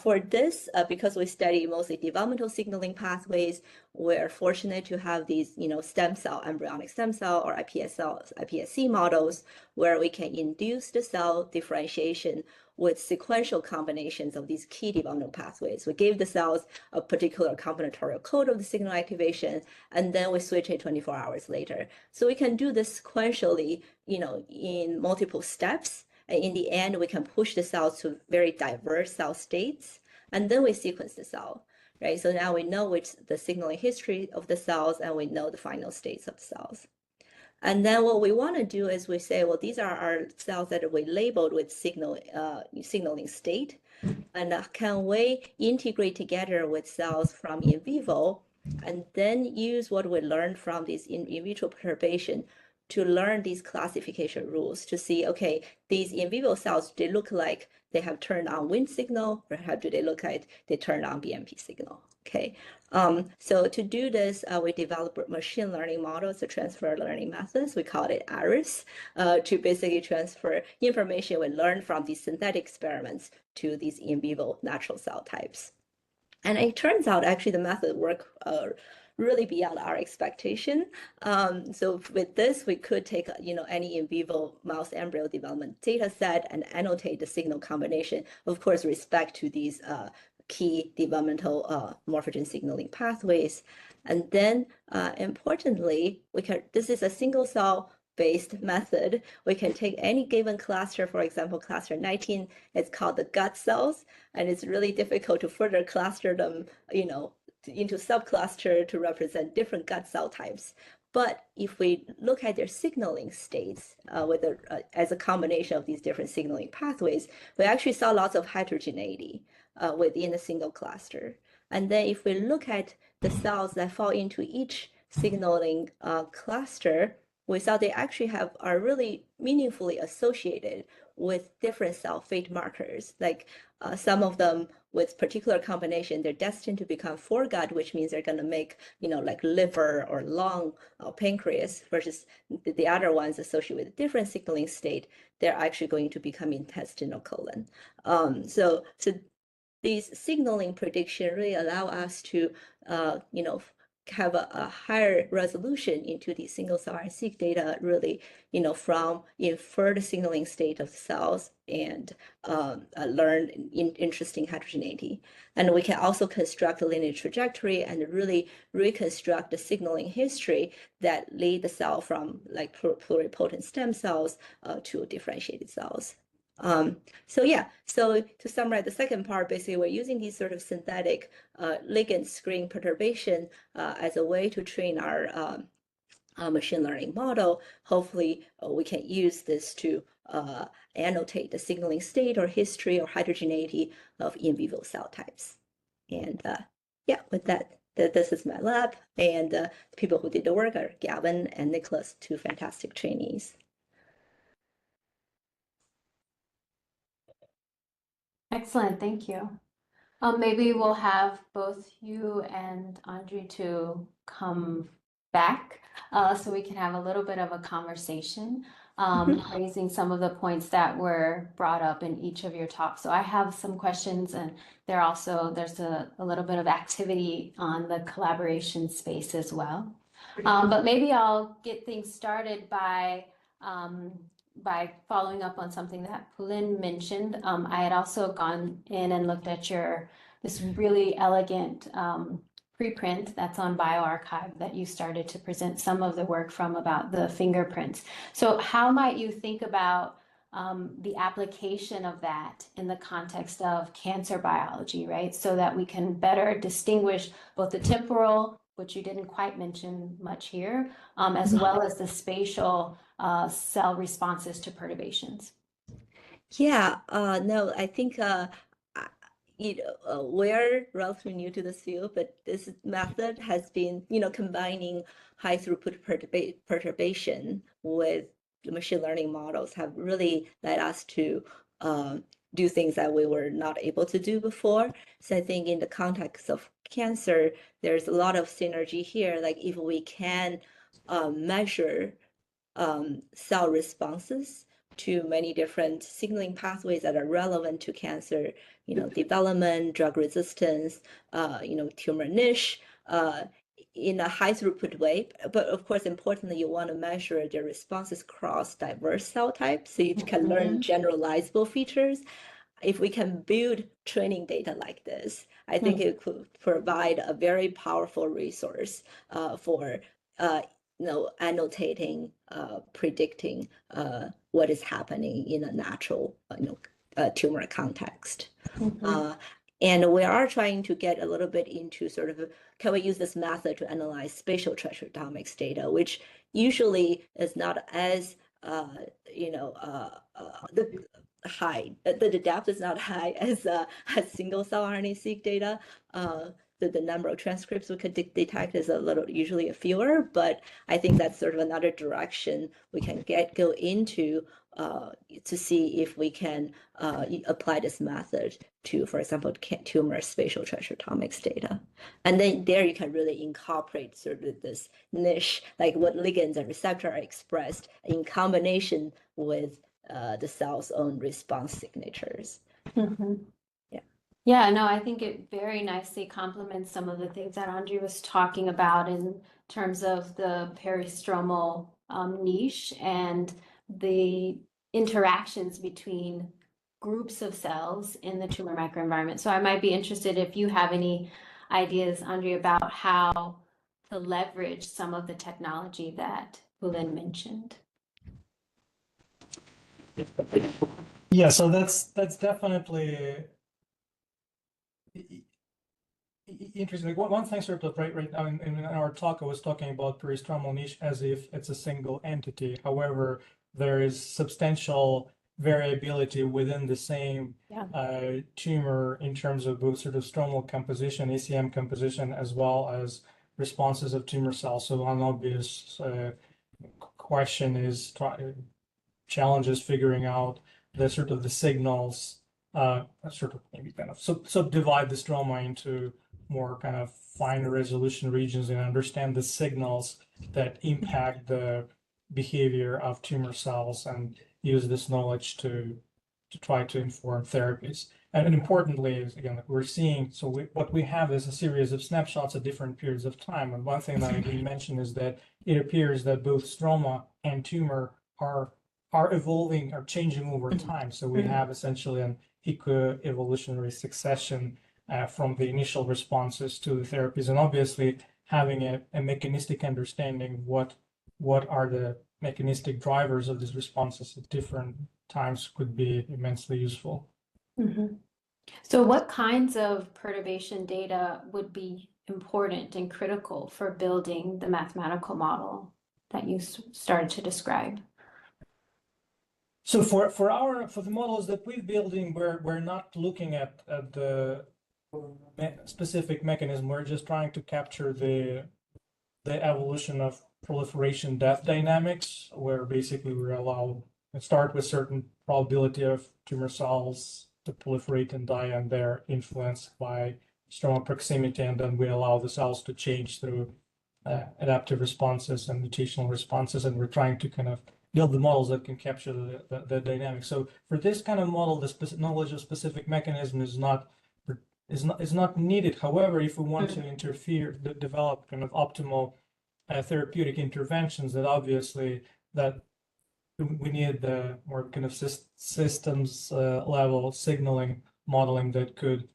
K: For this, because we study mostly developmental signaling pathways, we're fortunate to have these, stem cell, embryonic stem cell or iPSC models where we can induce the cell differentiation with sequential combinations of these key developmental pathways. We gave the cells a particular combinatorial code of the signal activation, and then we switch it 24 hours later. So we can do this sequentially, in multiple steps. And in the end, we can push the cells to very diverse cell states, and then we sequence the cell, right? So now we know the signaling history of the cells, and we know the final states of the cells. And then what we want to do is we say, well, these are our cells that we labeled with signaling state. And can we integrate together with cells from in vivo and then use what we learned from this in vitro perturbation to learn these classification rules to see, okay, these in vivo cells, do they look like they have turned on Wnt signal, or how do they look like they turned on BMP signal? Okay, so to do this, we developed machine learning models, the transfer learning methods. We call it ARIS, to basically transfer information we learned from these synthetic experiments to these in vivo natural cell types. And it turns out actually the method worked really beyond our expectation. So with this, we could take any in vivo mouse embryo development data set and annotate the signal combination, of course, respect to these key developmental morphogen signaling pathways. And then importantly, this is a single cell based method. We can take any given cluster, for example, cluster 19, it's called the gut cells, and it's really difficult to further cluster them, into subcluster to represent different gut cell types. But if we look at their signaling states as a combination of these different signaling pathways, we actually saw lots of heterogeneity within a single cluster. And then if we look at the cells that fall into each signaling cluster, we saw they actually are really meaningfully associated with different cell fate markers. Like some of them with particular combination, they're destined to become foregut, which means they're going to make, like liver or lung or pancreas, versus the other ones associated with a different signaling state, they're actually going to become intestinal colon. So these signaling prediction really allow us to, have a higher resolution into the single cell RNA-seq data, really, from inferred signaling state of cells and learn interesting heterogeneity. And we can also construct a linear trajectory and really reconstruct the signaling history that lead the cell from like pluripotent stem cells to differentiated cells. So to summarize the second part, basically we're using these sort of synthetic ligand screen perturbation as a way to train our machine learning model. Hopefully we can use this to annotate the signaling state or history or heterogeneity of in vivo cell types. And with that, this is my lab, and the people who did the work are Gavin and Nicholas, two fantastic trainees.
I: Excellent, thank you. Maybe we'll have both you and Andre to come back so we can have a little bit of a conversation, raising some of the points that were brought up in each of your talks. So I have some questions, and there's a little bit of activity on the collaboration space as well. But maybe I'll get things started by following up on something that Pulin mentioned. I had also gone in and looked at this really elegant preprint that's on bioRxiv that you started to present some of the work from about the fingerprints. So how might you think about the application of that in the context of cancer biology, right? So that we can better distinguish both the temporal, which you didn't quite mention much here, as well as the spatial cell responses to perturbations.
K: Yeah, no, I think we're relatively new to this field, but this method has been, combining high throughput perturbation with the machine learning models have really led us to do things that we were not able to do before. So I think in the context of cancer, there's a lot of synergy here. Like if we can measure cell responses to many different signaling pathways that are relevant to cancer, development, drug resistance, tumor niche, in a high throughput way. But of course, importantly, you want to measure the responses across diverse cell types so you can learn generalizable features. If we can build training data like this, I think it could provide a very powerful resource for annotating, predicting what is happening in a natural, tumor context. And we are trying to get a little bit into sort of, can we use this method to analyze spatial transcriptomics data, which usually is not as, the depth is not high as single cell RNA-seq data. The number of transcripts we could detect is usually a fewer, but I think that's sort of another direction we can go into to see if we can apply this method to, for example, tumor spatial transcriptomics data. And then there you can really incorporate sort of this niche, like what ligands and receptors are expressed in combination with the cell's own response signatures.
I: Yeah, no, I think it very nicely complements some of the things that Andre was talking about in terms of the peristromal niche and the interactions between groups of cells in the tumor microenvironment. So I might be interested if you have any ideas, Andre, about how to leverage some of the technology that Pulin mentioned.
J: Yeah, so that's definitely interesting. Like one thing sort of right now in our talk, I was talking about peristromal niche as if it's a single entity. However, there is substantial variability within the same tumor in terms of both sort of stromal composition, ACM composition, as well as responses of tumor cells. So one obvious question is challenges figuring out the sort of the signals, sort of maybe kind of subdivide the stroma into more kind of finer resolution regions and understand the signals that impact the behavior of tumor cells and use this knowledge to try to inform therapies. And importantly, is again, we're seeing, so what we have is a series of snapshots at different periods of time. And one thing that I didn't mention is that it appears that both stroma and tumor are evolving or changing over time. So we have essentially an eco-evolutionary succession from the initial responses to the therapies, and obviously having a mechanistic understanding of what are the mechanistic drivers of these responses at different times could be immensely useful.
I: So what kinds of perturbation data would be important and critical for building the mathematical model that you started to describe?
J: So for the models that we're building, we're not looking at the specific mechanism. We're just trying to capture the evolution of proliferation death dynamics, where basically we're allowed to start with certain probability of tumor cells to proliferate and die, and they're influenced by stroma proximity, and then we allow the cells to change through adaptive responses and mutational responses, and we're trying to kind of build the models that can capture the dynamics. So for this kind of model, the knowledge of specific mechanism is not needed. However, if we want to develop kind of optimal therapeutic interventions, that obviously that we need the more kind of systems level signaling modeling that could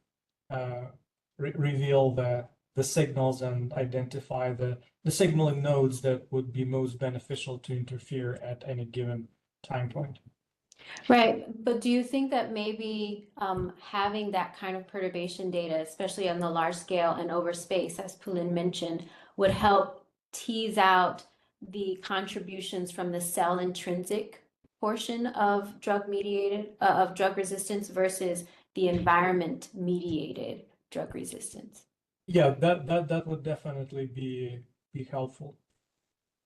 J: reveal the signals and identify the signaling nodes that would be most beneficial to interfere at any given time point.
I: Right, but do you think that maybe having that kind of perturbation data, especially on the large scale and over space, as Pulin mentioned, would help tease out the contributions from the cell intrinsic portion of drug resistance versus the environment mediated drug resistance?
J: Yeah, that would definitely be helpful.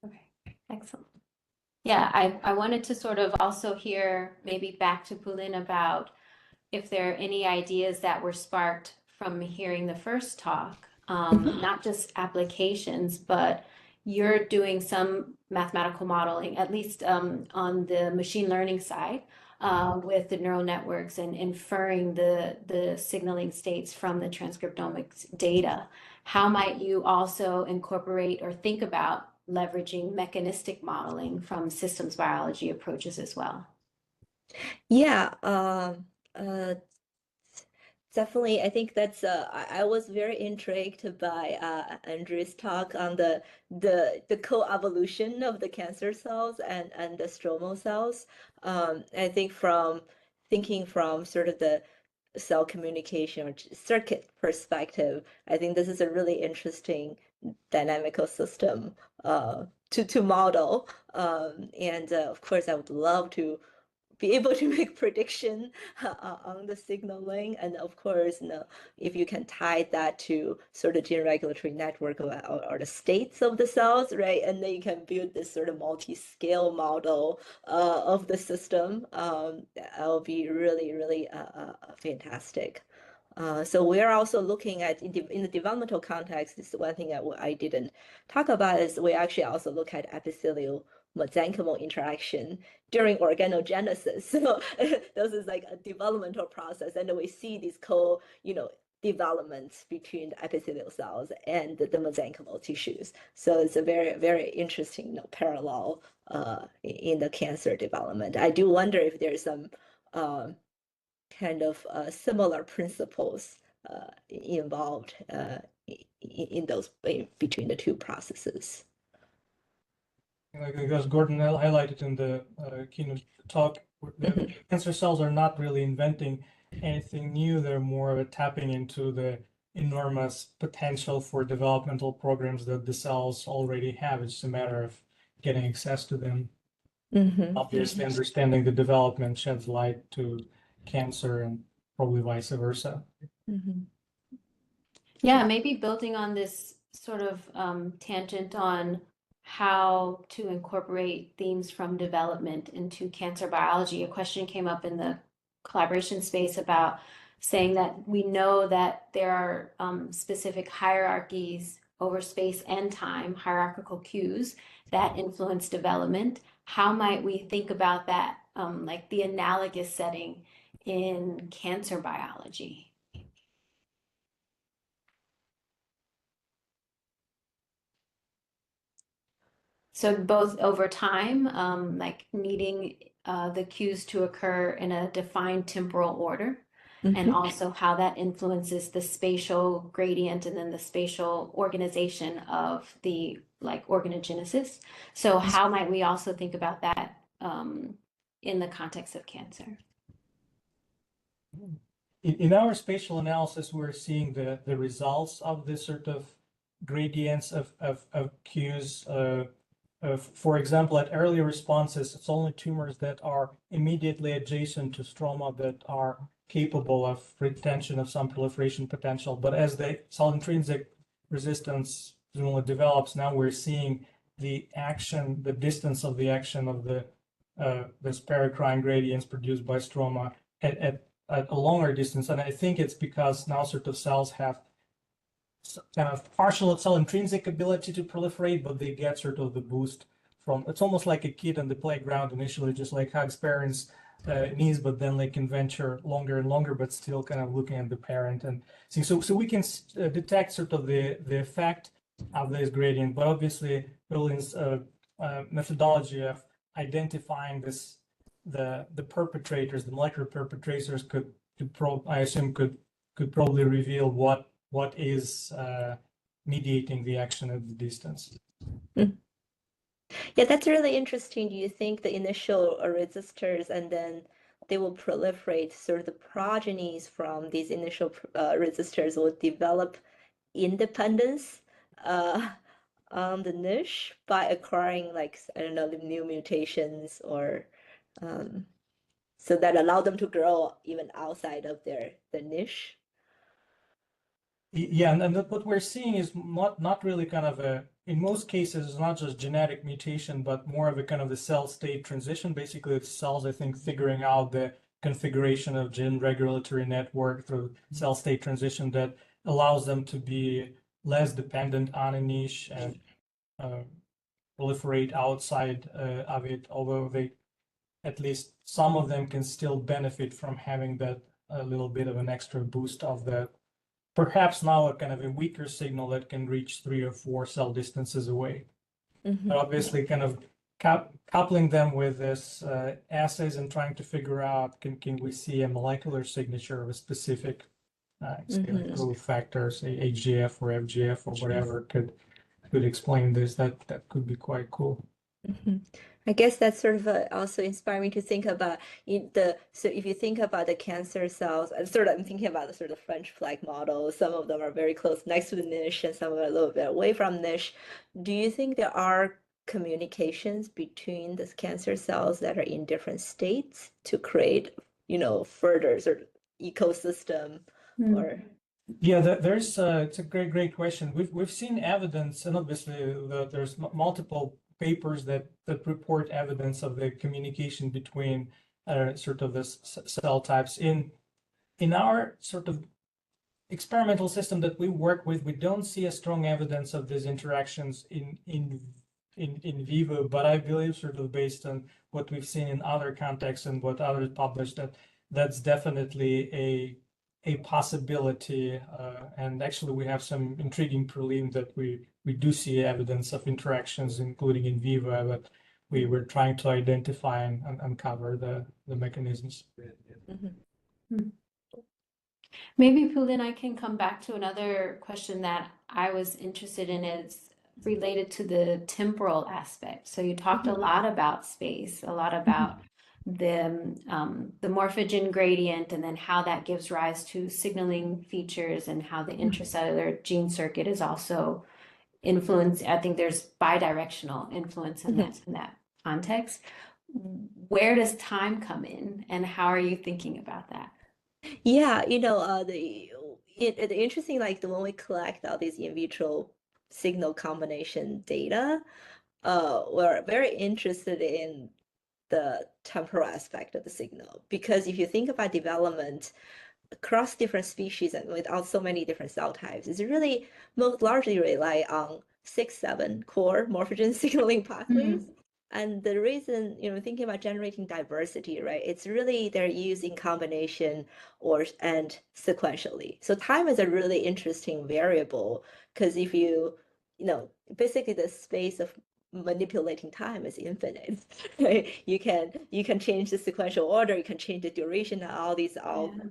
I: Okay, excellent. Yeah, I wanted to sort of also hear maybe back to Pulin about if there are any ideas that were sparked from hearing the first talk, not just applications, but you're doing some mathematical modeling, at least on the machine learning side, with the neural networks and inferring the signaling states from the transcriptomics data. How might you also incorporate or think about leveraging mechanistic modeling from systems biology approaches as well?
K: Yeah, definitely. I think that's I was very intrigued by Andrew's talk on the co-evolution of the cancer cells and the stromal cells. I think thinking from sort of the cell communication or circuit perspective, I think this is a really interesting dynamical system to model. And of course, I would love to be able to make prediction on the signaling. And of course, if you can tie that to sort of gene regulatory network or the states of the cells, right? And then you can build this sort of multi-scale model of the system. That'll be really, really fantastic. So we're also looking at in the developmental context. This is one thing I didn't talk about is we actually also look at epithelial mesenchymal interaction during organogenesis. So this is like a developmental process, and we see these developments between the epithelial cells and the mesenchymal tissues. So it's a very, very interesting parallel in the cancer development. I do wonder if there's some kind of similar principles involved in those between the two processes.
J: Like as Gordon highlighted in the keynote talk, the cancer cells are not really inventing anything new. They're more of a tapping into the enormous potential for developmental programs that the cells already have. It's a matter of getting access to them. Obviously, understanding the development sheds light to cancer and probably vice versa.
I: Yeah, maybe building on this sort of tangent on how to incorporate themes from development into cancer biology. A question came up in the collaboration space about saying that we know that there are specific hierarchies over space and time, hierarchical cues that influence development. How might we think about that, like the analogous setting in cancer biology? So both over time, like needing the cues to occur in a defined temporal order, and also how that influences the spatial gradient and then the spatial organization of the organogenesis. So how might we also think about that in the context of cancer?
J: In our spatial analysis, we're seeing the results of this sort of gradients of cues. For example, at early responses, it's only tumors that are immediately adjacent to stroma that are capable of retention of some proliferation potential. But as the cell intrinsic resistance presumably develops, now we're seeing the distance of the action of the paracrine gradients produced by stroma at a longer distance. And I think it's because now sort of cells have kind of partial cell intrinsic ability to proliferate, but they get sort of the boost from, it's almost like a kid on the playground initially, just like hugs parents' knees, but then they can venture longer and longer, but still kind of looking at the parent and see. So we can detect sort of the effect of this gradient, but obviously Berlin's methodology of identifying the perpetrators, the molecular perpetrators could probably reveal what is mediating the action at the distance.
K: Yeah, that's really interesting. Do you think the initial resistors and then they will proliferate, sort of the progenies from these initial resistors will develop independence on the niche by acquiring, like, I don't know, the new mutations or so that allow them to grow even outside of their niche?
J: Yeah, and what we're seeing is not really kind of in most cases, it's not just genetic mutation, but more of a kind of the cell state transition. Basically, it's cells, I think, figuring out the configuration of gene regulatory network through cell state transition that allows them to be less dependent on a niche and proliferate outside of it, although they, at least some of them, can still benefit from having that a little bit of an extra boost of the perhaps now a kind of a weaker signal that can reach 3 or 4 cell distances away. But obviously kind of coupling them with this assays and trying to figure out, can we see a molecular signature of a specific growth factor, say HGF or FGF or whatever could explain this. That could be quite cool.
K: I guess that's sort of also inspiring to think about so if you think about the cancer cells, I'm thinking about the sort of French flag model. Some of them are very close next to the niche and some are a little bit away from niche. Do you think there are communications between the cancer cells that are in different states to create, further sort of ecosystem or?
J: Yeah, there's it's a great question. We've seen evidence, and obviously there's multiple papers that report evidence of the communication between sort of the cell types. In our sort of experimental system that we work with, we don't see a strong evidence of these interactions in vivo, but I believe, sort of based on what we've seen in other contexts and what others published, that's definitely a possibility, and actually we have some intriguing prelim that we do see evidence of interactions, including in vivo, but we were trying to identify and uncover the mechanisms.
I: Maybe, Pulin, I can come back to another question that I was interested in. It's related to the temporal aspect. So you talked a lot about space, a lot about the morphogen gradient, and then how that gives rise to signaling features and how the intracellular gene circuit is also influenced. I think there's bidirectional influence in that context. Where does time come in, and how are you thinking about that?
K: Yeah, the interesting, like when we collect all these in vitro signal combination data, we're very interested in the temporal aspect of the signal, because if you think about development across different species and without so many different cell types, it's really most largely rely on 6-7 core morphogen signaling pathways. And the reason, thinking about generating diversity, right? It's really they're used in combination and sequentially. So time is a really interesting variable, because if basically the space of manipulating time is infinite, right? You can change the sequential order, you can change the duration, and all these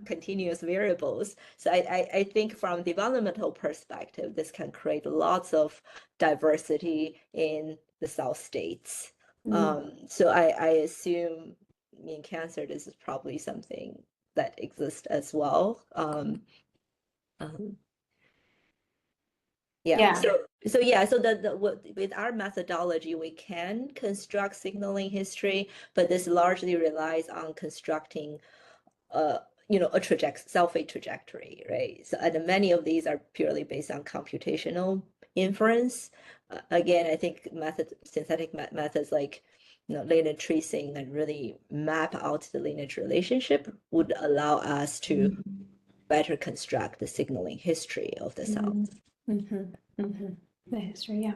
K: continuous variables. So I think from developmental perspective, this can create lots of diversity in the cell states. So I assume in cancer, this is probably something that exists as well. So with our methodology, we can construct signaling history, but this largely relies on constructing a cell-fate trajectory, right? So, and many of these are purely based on computational inference. Again, I think synthetic methods like lineage tracing and really map out the lineage relationship would allow us to better construct the signaling history of the cells.
I: The history, yeah.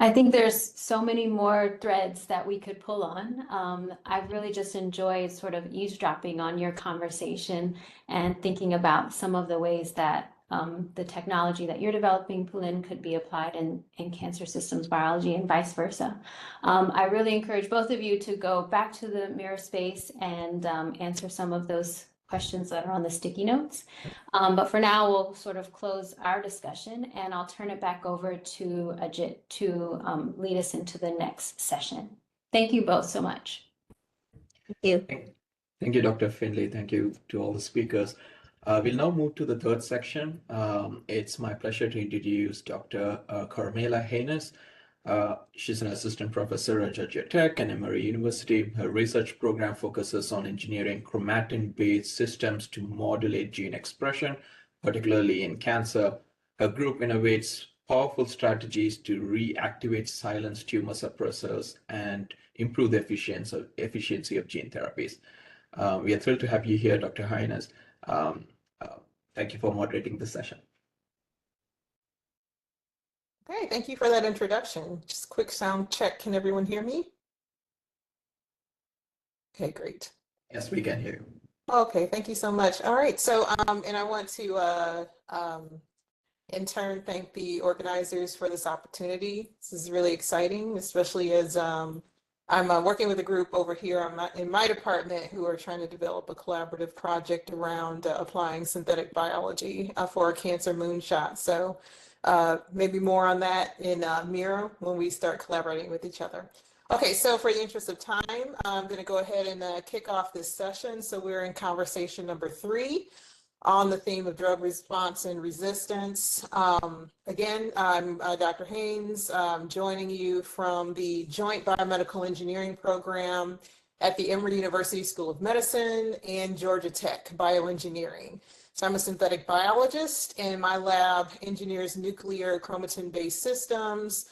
I: I think there's so many more threads that we could pull on. I've really just enjoyed sort of eavesdropping on your conversation and thinking about some of the ways that the technology that you're developing, Pulin, could be applied in cancer systems biology and vice versa. I really encourage both of you to go back to the mirror space and answer some of those questions that are on the sticky notes. But for now, we'll sort of close our discussion, and I'll turn it back over to Ajit to lead us into the next session. Thank you both so much.
K: Thank you.
A: Thank you, Dr. Finley. Thank you to all the speakers. We'll now move to the third section. It's my pleasure to introduce Dr. Carmela Haynes. She's an assistant professor at Georgia Tech and Emory University. Her research program focuses on engineering chromatin-based systems to modulate gene expression, particularly in cancer. Her group innovates powerful strategies to reactivate silenced tumor suppressors and improve the efficiency of gene therapies. We are thrilled to have you here, Dr. Haynes. Thank you for moderating this session.
L: Okay, thank you for that introduction. Just quick sound check. Can everyone hear me? Okay, great.
A: Yes, we can hear you.
L: Okay, thank you so much. All right, so and I want to in turn thank the organizers for this opportunity. This is really exciting, especially as I'm working with a group over here in my department who are trying to develop a collaborative project around applying synthetic biology for a cancer moonshot. So maybe more on that in Miro when we start collaborating with each other. Okay, so for the interest of time, I'm going to go ahead and kick off this session. So we're in conversation number 3 on the theme of drug response and resistance. Again, I'm Dr. Haynes, joining you from the Joint Biomedical Engineering Program at the Emory University School of Medicine and Georgia Tech Bioengineering. So I'm a synthetic biologist, and my lab engineers nuclear chromatin-based systems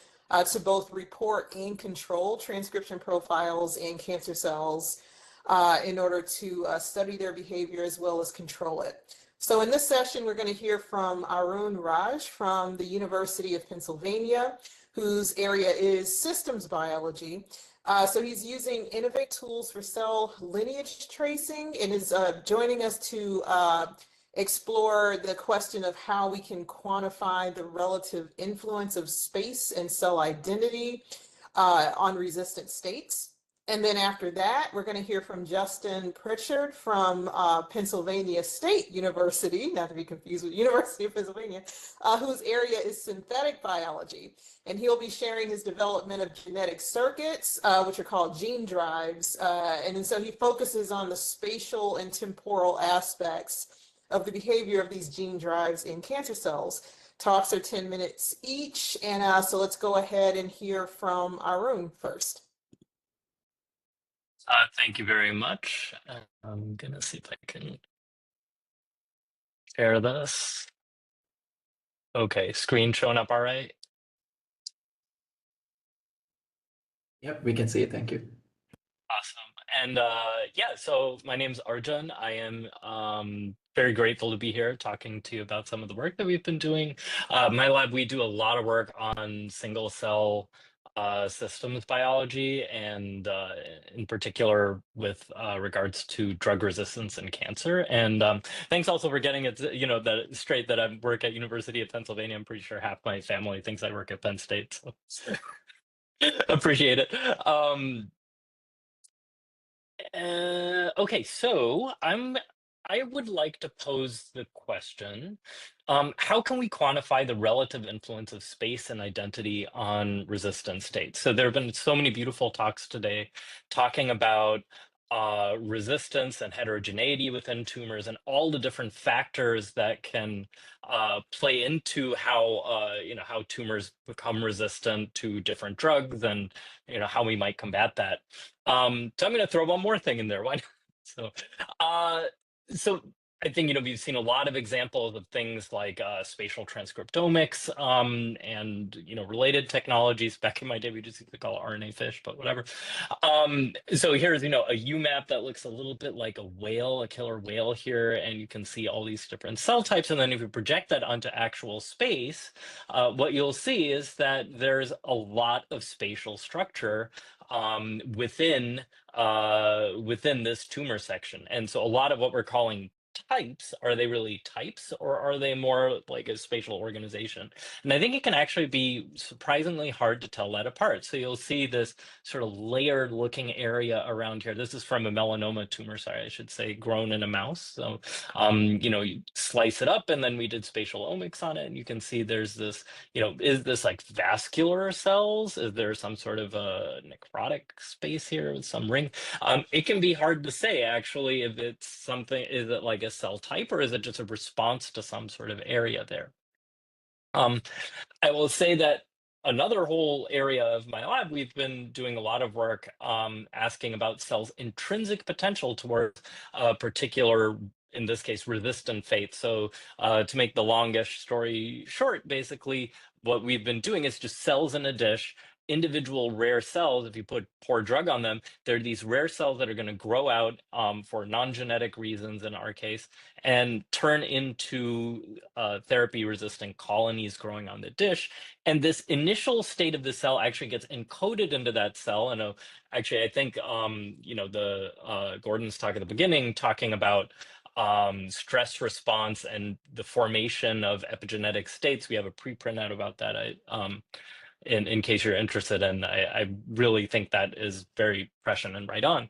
L: to both report and control transcription profiles in cancer cells in order to study their behavior as well as control it. So in this session, we're going to hear from Arun Raj from the University of Pennsylvania, whose area is systems biology. So he's using innovative tools for cell lineage tracing and is joining us to explore the question of how we can quantify the relative influence of space and cell identity on resistant states. And then after that, we're going to hear from Justin Pritchard from Pennsylvania State University, not to be confused with University of Pennsylvania, whose area is synthetic biology. And he'll be sharing his development of genetic circuits, which are called gene drives. And so he focuses on the spatial and temporal aspects of the behavior of these gene drives in cancer cells. Talks are 10 minutes each. And so let's go ahead and hear from Arun first.
M: Thank you very much. I'm gonna see if I can share this. Okay, screen showing up all right?
A: Yep, we can see it. Thank you.
M: Awesome. And yeah, so my name's Arjun. I am very grateful to be here talking to you about some of the work that we've been doing. My lab, we do a lot of work on single cell systems biology, and in particular with regards to drug resistance and cancer. And thanks also for getting it, that straight, that I work at University of Pennsylvania. I'm pretty sure half my family thinks I work at Penn State, so appreciate it. Okay, so I would like to pose the question, how can we quantify the relative influence of space and identity on resistant states? So there have been so many beautiful talks today talking about resistance and heterogeneity within tumors and all the different factors that can play into how how tumors become resistant to different drugs, and how we might combat that. So I'm going to throw one more thing in there. Why not? So I think, we've seen a lot of examples of things like spatial transcriptomics and, related technologies. Back in my day, we just used to call it RNA fish, but whatever. So here's, a UMAP that looks a little bit like a whale, a killer whale here, and you can see all these different cell types. And then if you project that onto actual space, what you'll see is that there's a lot of spatial structure within this tumor section. And so a lot of what we're calling types, are they really types, or are they more like a spatial organization? And I think it can actually be surprisingly hard to tell that apart. So you'll see this sort of layered looking area around here. This is from a melanoma tumor, sorry, I should say, grown in a mouse. So, you slice it up, and then we did spatial omics on it, and you can see there's this, is this like vascular cells? Is there some sort of a necrotic space here with some ring? It can be hard to say, actually, if it's something, is it like a cell type, or is it just a response to some sort of area there? I will say that another whole area of my lab, we've been doing a lot of work asking about cells' intrinsic potential towards a particular, in this case, resistant fate. So to make the longish story short, basically, what we've been doing is just cells in a dish, individual rare cells. If you pour drug on them, they're these rare cells that are going to grow out for non-genetic reasons in our case, and turn into therapy-resistant colonies growing on the dish. And this initial state of the cell actually gets encoded into that cell. And actually, I think Gordon's talk at the beginning, talking about stress response and the formation of epigenetic states. We have a preprint out about that. In case you're interested, and I really think that is very prescient and right on.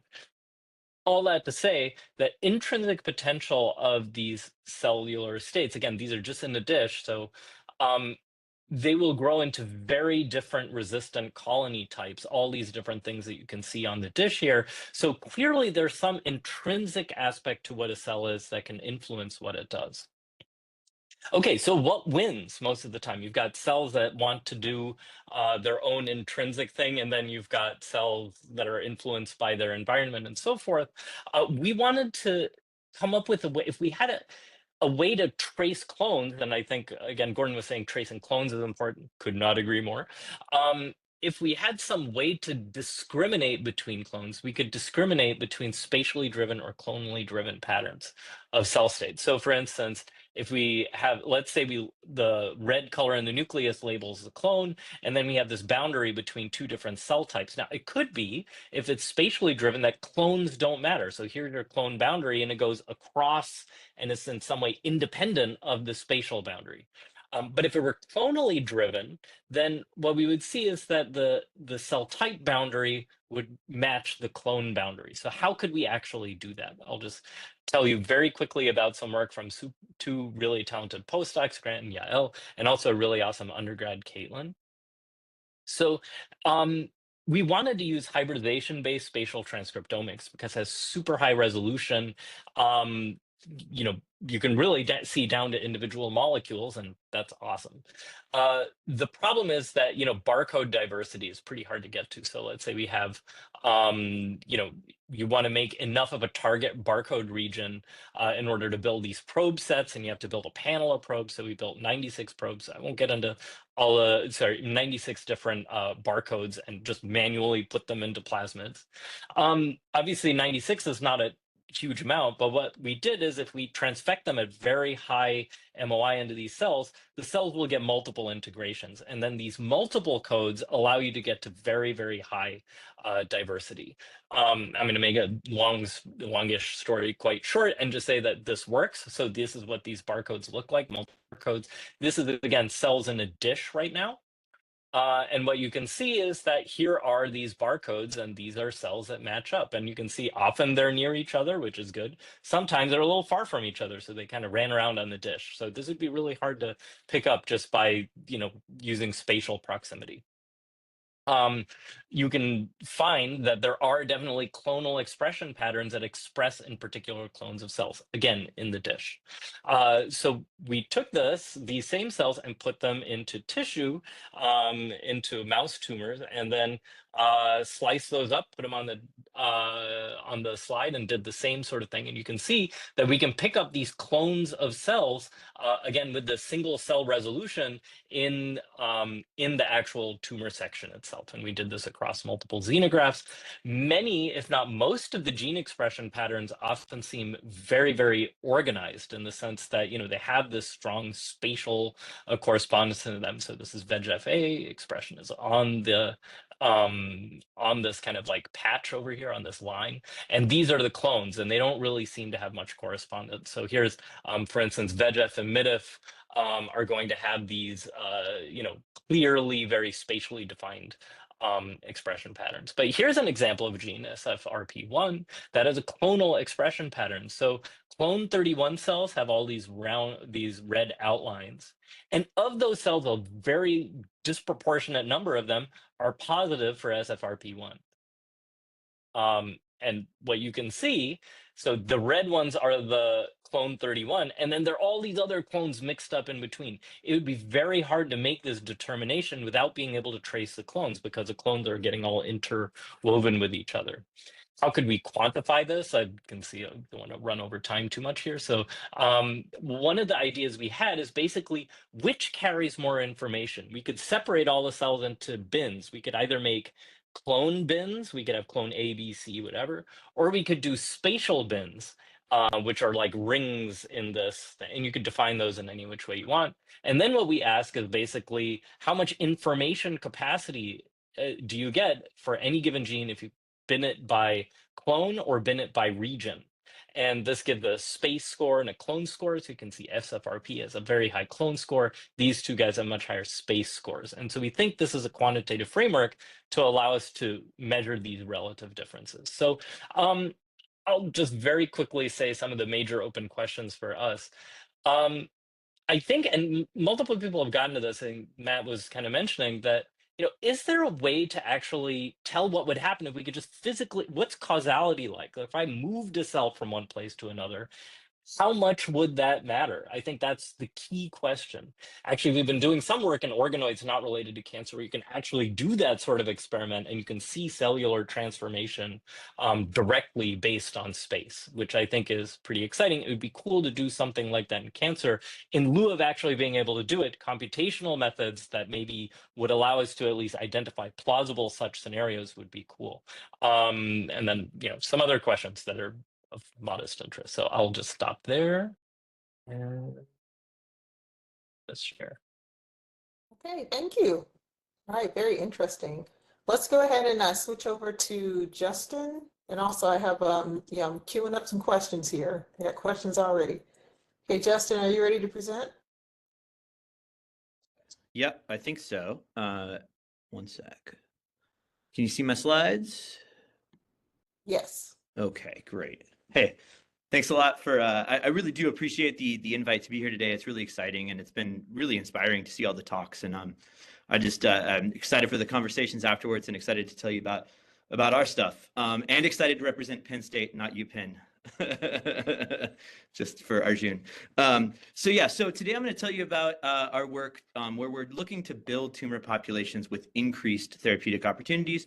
M: All that to say that intrinsic potential of these cellular states, again, these are just in the dish, so they will grow into very different resistant colony types, all these different things that you can see on the dish here. So clearly there's some intrinsic aspect to what a cell is that can influence what it does. Okay, so what wins most of the time? You've got cells that want to do their own intrinsic thing, and then you've got cells that are influenced by their environment and so forth. We wanted to come up with a way, if we had a way to trace clones, and I think, again, Gordon was saying tracing clones is important, could not agree more. If we had some way to discriminate between clones, we could discriminate between spatially driven or clonally driven patterns of cell states. So for instance, if we have, let's say the red color in the nucleus labels the clone, and then we have this boundary between two different cell types. Now, it could be, if it's spatially driven, that clones don't matter. So here's your clone boundary, and it goes across, and it's in some way independent of the spatial boundary. But if it were clonally driven, then what we would see is that the cell type boundary would match the clone boundary. So how could we actually do that? I'll just tell you very quickly about some work from two really talented postdocs, Grant and Yael, and also a really awesome undergrad, Caitlin. So we wanted to use hybridization-based spatial transcriptomics because it has super high resolution. You can really see down to individual molecules, and that's awesome. The problem is that, barcode diversity is pretty hard to get to. So let's say we have, you want to make enough of a target barcode region in order to build these probe sets, and you have to build a panel of probes. So we built 96 probes. I won't get into 96 different barcodes and just manually put them into plasmids. Obviously, 96 is not a huge amount, but what we did is, if we transfect them at very high MOI into these cells, the cells will get multiple integrations, and then these multiple codes allow you to get to very, very high diversity. I'm going to make a longish story quite short and just say that this works. So this is what these barcodes look like, multiple codes. This is, again, cells in a dish right now. And what you can see is that here are these barcodes, and these are cells that match up. And you can see often they're near each other, which is good. Sometimes they're a little far from each other, so they kind of ran around on the dish. So this would be really hard to pick up just by, using spatial proximity. You can find that there are definitely clonal expression patterns that express in particular clones of cells, again, in the dish. So we took these same cells and put them into tissue, into mouse tumors, and then slice those up, put them on the on the slide and did the same sort of thing. And you can see that we can pick up these clones of cells, again, with the single cell resolution in the actual tumor section itself. And we did this across multiple xenografts. Many, if not most, of the gene expression patterns often seem very, very organized in the sense that, you know, they have this strong spatial correspondence to them. So this is VEGF-A expression is on the on this kind of like patch over here on this line, and these are the clones, and they don't really seem to have much correspondence. So here's, for instance, VEGF and MIDF are going to have these, you know, clearly very spatially defined expression patterns. But here's an example of a gene, SFRP1, that has a clonal expression pattern. So clone 31 cells have all these red outlines. And of those cells, a very disproportionate number of them are positive for SFRP1. And what you can see, so the red ones are the clone 31, and then there are all these other clones mixed up in between. It would be very hard to make this determination without being able to trace the clones, because the clones are getting all interwoven with each other. How could we quantify this? I can see I don't want to run over time too much here. So one of the ideas we had is basically which carries more information. We could separate all the cells into bins. We could either make clone bins, we could have clone A, B, C, whatever, or we could do spatial bins, which are like rings in this thing, and you could define those in any which way you want. And then what we ask is basically how much information capacity do you get for any given gene if you bin it by clone or bin it by region. And this gives a space score and a clone score. So you can see SFRP has a very high clone score. These two guys have much higher space scores. And so we think this is a quantitative framework to allow us to measure these relative differences. So I'll just very quickly say some of the major open questions for us. I think, and multiple people have gotten to this, and Matt was kind of mentioning that, you know, is there a way to actually tell what would happen if we could just physically, what's causality like? If I moved a cell from one place to another, how much would that matter? I think that's the key question. Actually, we've been doing some work in organoids not related to cancer where you can actually do that sort of experiment and you can see cellular transformation directly based on space, which I think is pretty exciting. It would be cool to do something like that in cancer in lieu of actually being able to do it. Computational methods that maybe would allow us to at least identify plausible such scenarios would be cool. And then, you know, some other questions that are of modest interest. So I'll just stop there and let's share.
L: Okay, thank you. All right, very interesting. Let's go ahead and switch over to Justin. And also I have, yeah, I'm queuing up some questions here. I got questions already. Okay, Justin, are you ready to present?
N: Yep, I think so. One sec. Can you see my slides?
L: Yes.
N: Okay, great. Hey, thanks a lot for, I really do appreciate the invite to be here today. It's really exciting and it's been really inspiring to see all the talks. And I'm excited for the conversations afterwards and excited to tell you about our stuff. And excited to represent Penn State, not UPenn. Just for Arjun. So today I'm going to tell you about our work where we're looking to build tumor populations with increased therapeutic opportunities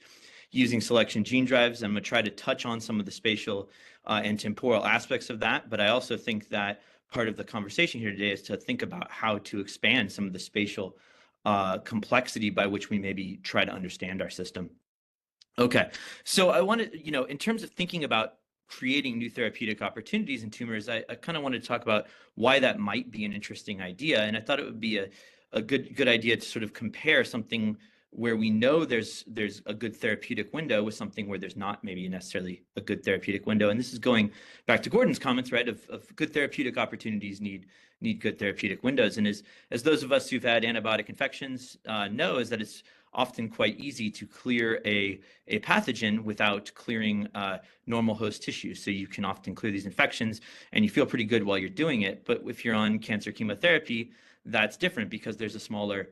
N: using selection gene drives. I'm going to try to touch on some of the spatial and temporal aspects of that, but I also think that part of the conversation here today is to think about how to expand some of the spatial complexity by which we maybe try to understand our system. Okay, so I wanted, you know, in terms of thinking about creating new therapeutic opportunities in tumors, I kind of wanted to talk about why that might be an interesting idea. And I thought it would be a good idea to sort of compare something where we know there's a good therapeutic window with something where there's not maybe necessarily a good therapeutic window. And this is going back to Gordon's comments, right, of good therapeutic opportunities need good therapeutic windows. And as those of us who've had antibiotic infections know, is that it's often quite easy to clear a pathogen without clearing normal host tissue. So you can often clear these infections and you feel pretty good while you're doing it. But if you're on cancer chemotherapy, that's different because there's a smaller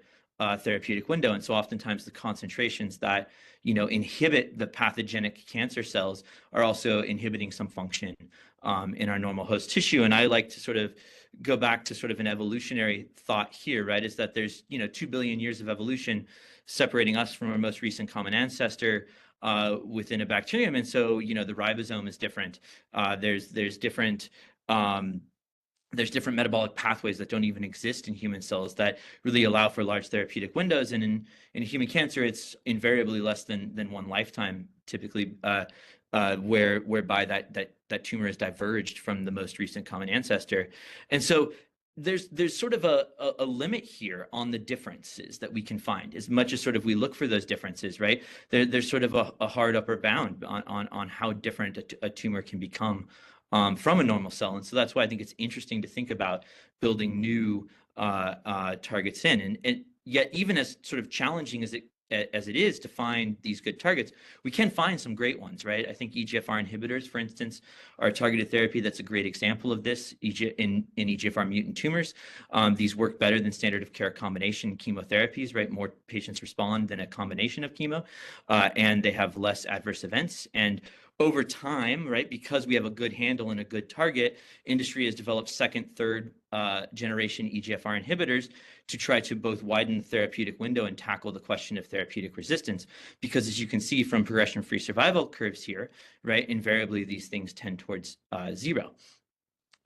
N: therapeutic window. And so oftentimes the concentrations that, you know, inhibit the pathogenic cancer cells are also inhibiting some function in our normal host tissue. And I like to sort of go back to sort of an evolutionary thought here, right, is that there's, you know, 2 billion years of evolution separating us from our most recent common ancestor. within a bacterium. And so, you know, the ribosome is different. There's different metabolic pathways that don't even exist in human cells that really allow for large therapeutic windows. And in human cancer, it's invariably less than one lifetime, typically, whereby that tumor is diverged from the most recent common ancestor. And so there's sort of a limit here on the differences that we can find, as much as sort of we look for those differences, right? There's sort of a hard upper bound on how different a tumor can become from a normal cell. And so that's why I think it's interesting to think about building new targets in. And yet, even as sort of challenging as it is to find these good targets, we can find some great ones, right? I think EGFR inhibitors, for instance, are a targeted therapy that's a great example of this in EGFR mutant tumors. These work better than standard of care combination chemotherapies, right? More patients respond than a combination of chemo, and they have less adverse events. And over time, right, because we have a good handle and a good target, industry has developed second, third generation EGFR inhibitors to try to both widen the therapeutic window and tackle the question of therapeutic resistance. Because as you can see from progression-free survival curves here, right, invariably these things tend towards 0.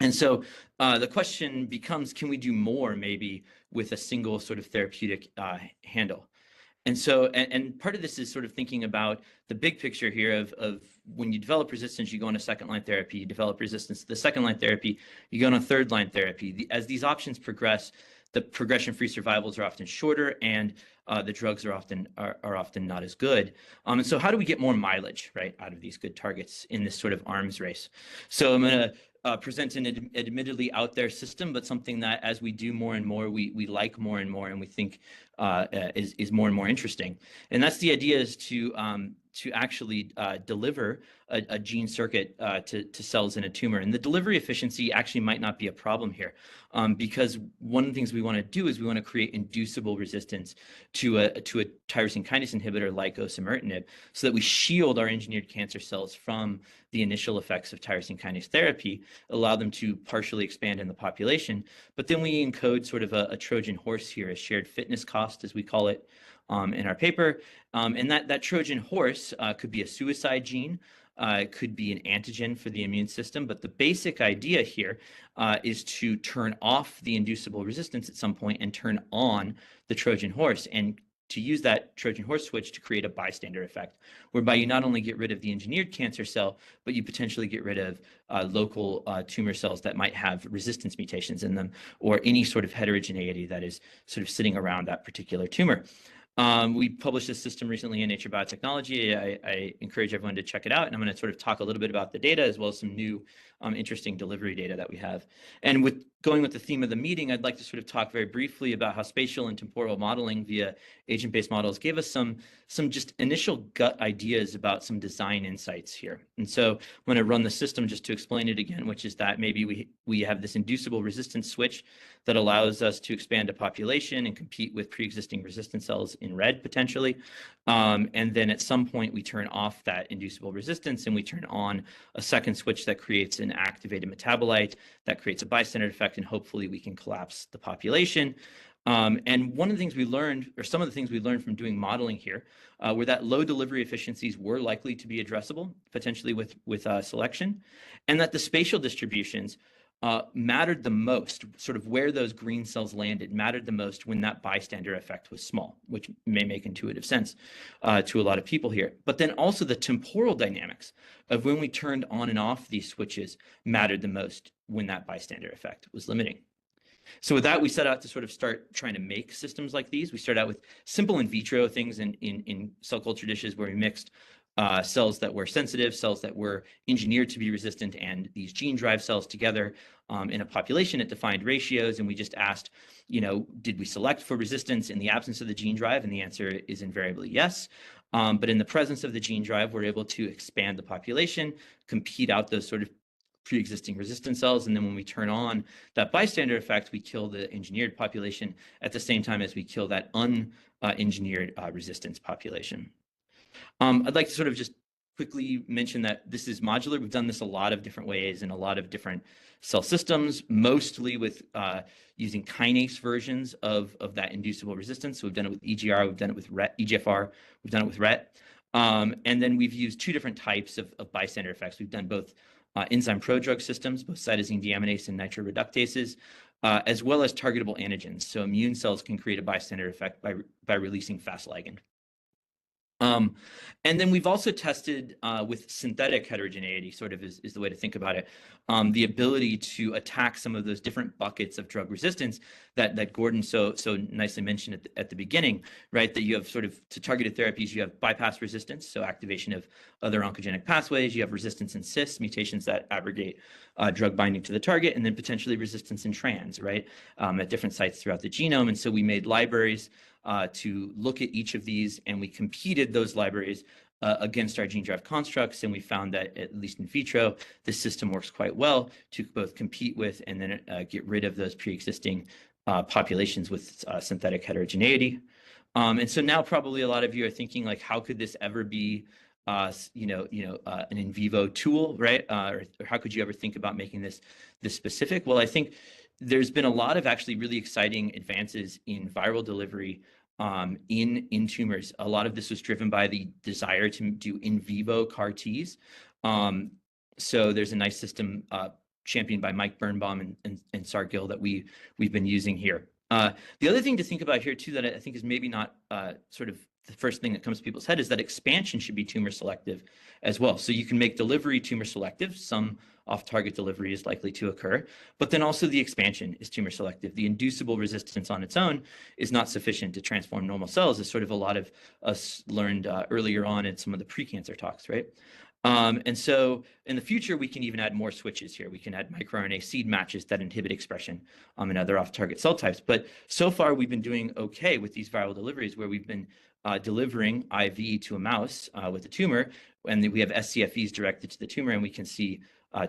N: And so the question becomes, can we do more maybe with a single sort of therapeutic handle? And so, and part of this is sort of thinking about the big picture here of when you develop resistance, you go on a second-line therapy, you develop resistance to the second-line therapy, you go on a third-line therapy. As these options progress, the progression-free survivals are often shorter, and the drugs are often not as good. And so how do we get more mileage, right, out of these good targets in this sort of arms race? So I'm going to present an admittedly out there system, but something that as we do more and more, we like more and more, and we think is more and more interesting. And that's the idea, is to actually deliver a gene circuit to cells in a tumor. And the delivery efficiency actually might not be a problem here, because one of the things we want to do is we want to create inducible resistance to a tyrosine kinase inhibitor like osimertinib, so that we shield our engineered cancer cells from the initial effects of tyrosine kinase therapy, allow them to partially expand in the population. But then we encode sort of a Trojan horse here, a shared fitness cost, as we call it in our paper. And that Trojan horse could be a suicide gene, it could be an antigen for the immune system. But the basic idea here is to turn off the inducible resistance at some point and turn on the Trojan horse, and to use that Trojan horse switch to create a bystander effect, whereby you not only get rid of the engineered cancer cell, but you potentially get rid of local tumor cells that might have resistance mutations in them, or any sort of heterogeneity that is sort of sitting around that particular tumor. We published this system recently in Nature Biotechnology. I encourage everyone to check it out, and I'm going to sort of talk a little bit about the data, as well as some new interesting delivery data that we have. And with going with the theme of the meeting, I'd like to sort of talk very briefly about how spatial and temporal modeling via agent-based models gave us some just initial gut ideas about some design insights here. And so I'm going to run the system just to explain it again, which is that maybe we have this inducible resistance switch that allows us to expand a population and compete with pre-existing resistant cells in red, potentially. And then at some point, we turn off that inducible resistance, and we turn on a second switch that creates an activated metabolite that creates a bystander effect, and hopefully we can collapse the population. And one of the things we learned, or some of the things we learned from doing modeling here, were that low delivery efficiencies were likely to be addressable, potentially with selection, and that the spatial distributions mattered the most, sort of where those green cells landed mattered the most when that bystander effect was small, which may make intuitive sense to a lot of people here. But then also the temporal dynamics of when we turned on and off these switches mattered the most when that bystander effect was limiting. So with that, we set out to sort of start trying to make systems like these. We started out with simple in vitro things in cell culture dishes, where we mixed cells that were sensitive, cells that were engineered to be resistant, and these gene drive cells together in a population at defined ratios. And we just asked, did we select for resistance in the absence of the gene drive? And the answer is invariably yes. But in the presence of the gene drive, we're able to expand the population, compete out those sort of pre-existing resistant cells. And then when we turn on that bystander effect, we kill the engineered population at the same time as we kill that unengineered resistance population. I'd like to sort of just quickly mention that this is modular. We've done this a lot of different ways in a lot of different cell systems, mostly with using kinase versions of that inducible resistance. So we've done it with EGR, we've done it with EGFR, we've done it with RET. And then we've used two different types of bystander effects. We've done both enzyme prodrug systems, both cytosine deaminase and nitroreductases, as well as targetable antigens. So immune cells can create a bystander effect by releasing Fas ligand. And then we've also tested with synthetic heterogeneity, sort of is the way to think about it, the ability to attack some of those different buckets of drug resistance that Gordon so nicely mentioned at the beginning, right? That you have sort of, to targeted therapies, you have bypass resistance, so activation of other oncogenic pathways. You have resistance in cis, mutations that abrogate drug binding to the target, and then potentially resistance in trans, right? At different sites throughout the genome. And so we made libraries to look at each of these, and we competed those libraries against our gene drive constructs, and we found that, at least in vitro, this system works quite well to both compete with and then get rid of those pre-existing populations with synthetic heterogeneity. And so now probably a lot of you are thinking, like, how could this ever be an in vivo tool, right? Or how could you ever think about making this specific? Well, I think there's been a lot of actually really exciting advances in viral delivery in tumors. A lot of this was driven by the desire to do in vivo CAR Ts. So there's a nice system championed by Mike Birnbaum and Sar Gill that we've been using here. The other thing to think about here too, that I think is maybe not sort of the first thing that comes to people's head, is that expansion should be tumor selective as well. So you can make delivery tumor selective. Some off-target delivery is likely to occur, but then also the expansion is tumor selective. The inducible resistance on its own is not sufficient to transform normal cells, as sort of a lot of us learned earlier on in some of the pre-cancer talks, right? And so in the future, we can even add more switches here. We can add microRNA seed matches that inhibit expression in other off-target cell types. But so far, we've been doing okay with these viral deliveries, where we've been delivering IV to a mouse with a tumor, and we have SCFEs directed to the tumor, and we can see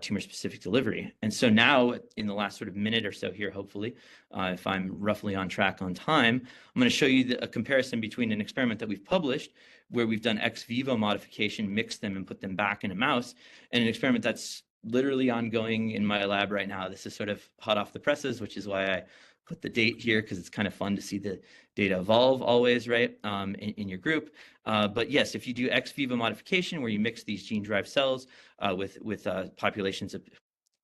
N: tumor-specific delivery. And so now, in the last sort of minute or so here, hopefully, if I'm roughly on track on time, I'm going to show you a comparison between an experiment that we've published, where we've done ex vivo modification, mixed them and put them back in a mouse, and an experiment that's literally ongoing in my lab right now. This is sort of hot off the presses, which is why I put the date here, because it's kind of fun to see the data evolve always, right, in your group. But yes, if you do ex vivo modification, where you mix these gene-derived cells with populations of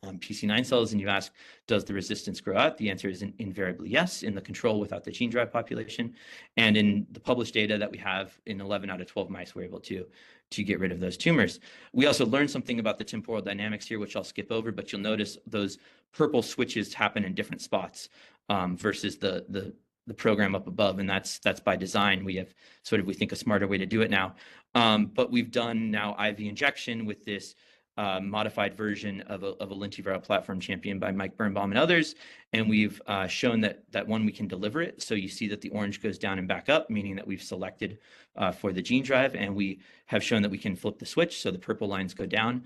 N: PC9 cells, and you ask, does the resistance grow out? The answer is invariably yes, in the control without the gene-derived population. And in the published data that we have, in 11 out of 12 mice, we're able to get rid of those tumors. We also learned something about the temporal dynamics here, which I'll skip over, but you'll notice those purple switches happen in different spots versus the program up above, and that's by design. We have sort of, we think, a smarter way to do it now. But we've done now IV injection with this modified version of a lentiviral platform championed by Mike Birnbaum and others, and we've shown that one, we can deliver it. So you see that the orange goes down and back up, meaning that we've selected for the gene drive, and we have shown that we can flip the switch, so the purple lines go down,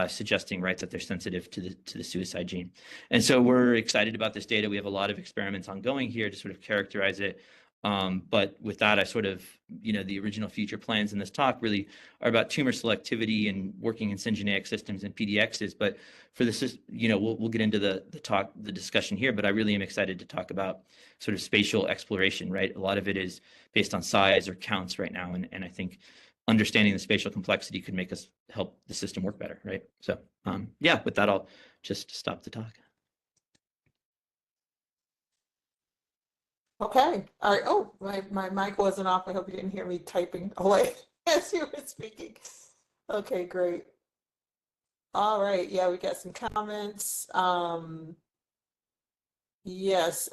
N: suggesting, right, that they're sensitive to the suicide gene. And so we're excited about this data. We have a lot of experiments ongoing here to sort of characterize it. But with that, I sort of, the original future plans in this talk really are about tumor selectivity and working in syngeneic systems and PDXs. But for this, we'll get into the discussion here, but I really am excited to talk about sort of spatial exploration, right? A lot of it is based on size or counts right now. And I think understanding the spatial complexity could make us help the system work better, right? So yeah, with that, I'll just stop the talk.
L: Okay. All right. Oh, my mic wasn't off. I hope you didn't hear me typing away as you were speaking. Okay, great. All right. Yeah, we got some comments. Yes.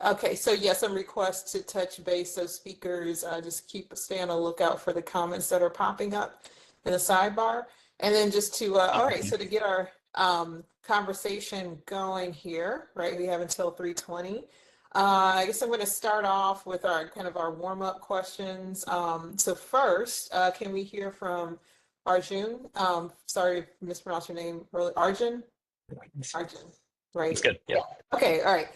L: Okay, so yes, some requests to touch base. So speakers, just stay on the lookout for the comments that are popping up in the sidebar. And then just to, all right, so to get our conversation going here, right? We have until 3:20. I guess I'm going to start off with our warm-up questions. So first, can we hear from Arjun? Sorry if I mispronounced your name earlier. Arjun, right?
M: It's good. Yeah.
L: Okay. All right.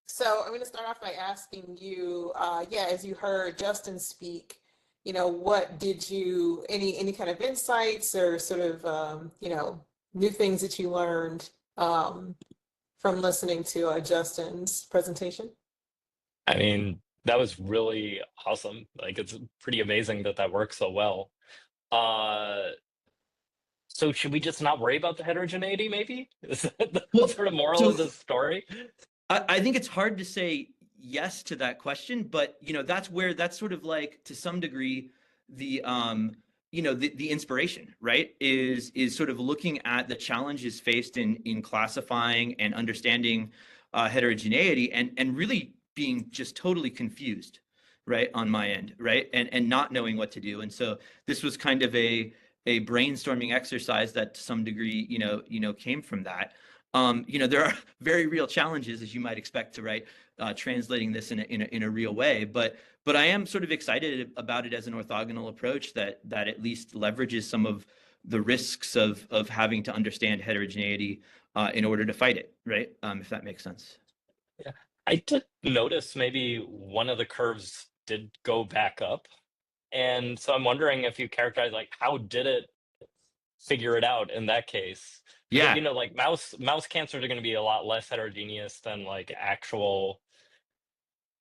L: So I'm going to start off by asking you, as you heard Justin speak, what did you, any kind of insights or sort of, new things that you learned from listening to Justin's presentation?
M: I mean, That was really awesome. Like, it's pretty amazing that that works so well. Uh, so should we just not worry about the heterogeneity, maybe? Is that the
N: Well,
M: sort of moral of
N: so
M: this story?
N: I think it's hard to say yes to that question, but that's where that's sort of like to some degree the the inspiration, right? Is sort of looking at the challenges faced in classifying and understanding heterogeneity and really being just totally confused, right, on my end, right? And not knowing what to do. And so this was kind of a brainstorming exercise that to some degree, came from that. There are very real challenges, as you might expect to write, translating this in a real way. But I am sort of excited about it as an orthogonal approach that at least leverages some of the risks of having to understand heterogeneity in order to fight it, right? If that makes sense.
M: Yeah. I did notice maybe one of the curves did go back up. And so I'm wondering if you characterize like how did it figure it out in that case? Because
N: Yeah,
M: like mouse cancers are going to be a lot less heterogeneous than like actual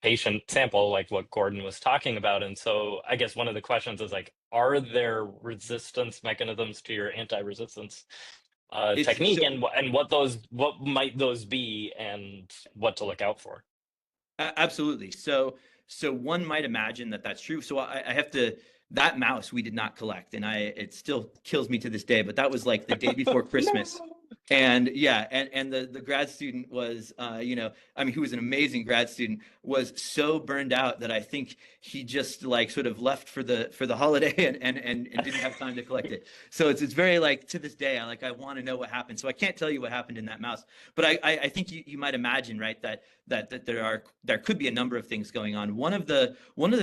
M: patient sample, like what Gordon was talking about. And so I guess one of the questions is like, are there resistance mechanisms to your anti-resistance
N: it's
M: technique,
N: so
M: and what might those be, and what to look out for?
N: Absolutely. So one might imagine that that's true. So I have to that mouse we did not collect, and it still kills me to this day. But that was like the day before Christmas,
M: No.
N: and yeah, and the grad student was, I mean, who was an amazing grad student, was so burned out that I think he just like sort of left for the holiday and didn't have time to collect it. So it's very like to this day, I want to know what happened. So I can't tell you what happened in that mouse, but I think you might imagine, right, that there could be a number of things going on. One of the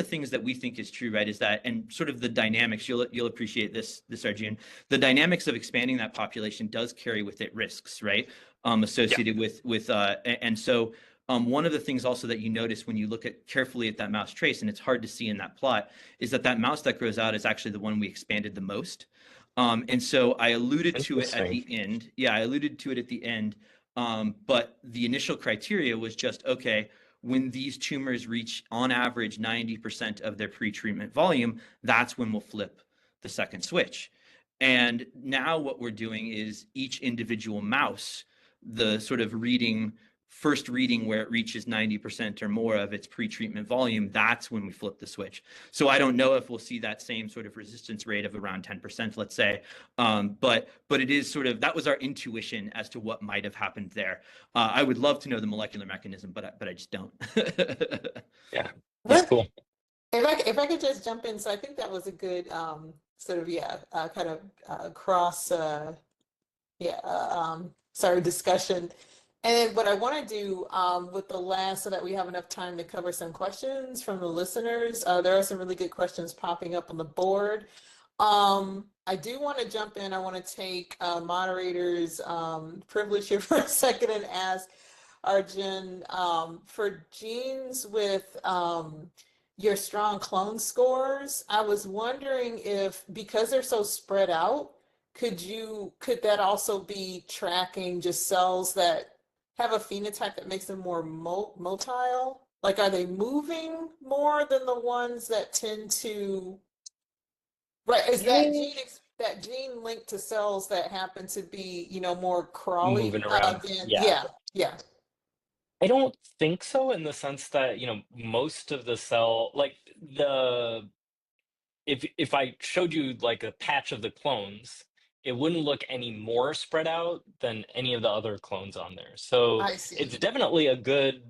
N: things that we think is true, right, is that, and sort of the dynamics, you'll appreciate this Arjun, the dynamics of expanding that population does carry with it risks, right, associated with and so one of the things also that you notice when you look carefully at that mouse trace, and it's hard to see in that plot, is that mouse that grows out is actually the one we expanded the most. And so I alluded to it at the end. Yeah, I alluded to it at the end. But the initial criteria was just, okay, when these tumors reach on average 90% of their pre-treatment volume, that's when we'll flip the second switch. And now what we're doing is each individual mouse, the sort of first reading where it reaches 90% or more of its pre-treatment volume, that's when we flip the switch. So I don't know if we'll see that same sort of resistance rate of around 10%, let's say. But it is sort of, that was our intuition as to what might have happened there. I would love to know the molecular mechanism, but I just don't.
M: Yeah, that's cool.
L: If I could just jump in, so I think that was a good sort of kind of cross discussion. And what I want to do with the last, so that we have enough time to cover some questions from the listeners. There are some really good questions popping up on the board. I do want to jump in. I want to take moderators' privilege here for a second and ask Arjun, for genes with your strong clone scores, I was wondering if, because they're so spread out, could that also be tracking just cells that have a phenotype that makes them more motile? Like, are they moving more than the ones that tend to, right? Is that gene linked to cells that happen to be, more crawly
M: Moving around.
L: than,
M: Yeah.
L: yeah.
M: I don't think so, in the sense that, most of the cell, like if I showed you like a patch of the clones, it wouldn't look any more spread out than any of the other clones on there. So
L: I see.
M: it's definitely an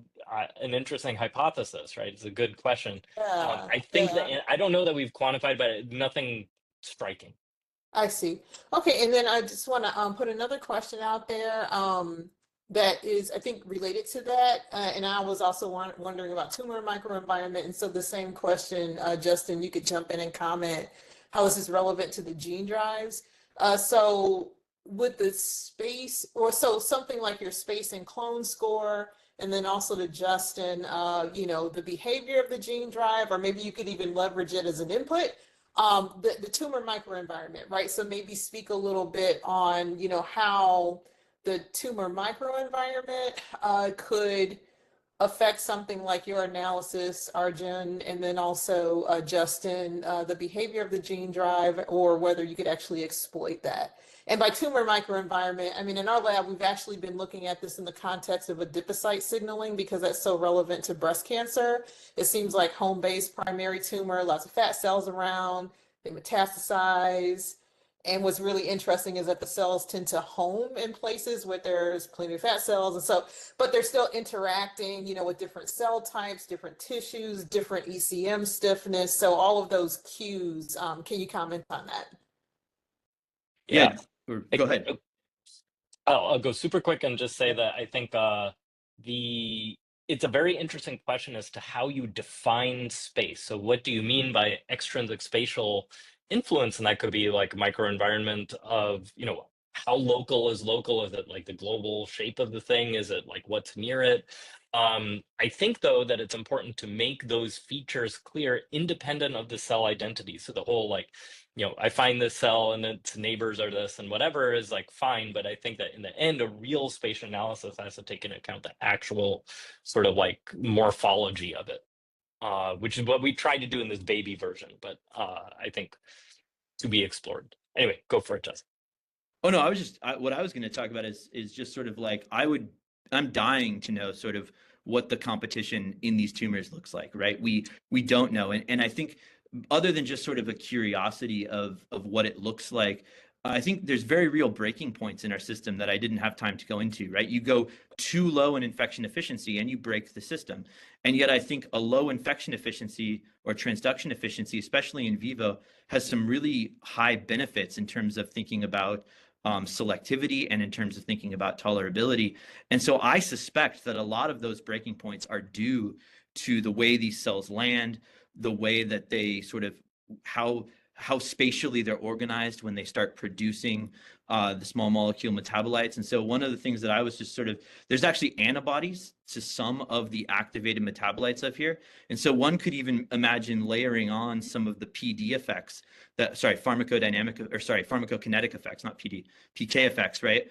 M: interesting hypothesis, right? It's a good question.
L: Yeah,
M: I think
L: yeah.
M: that I don't know that we've quantified, but nothing striking.
L: I see. Okay, and then I just want to put another question out there that is, I think, related to that. And I was also wondering about tumor microenvironment. And so the same question, Justin, you could jump in and comment how is this relevant to the gene drives. So with the space, or so something like your space and clone score, and then also to Justin, the behavior of the gene drive, or maybe you could even leverage it as an input. The tumor microenvironment, right? So maybe speak a little bit on, how the tumor microenvironment could affect something like your analysis, Arjun, and then also Justin, the behavior of the gene drive, or whether you could actually exploit that. And by tumor microenvironment, I mean, in our lab, we've actually been looking at this in the context of adipocyte signaling because that's so relevant to breast cancer. It seems like home-based primary tumor, lots of fat cells around, they metastasize. And what's really interesting is that the cells tend to home in places where there's plenty of fat cells. And so, but they're still interacting, you know, with different cell types, different tissues, different ECM stiffness. So all of those cues, can you comment on that?
M: Yeah.
N: Go ahead.
M: I'll go super quick and just say that I think it's a very interesting question as to how you define space. So what do you mean by extrinsic spatial influence? And that could be like microenvironment of, you know, how local is local? Is it like the global shape of the thing? Is it like what's near it? I think though that it's important to make those features clear independent of the cell identity. So the whole like, you know, I find this cell and its neighbors are this and whatever is like fine, but I think that in the end, a real spatial analysis has to take into account the actual sort of like morphology of it, which is what we tried to do in this baby version, but I think to be explored. Anyway, go for it, Justin.
N: Oh no, what I was going to talk about is just sort of like I'm dying to know sort of what the competition in these tumors looks like, right? We don't know, and I think other than just sort of a curiosity of what it looks like, I think there's very real breaking points in our system that I didn't have time to go into, right? You go too low in infection efficiency and you break the system. And yet I think a low infection efficiency or transduction efficiency, especially in vivo, has some really high benefits in terms of thinking about selectivity and in terms of thinking about tolerability. And so I suspect that a lot of those breaking points are due to the way these cells land, the way that they sort of how spatially they're organized when they start producing the small molecule metabolites. And so one of the things that I was just sort of, there's actually antibodies to some of the activated metabolites up here. And so one could even imagine layering on some of the PD effects pharmacokinetic effects, not PD, PK effects, right?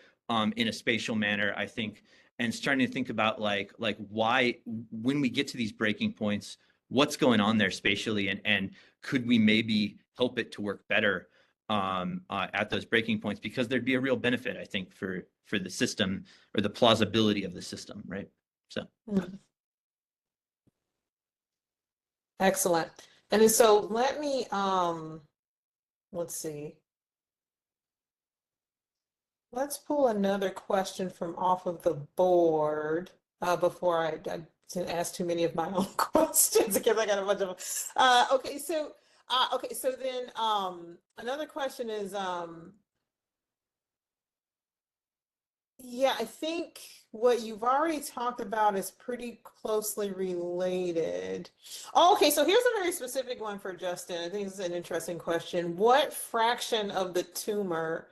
N: In a spatial manner, I think, and starting to think about like why, when we get to these breaking points, what's going on there spatially, and could we maybe help it to work better at those breaking points, because there'd be a real benefit, I think, for the system or the plausibility of the system, right? So.
L: Excellent. And then so let me, let's see. Let's pull another question from off of the board before I didn't ask too many of my own questions because I got a bunch of them. Okay, so then another question is, yeah, I think what you've already talked about is pretty closely related. Oh, okay, so here's a very specific one for Justin. I think this is an interesting question. What fraction of the tumor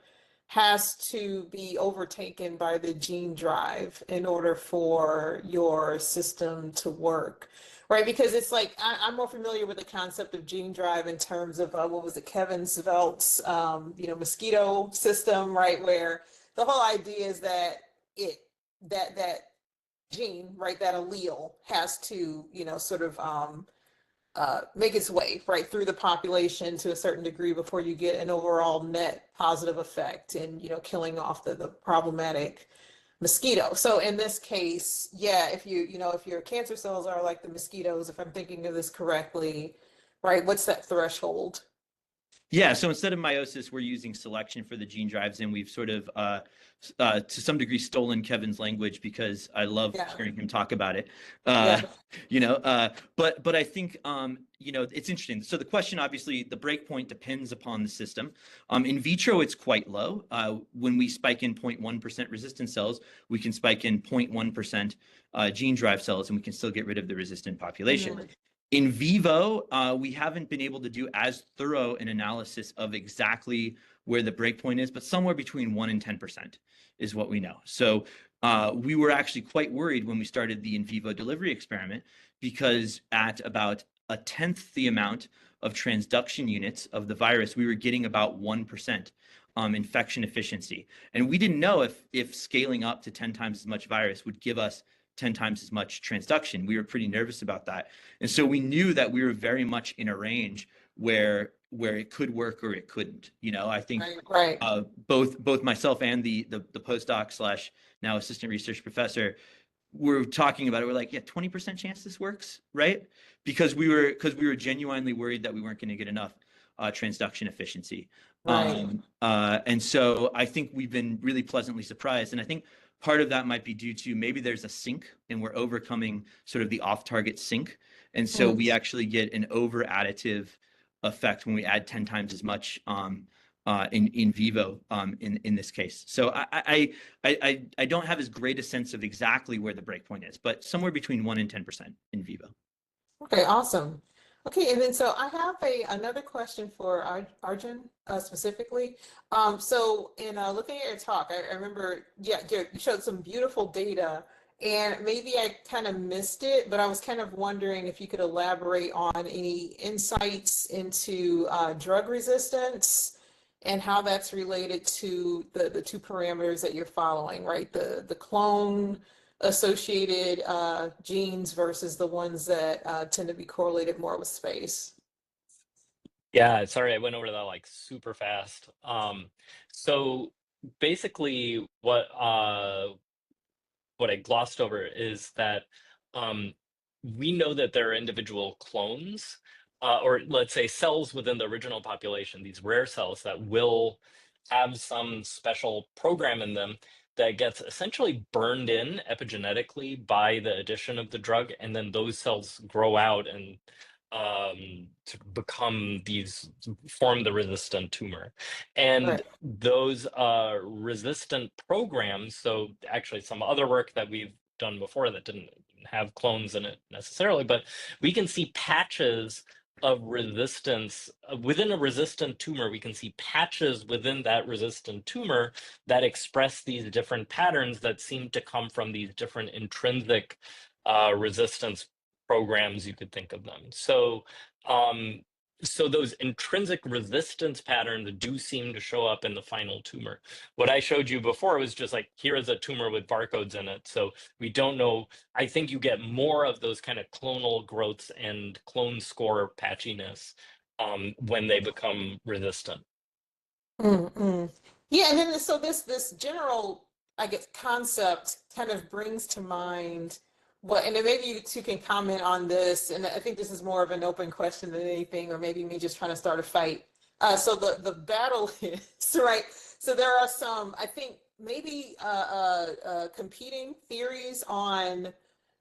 L: has to be overtaken by the gene drive in order for your system to work? Right, because it's like I'm more familiar with the concept of gene drive in terms of what was it, Kevin Sveldt's mosquito system, right, where the whole idea is that that gene, right, that allele has to, sort of make its way right through the population to a certain degree before you get an overall net positive effect in, killing off the problematic mosquito. So in this case, yeah, if if your cancer cells are like the mosquitoes, if I'm thinking of this correctly, right, what's that threshold?
N: Yeah, so instead of meiosis, we're using selection for the gene drives, and we've sort of, to some degree, stolen Kevin's language because I love hearing him talk about it. But I think it's interesting. So the question, obviously, the breakpoint depends upon the system. In vitro, it's quite low. When we spike in 0.1% resistant cells, we can spike in 0.1% gene drive cells, and we can still get rid of the resistant population. In vivo, we haven't been able to do as thorough an analysis of exactly where the breakpoint is, but somewhere between 1 and 10% is what we know. So we were actually quite worried when we started the in vivo delivery experiment, because at about 1/10 the amount of transduction units of the virus, we were getting about 1% infection efficiency. And we didn't know if scaling up to 10 times as much virus would give us 10 times as much transduction. We were pretty nervous about that. And so we knew that we were very much in a range where it could work or it couldn't. I think
L: Right.
N: both myself and the postdoc slash now assistant research professor were talking about it. We're like, yeah, 20% chance this works, right? Because we were genuinely worried that we weren't going to get enough transduction efficiency.
L: Right.
N: And so I think we've been really pleasantly surprised. And I think part of that might be due to maybe there's a sink and we're overcoming sort of the off-target sink. And so we actually get an over additive effect when we add 10 times as much in vivo in this case. So I don't have as great a sense of exactly where the breakpoint is, but somewhere between 1 and 10% in vivo.
L: Okay, awesome. Okay, and then so I have another question for Arjun specifically. So in looking at your talk, I remember, yeah, you showed some beautiful data, and maybe I kind of missed it, but I was kind of wondering if you could elaborate on any insights into drug resistance and how that's related to the two parameters that you're following, right? The clone associated genes versus the ones that tend to be correlated more with space.
M: Yeah, sorry, I went over that like super fast. So basically what I glossed over is that we know that there are individual clones, or let's say cells within the original population, these rare cells that will have some special program in them that gets essentially burned in epigenetically by the addition of the drug, and then those cells grow out and to form the resistant tumor. And
L: Right.
M: those resistant programs, so actually some other work that we've done before that didn't have clones in it necessarily, but we can see patches of resistance within a resistant tumor. We can see patches within that resistant tumor that express these different patterns that seem to come from these different intrinsic resistance programs, you could think of them. So so those intrinsic resistance patterns do seem to show up in the final tumor. What I showed you before was just like, here is a tumor with barcodes in it. So we don't know. I think you get more of those kind of clonal growths and clone score patchiness when they become resistant.
L: Mm-hmm. Yeah, and then so this general, I guess, concept kind of brings to mind and then maybe you two can comment on this, and I think this is more of an open question than anything, or maybe me just trying to start a fight. So the battle is, right? So there are some, I think, maybe competing theories on,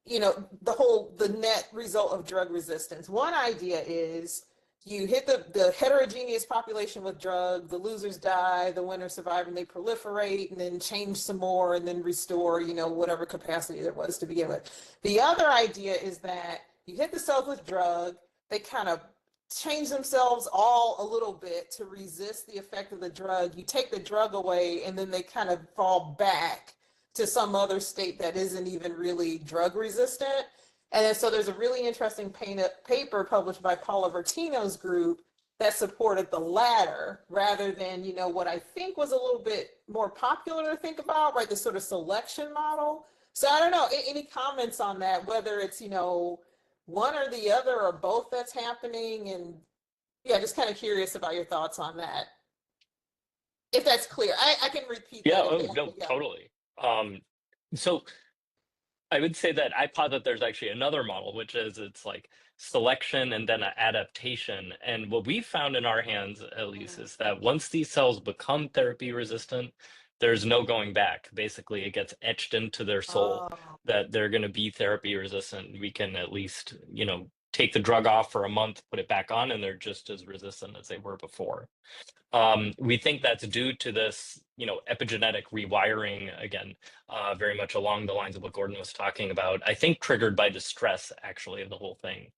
L: the net result of drug resistance. One idea is you hit the heterogeneous population with drug, the losers die, the winners survive, and they proliferate and then change some more and then restore, whatever capacity there was to begin with. The other idea is that you hit the cells with drug, they kind of change themselves all a little bit to resist the effect of the drug. You take the drug away and then they kind of fall back to some other state that isn't even really drug resistant. And then, so there's a really interesting paper published by Paula Vertino's group that supported the latter rather than, what I think was a little bit more popular to think about, right? The sort of selection model. So I don't know, any comments on that, whether it's, one or the other or both that's happening? And yeah, just kind of curious about your thoughts on that. If that's clear, I can repeat
M: Yeah,
L: that.
M: no, totally. So I would say that I posit there's actually another model, which is it's like selection and then an adaptation. And what we found in our hands, at least, is that once these cells become therapy resistant, there's no going back. Basically, it gets etched into their soul that they're going to be therapy resistant. We can at least, take the drug off for a month, put it back on, and they're just as resistant as they were before. We think that's due to this, epigenetic rewiring, again, very much along the lines of what Gordon was talking about, I think triggered by the stress, actually, of the whole thing.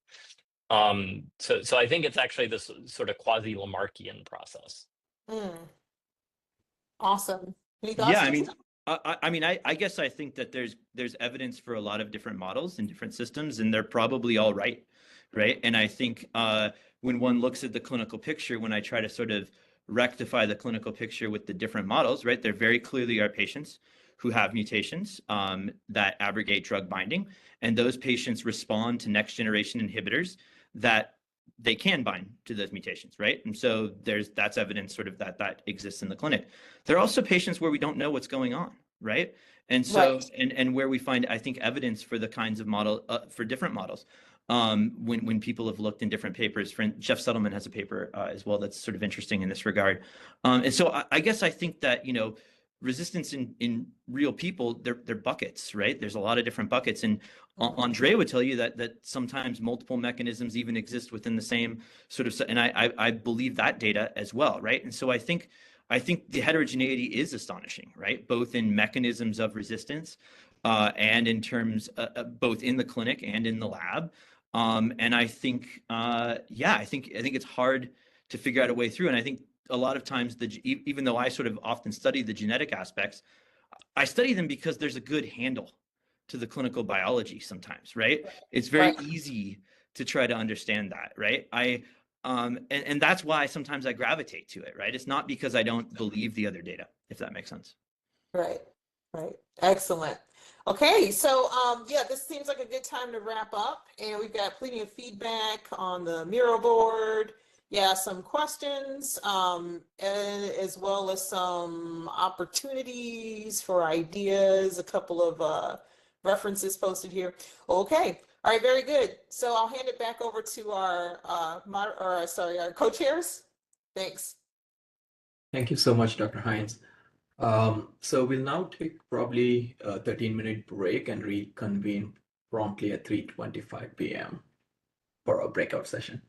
M: So I think it's actually this sort of quasi-Lamarckian process.
L: Awesome. Any thoughts?
N: Yeah, I guess I think that there's evidence for a lot of different models and different systems, and they're probably all right? And I think when one looks at the clinical picture, when I try to sort of rectify the clinical picture with the different models, right, they're very clearly our patients. who have mutations that abrogate drug binding, and those patients respond to next generation inhibitors that they can bind to those mutations, right? And so that's evidence sort of that exists in the clinic. There are also patients where we don't know what's going on, right? And so, and where we find, I think, evidence for the kinds of for different models. When people have looked in different papers, Jeff Settleman has a paper as well that's sort of interesting in this regard. And so I guess I think that, resistance in real people, they're buckets, right? There's a lot of different buckets. And Andre would tell you that sometimes multiple mechanisms even exist within the same sort of, and I believe that data as well, right? And so I think the heterogeneity is astonishing, right? Both in mechanisms of resistance and in terms both in the clinic and in the lab. And I think, I think it's hard to figure out a way through. And I think a lot of times, even though I sort of often study the genetic aspects, I study them because there's a good handle to the clinical biology sometimes, right? It's very easy to try to understand that, right? And that's why sometimes I gravitate to it, right? It's not because I don't believe the other data, if that makes sense.
L: Right. Excellent. Okay, so this seems like a good time to wrap up, and we've got plenty of feedback on the Miro board. Yeah, some questions, and as well as some opportunities for ideas, a couple of references posted here. Okay, all right, very good. So I'll hand it back over to our our co-chairs. Thanks.
A: Thank you so much, Dr. Hines. So we'll now take probably a 13-minute break and reconvene promptly at 3:25 p.m. for our breakout session.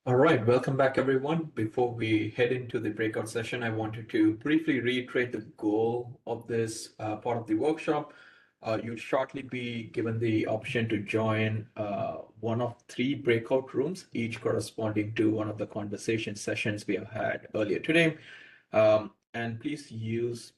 A: All right, welcome back, everyone. Before we head into the breakout session, I wanted to briefly reiterate the goal of this part of the workshop. You'll shortly be given the option to join one of 3 breakout rooms, each corresponding to one of the conversation sessions we have had earlier today. And please use,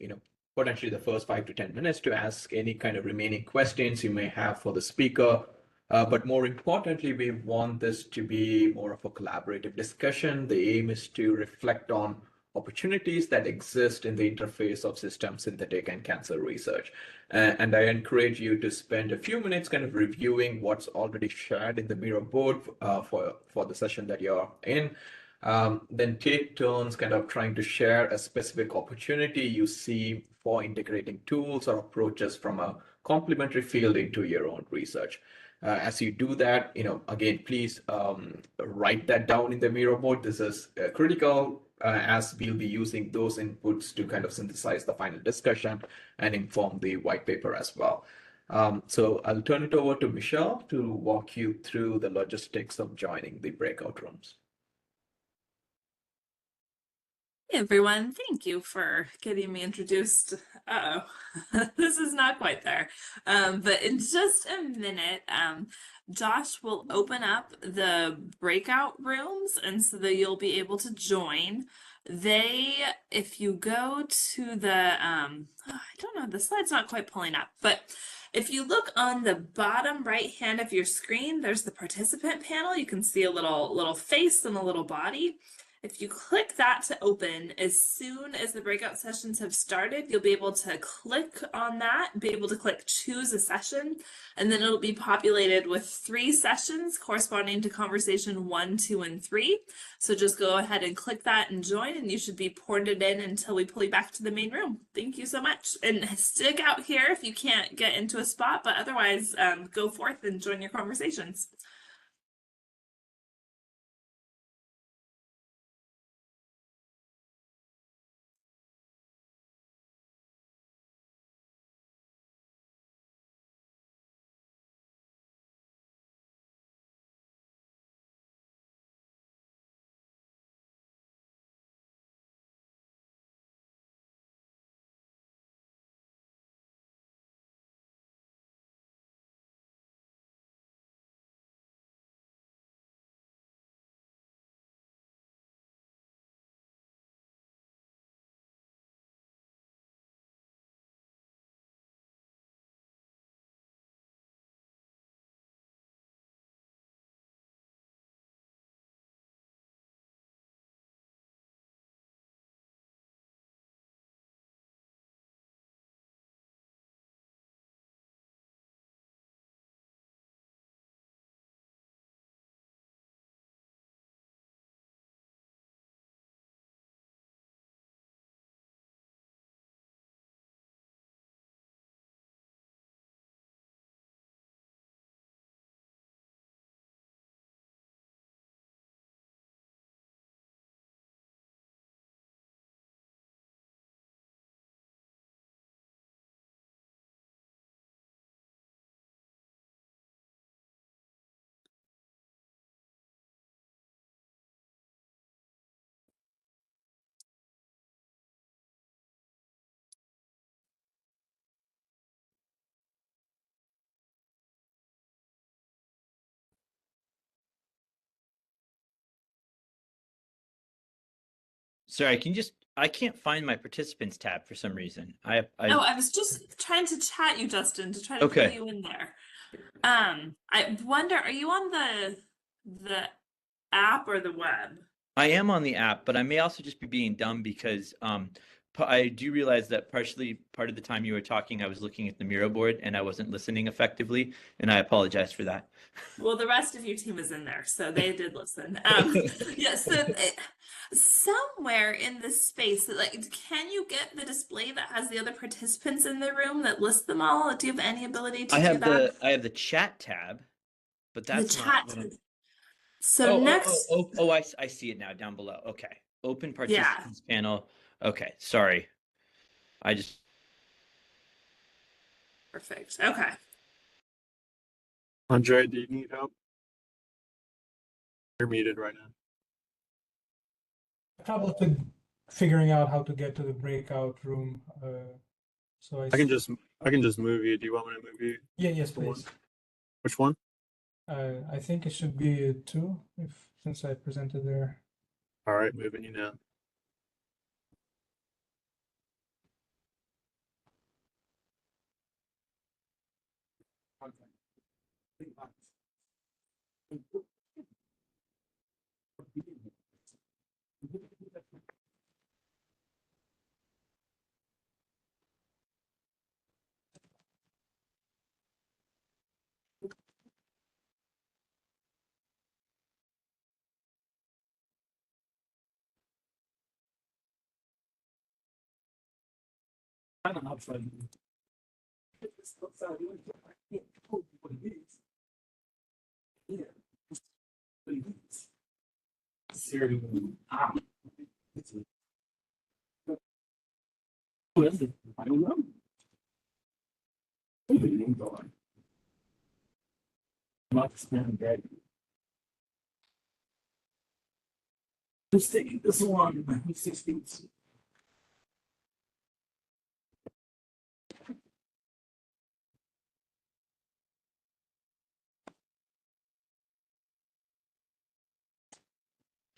A: potentially the first 5 to 10 minutes to ask any kind of remaining questions you may have for the speaker. But more importantly, we want this to be more of a collaborative discussion. The aim is to reflect on opportunities that exist in the interface of system synthetic and cancer research. And I encourage you to spend a few minutes kind of reviewing what's already shared in the Miro board for the session that you're in. Then take turns kind of trying to share a specific opportunity you see for integrating tools or approaches from a complementary field into your own research. As you do that, again, please write that down in the Miro board. This is critical as we'll be using those inputs to kind of synthesize the final discussion and inform the white paper as well. So I'll turn it over to Michelle to walk you through the logistics of joining the breakout rooms.
G: Hey everyone, thank you for getting me introduced. This is not quite there. But in just a minute, Josh will open up the breakout rooms, and so that you'll be able to join. If you go to the, I don't know, the slide's not quite pulling up, but if you look on the bottom right hand of your screen, there's the participant panel. You can see a little face and a little body. If you click that to open, as soon as the breakout sessions have started, you'll be able to click on that, be able to click choose a session, and then it'll be populated with 3 sessions corresponding to conversation 1, 2, and 3. So just go ahead and click that and join, and you should be ported in until we pull you back to the main room. Thank you so much. And stick out here if you can't get into a spot, but otherwise go forth and join your conversations.
N: Sorry, I can't find my participants tab for some reason.
G: Oh, I was just trying to chat you, Justin, to try to pull
N: Okay.
G: you in there. I wonder, are you on the app or the web?
N: I am on the app, but I may also just be being dumb because I do realize that part of the time you were talking, I was looking at the Miro board and I wasn't listening effectively, and I apologize for that.
G: Well, the rest of your team is in there, so they did listen. Yeah, so somewhere in this space, like, can you get the display that has the other participants in the room that lists them all? Do you have any ability to do that?
N: I have the chat tab, but that's
G: The
N: not
G: chat.
N: what I'm.
G: So next,
N: I see it now down below. Okay. Open
G: yeah,
N: participants panel. Okay, sorry. I just
G: perfect. Okay.
O: Andre, do you need help? You're muted right now.
J: Trouble to figuring out how to get to the breakout room. So
O: I can just move you. Do you want me to move you?
J: Yeah, yes,
O: to one?
J: please.
O: Which one?
J: I think it should be 2 since I presented there.
O: All right, moving you now. I don't know. Just taking this long, 16.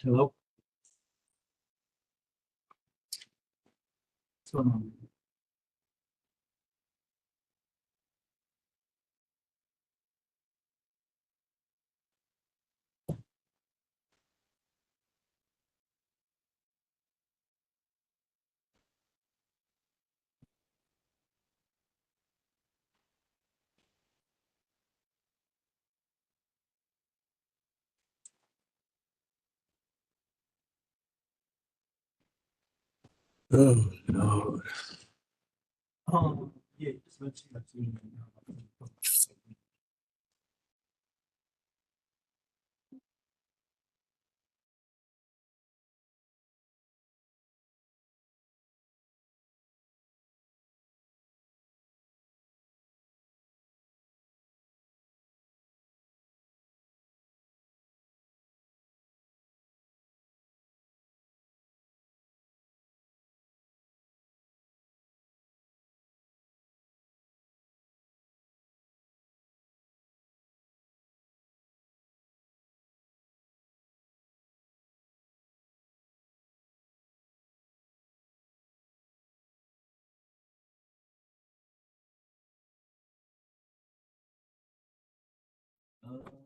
O: Hello. What's going on? Oh no. Yeah, just mention that to me.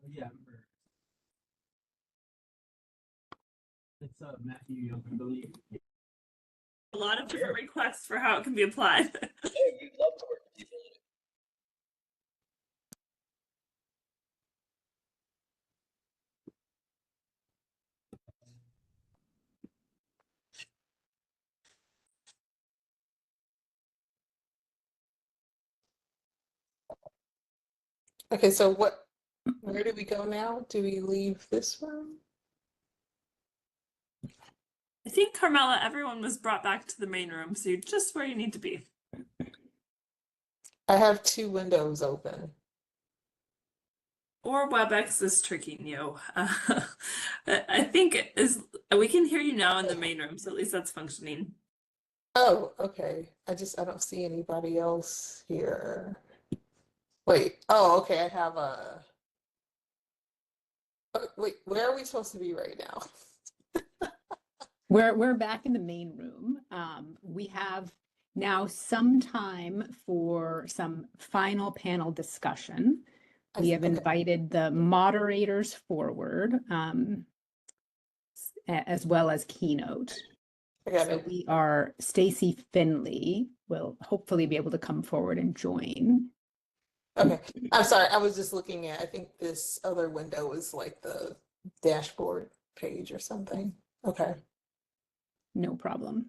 O: Yeah, it's Matthew Young, I believe.
G: A lot of different requests for how it can be applied.
N: you'd love to work with people.
L: Okay, so where do we go now? Do we leave this room?
G: I think, Carmela, everyone was brought back to the main room, so you're just where you need to be.
L: I have 2 windows open.
G: Or WebEx is tricking you. I think we can hear you now in the main room, so at least that's functioning.
L: Oh, okay. I don't see anybody else here. Wait. Oh, okay. I have a. Wait, where are we supposed to be right now?
C: We're back in the main room. We have now some time for some final panel discussion. We have invited the moderators forward, as well as keynote. So we are, Stacy Finley will hopefully be able to come forward and join.
L: Okay, I'm sorry, I was just looking at, I think this other window is like the dashboard page or something. Okay.
C: No problem.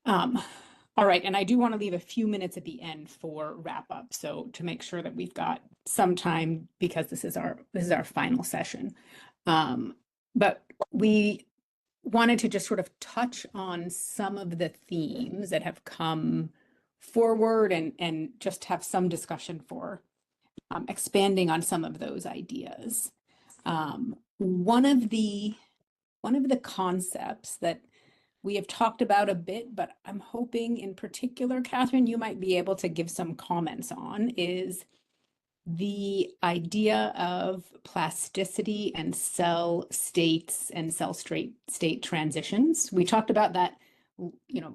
C: All right, and I do want to leave a few minutes at the end for wrap up, so to make sure that we've got some time, because this is our final session. But we wanted to just sort of touch on some of the themes that have come forward and just have some discussion for expanding on some of those ideas. One of the concepts that we have talked about a bit, but I'm hoping in particular, Catherine, you might be able to give some comments on, is the idea of plasticity and cell states and cell state transitions. We talked about that,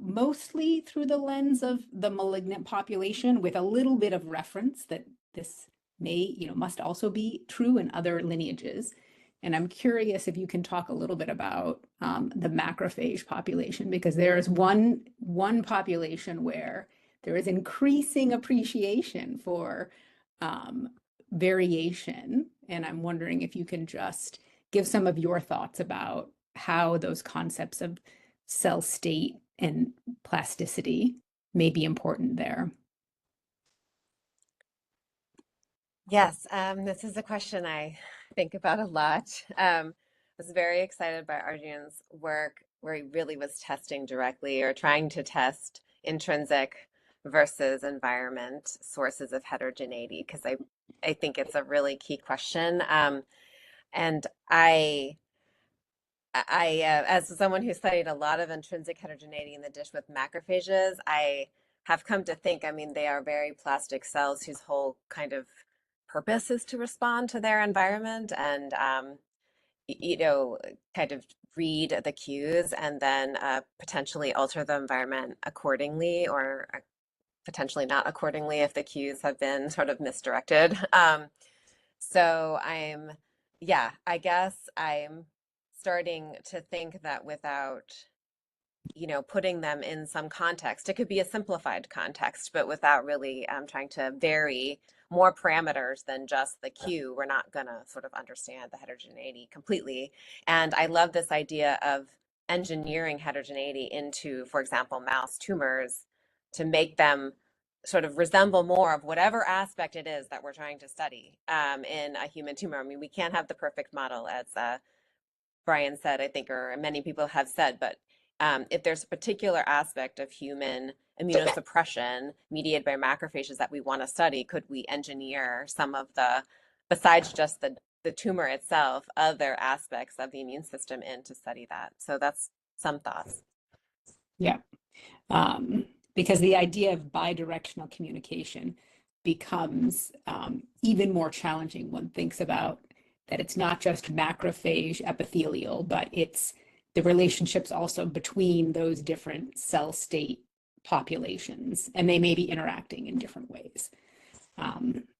C: mostly through the lens of the malignant population, with a little bit of reference that this must also be true in other lineages. And I'm curious if you can talk a little bit about the macrophage population, because there is one population where there is increasing appreciation for variation. And I'm wondering if you can just give some of your thoughts about how those concepts of cell state and plasticity may be important there.
E: Yes, this is a question I think about a lot. I was very excited by Arjun's work where he really was testing directly, or trying to test intrinsic versus environment sources of heterogeneity, because I think it's a really key question. And I as someone who studied a lot of intrinsic heterogeneity in the dish with macrophages, I have come to think, I mean, they are very plastic cells whose whole kind of purpose is to respond to their environment and, kind of read the cues and then potentially alter the environment accordingly, or potentially not accordingly if the cues have been sort of misdirected. So I guess I'm starting to think that without, putting them in some context, it could be a simplified context, but without really trying to vary more parameters than just the cue, we're not going to sort of understand the heterogeneity completely. And I love this idea of engineering heterogeneity into, for example, mouse tumors, to make them sort of resemble more of whatever aspect it is that we're trying to study in a human tumor. I mean, we can't have the perfect model, as Brian said, I think, or many people have said, but if there's a particular aspect of human immunosuppression mediated by macrophages that we want to study, could we engineer some of the, besides just the tumor itself, other aspects of the immune system in to study that? So that's some thoughts.
C: Yeah. Because the idea of bidirectional communication becomes even more challenging. One thinks about that it's not just macrophage epithelial, but it's the relationships also between those different cell state populations, and they may be interacting in different ways.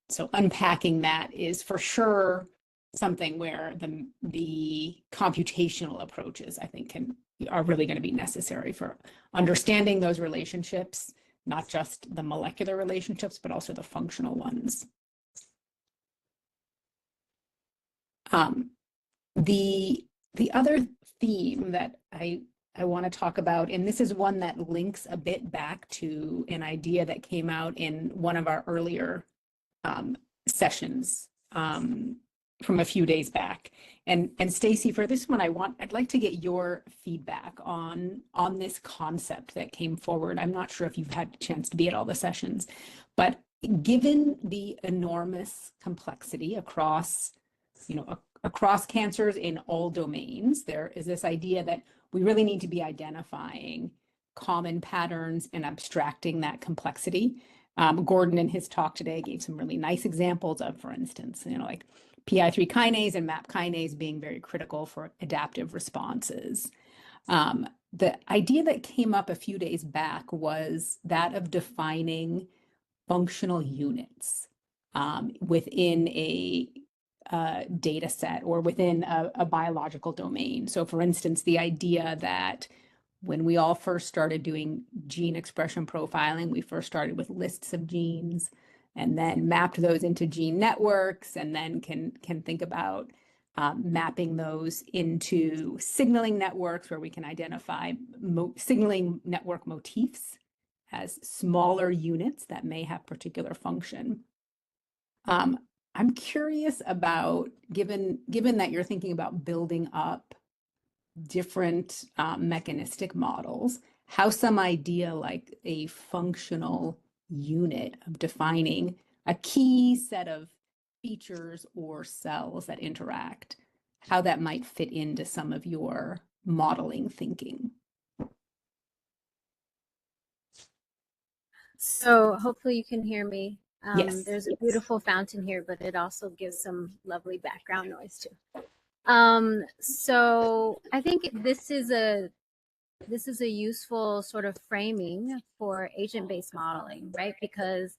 C: So unpacking that is for sure something where the computational approaches, I think, are really going to be necessary for understanding those relationships, not just the molecular relationships, but also the functional ones. The other theme that I want to talk about, and this is one that links a bit back to an idea that came out in one of our earlier sessions from a few days back. And Stacy, for this one, I'd like to get your feedback on this concept that came forward. I'm not sure if you've had a chance to be at all the sessions, but given the enormous complexity across cancers in all domains, there is this idea that we really need to be identifying common patterns and abstracting that complexity. Gordon in his talk today gave some really nice examples of, for instance, like PI3 kinase and MAP kinase being very critical for adaptive responses. The idea that came up a few days back was that of defining functional units within a data set or within a biological domain. So for instance, the idea that when we all first started doing gene expression profiling, we first started with lists of genes and then mapped those into gene networks, and then can think about mapping those into signaling networks where we can identify signaling network motifs as smaller units that may have particular function. I'm curious about, given that you're thinking about building up different mechanistic models, how some idea like a functional unit of defining a key set of features or cells that interact, how that might fit into some of your modeling thinking.
I: So hopefully you can hear me.
C: Yes.
I: There's a beautiful fountain here, but it also gives some lovely background noise too. So I think this is a useful sort of framing for agent-based modeling, right? Because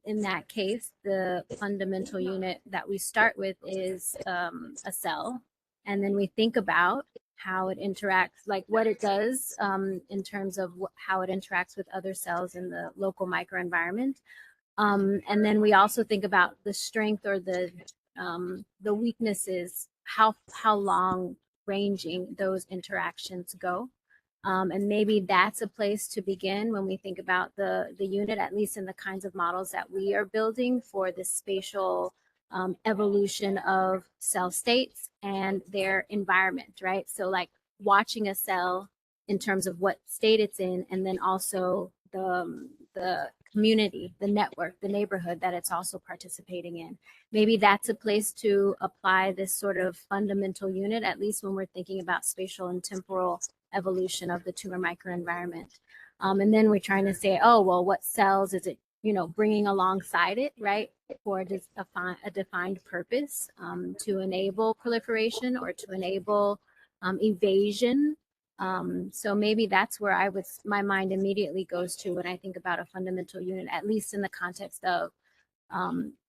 I: in that case, the fundamental unit that we start with is a cell, and then we think about how it interacts, like what it does in terms of how it interacts with other cells in the local microenvironment. And then we also think about the strength or the weaknesses, how long ranging those interactions go. And maybe that's a place to begin when we think about the unit, at least in the kinds of models that we are building for the spatial evolution of cell states and their environment, right? So like watching a cell in terms of what state it's in, and then also the community, the network, the neighborhood that it's also participating in. Maybe that's a place to apply this sort of fundamental unit, at least when we're thinking about spatial and temporal evolution of the tumor microenvironment. And then we're trying to say, oh, well, what cells is it, bringing alongside it, right, for a defined purpose to enable proliferation or to enable evasion. So maybe that's where my mind immediately goes to when I think about a fundamental unit, at least in the context of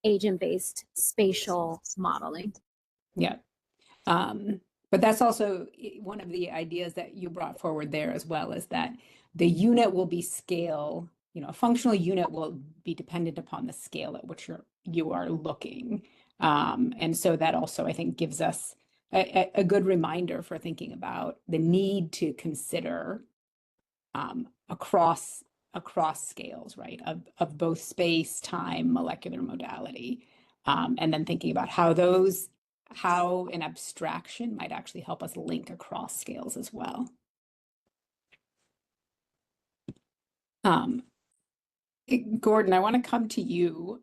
I: agent-based spatial modeling.
C: Yeah. But that's also one of the ideas that you brought forward there as well, is that the unit will be scale, a functional unit will be dependent upon the scale at which you are looking. And so that also, I think, gives us a good reminder for thinking about the need to consider across scales, right, of both space, time, molecular modality, and then thinking about how an abstraction might actually help us link across scales as well. Gordon, I want to come to you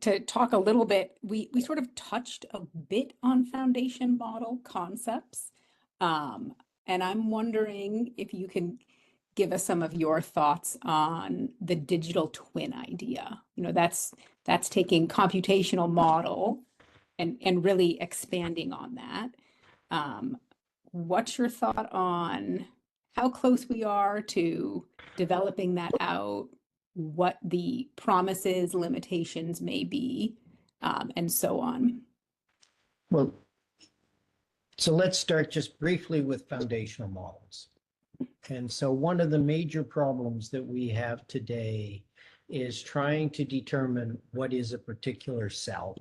C: to talk a little bit. We sort of touched a bit on foundation model concepts, and I'm wondering if you can give us some of your thoughts on the digital twin idea. That's taking computational model and really expanding on that. What's your thought on how close we are to developing that out, what the promises, limitations may be, and so on?
D: Well, so let's start just briefly with foundational models. And so one of the major problems that we have today is trying to determine what is a particular cell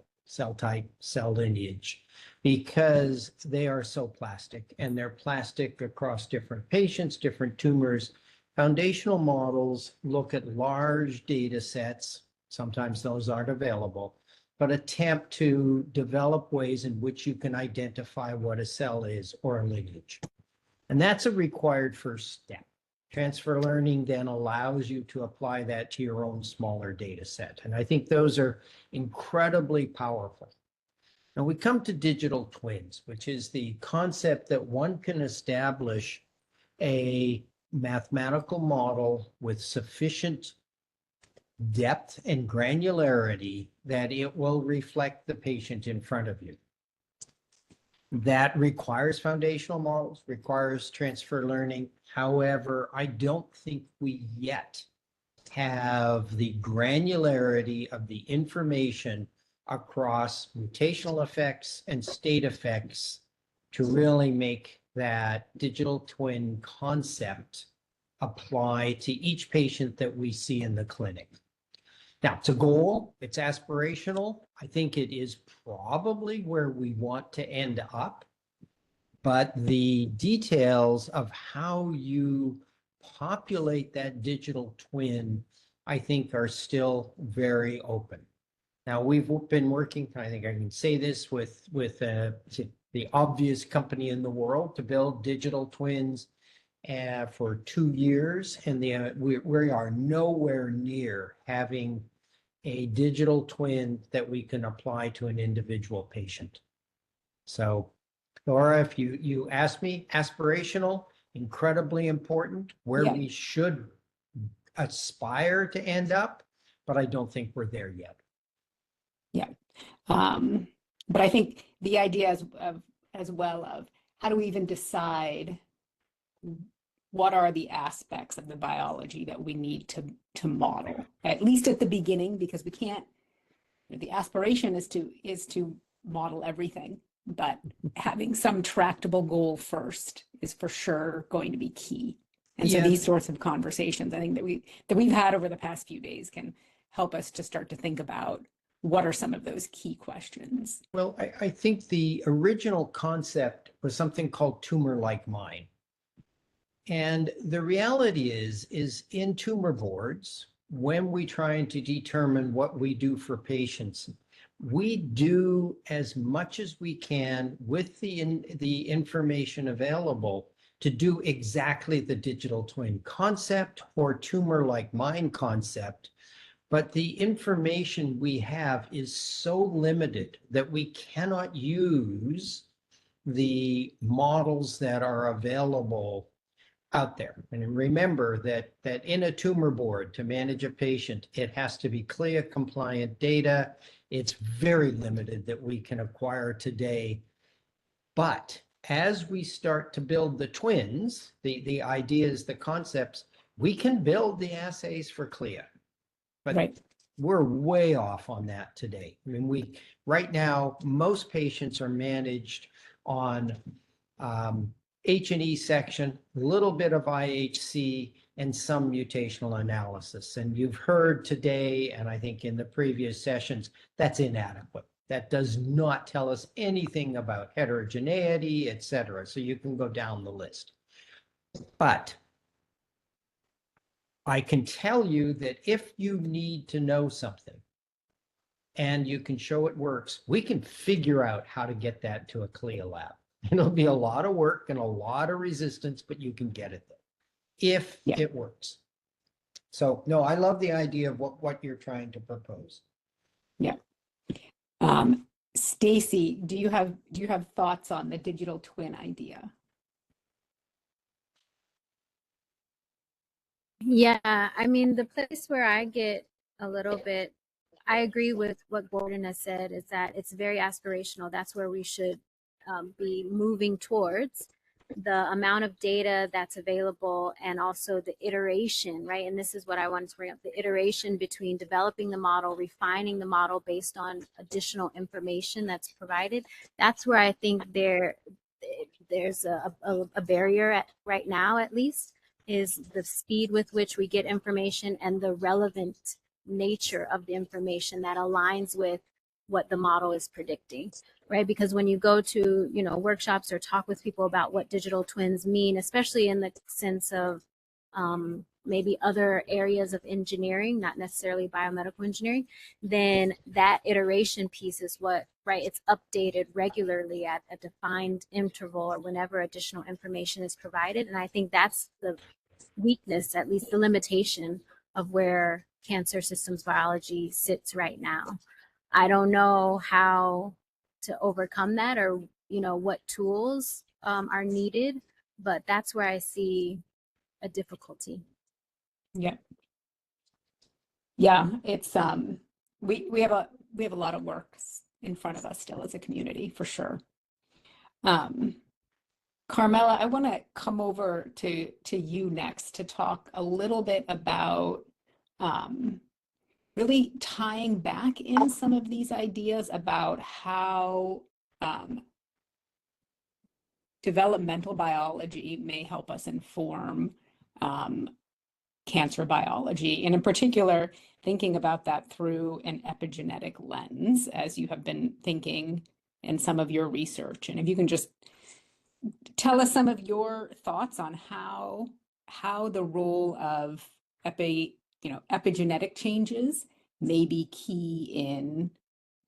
D: type, cell lineage, because they are so plastic, and they're plastic across different patients, different tumors. Foundational models look at large data sets, sometimes those aren't available, but attempt to develop ways in which you can identify what a cell is or a lineage. And that's a required first step. Transfer learning then allows you to apply that to your own smaller data set. And I think those are incredibly powerful. Now we come to digital twins, which is the concept that one can establish a mathematical model with sufficient depth and granularity that it will reflect the patient in front of you. That requires foundational models, requires transfer learning. However, I don't think we yet have the granularity of the information across mutational effects and state effects to really make that digital twin concept apply to each patient that we see in the clinic. Now, it's a goal, it's aspirational. I think it is probably where we want to end up, but the details of how you populate that digital twin, I think, are still very open. Now, we've been working, I think I can say this, with the obvious company in the world to build digital twins for 2 years, and we are nowhere near having a digital twin that we can apply to an individual patient. So, Laura, if you ask me, aspirational, incredibly important, where we should aspire to end up, but I don't think we're there yet.
C: Yeah. But I think the idea as well of how do we even decide what are the aspects of the biology that we need to model, at least at the beginning, because we can't, the aspiration is to model everything, but having some tractable goal first is for sure going to be key. And so these sorts of conversations, I think that we've had over the past few days can help us to start to think about what are some of those key questions.
D: Well, I think the original concept was something called tumor-like mind. And the reality is in tumor boards, when we try to determine what we do for patients, we do as much as we can with the information available to do exactly the digital twin concept or tumor-like mind concept. But the information we have is so limited that we cannot use the models that are available out there. And remember that in a tumor board, to manage a patient, it has to be CLIA compliant data. It's very limited that we can acquire today. But as we start to build the twins, the ideas, the concepts, we can build the assays for CLIA. But we're way off on that today. I mean, right now, most patients are managed on H&E section, a little bit of IHC, and some mutational analysis. And you've heard today, and I think in the previous sessions, that's inadequate. That does not tell us anything about heterogeneity, et cetera. So you can go down the list. But I can tell you that if you need to know something and you can show it works, we can figure out how to get that to a CLIA lab. It'll be a lot of work and a lot of resistance, but you can get it there if it works. So no, I love the idea of what you're trying to propose.
C: Yeah. Stacy, do you have thoughts on the digital twin idea?
I: Yeah, I mean, the place where I get a little bit, I agree with what Gordon has said, is that it's very aspirational. That's where we should be moving towards. The amount of data that's available and also the iteration, right? And this is what I wanted to bring up, the iteration between developing the model, refining the model based on additional information that's provided. That's where I think there's a barrier right now, at least, is the speed with which we get information and the relevant nature of the information that aligns with what the model is predicting, right? Because when you go to, workshops or talk with people about what digital twins mean, especially in the sense of maybe other areas of engineering, not necessarily biomedical engineering, then that iteration piece is what, right, it's updated regularly at a defined interval or whenever additional information is provided. And I think that's the weakness, at least the limitation of where cancer systems biology sits right now. I don't know how to overcome that or, what tools are needed, but that's where I see a difficulty.
C: Yeah. Yeah, it's we have a lot of work in front of us still as a community for sure. Carmela, I want to come over to you next to talk a little bit about really tying back in some of these ideas about how developmental biology may help us inform cancer biology, and in particular, thinking about that through an epigenetic lens, as you have been thinking in some of your research. And if you can just tell us some of your thoughts on how the role of epigenetic changes may be key in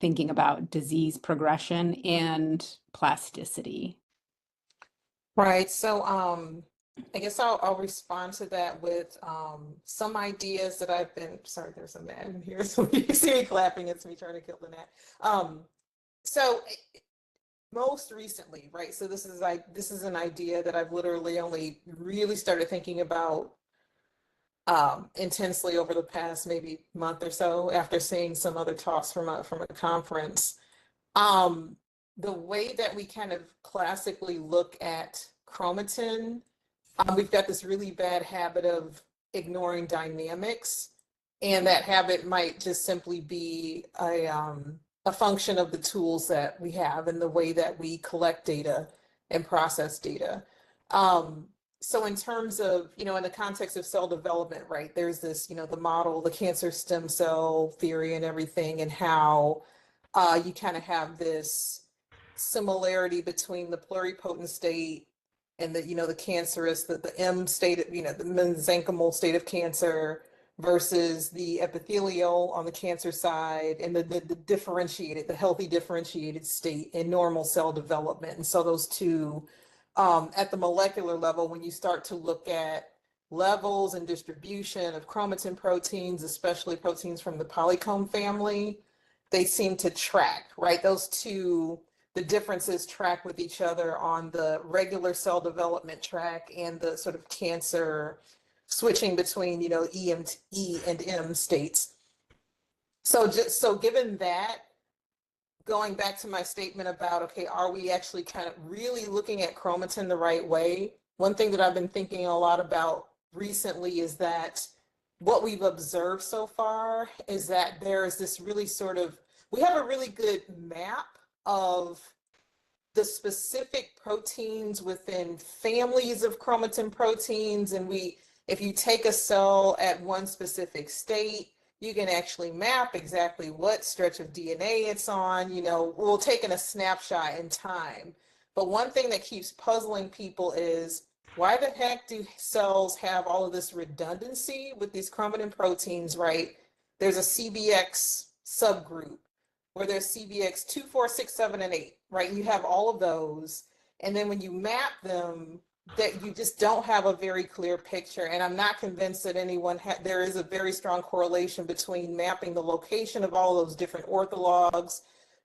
C: thinking about disease progression and plasticity.
L: Right. So I guess I'll respond to that with some ideas that I've been, sorry, there's a gnat in here. So you see me clapping, it's me trying to kill the gnat. So most recently, right? So this is an idea that I've literally only really started thinking about intensely over the past maybe month or so after seeing some other talks from a conference. The way that we kind of classically look at chromatin, we've got this really bad habit of ignoring dynamics, and that habit might just simply be a function of the tools that we have and the way that we collect data and process data. So in terms of, in the context of cell development, right, there's this, the model, the cancer stem cell theory and everything, and how you kind of have this similarity between the pluripotent state and the cancerous, the M state, the mesenchymal state of cancer versus the epithelial on the cancer side, and the differentiated, the healthy differentiated state in normal cell development. And so those two, at the molecular level, when you start to look at levels and distribution of chromatin proteins, especially proteins from the polycomb family, they seem to track, right? Those two, the differences track with each other on the regular cell development track and the sort of cancer switching between, E and M states. So given that, going back to my statement about, okay, are we actually kind of really looking at chromatin the right way? One thing that I've been thinking a lot about recently is that what we've observed so far is that there is this really we have a really good map of the specific proteins within families of chromatin proteins. And if you take a cell at one specific state, you can actually map exactly what stretch of DNA it's on. We'll take in a snapshot in time. But one thing that keeps puzzling people is, why the heck do cells have all of this redundancy with these chromatin proteins, right? There's a CBX subgroup where there's CBX 2, 4, 6, 7, and 8, right? You have all of those. And then when you map them, that you just don't have a very clear picture. And I'm not convinced that there is a very strong correlation between mapping the location of all those different orthologs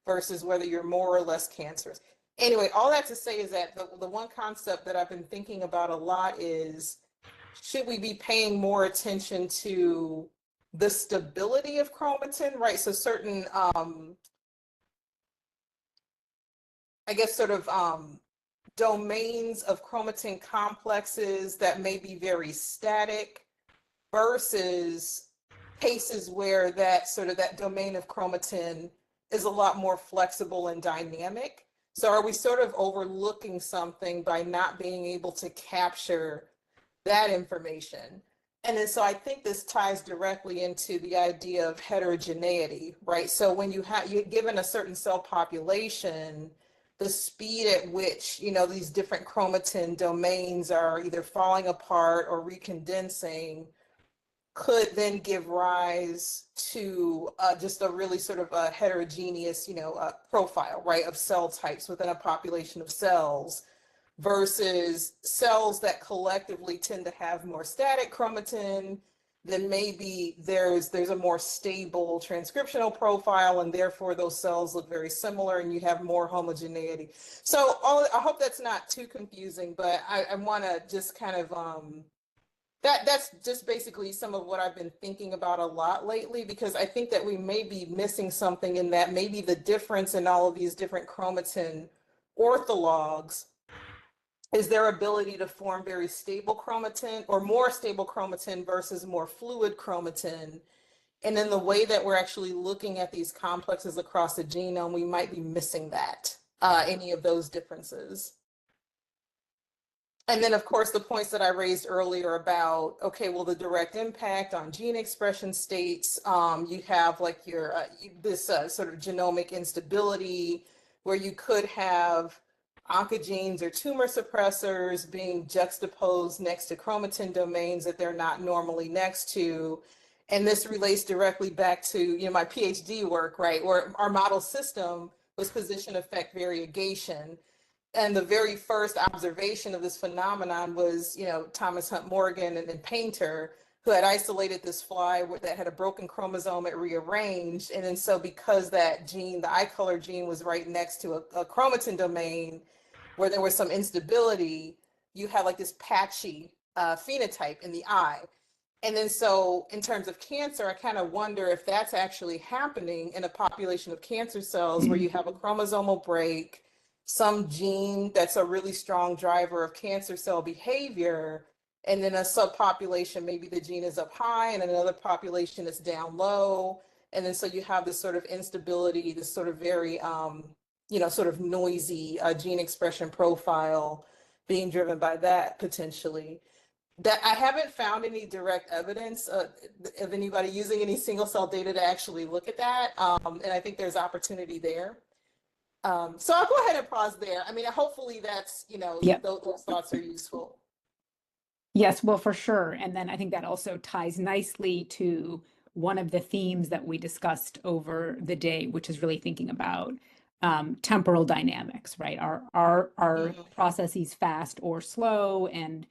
L: versus whether you're more or less cancerous. Anyway, all that to say is that the one concept that I've been thinking about a lot is, should we be paying more attention to the stability of chromatin, right? So certain, I guess, domains of chromatin complexes that may be very static versus cases where that domain of chromatin is a lot more flexible and dynamic. So are we sort of overlooking something by not being able to capture that information? And then so I think this ties directly into the idea of heterogeneity, right? So when you're given a certain cell population, the speed at which, these different chromatin domains are either falling apart or recondensing could then give rise to just a really sort of a heterogeneous, profile, right, of cell types within a population of cells, versus cells that collectively tend to have more static chromatin. Then maybe there's a more stable transcriptional profile, and therefore those cells look very similar and you have more homogeneity. So I hope that's not too confusing, but I want to just kind of that's just basically some of what I've been thinking about a lot lately, because I think that we may be missing something in that maybe the difference in all of these different chromatin orthologs is their ability to form very stable chromatin or more stable chromatin versus more fluid chromatin. And in the way that we're actually looking at these complexes across the genome, we might be missing that, any of those differences. And then, of course, the points that I raised earlier about, okay, well, the direct impact on gene expression states, you have like your, this sort of genomic instability where you could have oncogenes or tumor suppressors being juxtaposed next to chromatin domains that they're not normally next to. And this relates directly back to, you know, my PhD work, right, where our model system was position effect variegation. And the very first observation of this phenomenon was, you know, Thomas Hunt Morgan and Painter, who had isolated this fly that had a broken chromosome it rearranged. And then so because that gene, the eye color gene, was right next to a chromatin domain where there was some instability, you had like this patchy phenotype in the eye. And then so in terms of cancer, I kind of wonder if that's actually happening in a population of cancer cells where you have a chromosomal break, some gene that's a really strong driver of cancer cell behavior, and then a subpopulation, maybe the gene is up high and another population is down low. And then so you have this sort of instability, this sort of very, you know, sort of noisy gene expression profile being driven by that potentially. That I haven't found any direct evidence of anybody using any single cell data to actually look at that. And I think there's opportunity there. So I'll go ahead and pause there. I mean, hopefully that's, you know,
C: Yep.
L: those thoughts are useful.
C: Yes, well, for sure. And then I think that also ties nicely to one of the themes that we discussed over the day, which is really thinking about temporal dynamics, right? Are processes fast or slow, and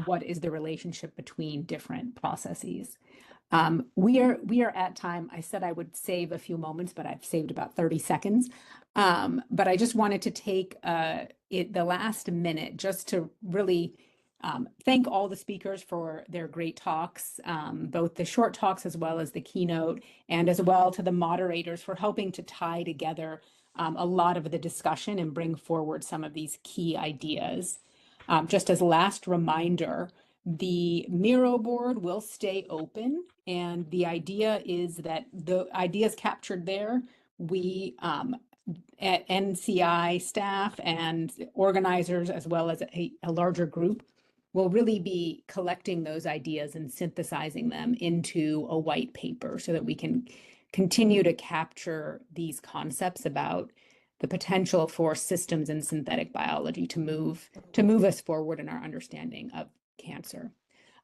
C: what is the relationship between different processes? We are at time. I said I would save a few moments, but I've saved about 30 seconds. But I just wanted to take the last minute just to really thank all the speakers for their great talks, both the short talks as well as the keynote, and as well to the moderators for helping to tie together a lot of the discussion and bring forward some of these key ideas. Just as last reminder, the Miro board will stay open, and the idea is that the ideas captured there, we at NCI staff and organizers, as well as a larger group, will really be collecting those ideas and synthesizing them into a white paper so that we can continue to capture these concepts about the potential for systems and synthetic biology to move us forward in our understanding of cancer.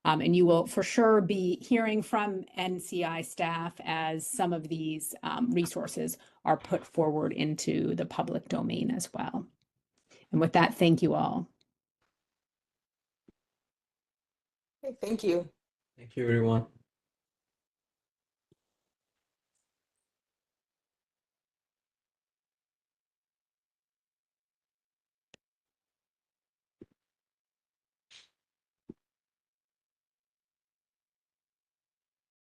C: And you will for sure be hearing from NCI staff as some of these resources are put forward into the public domain as well. And with that, thank you all.
L: Okay, thank you.
A: Thank you, everyone.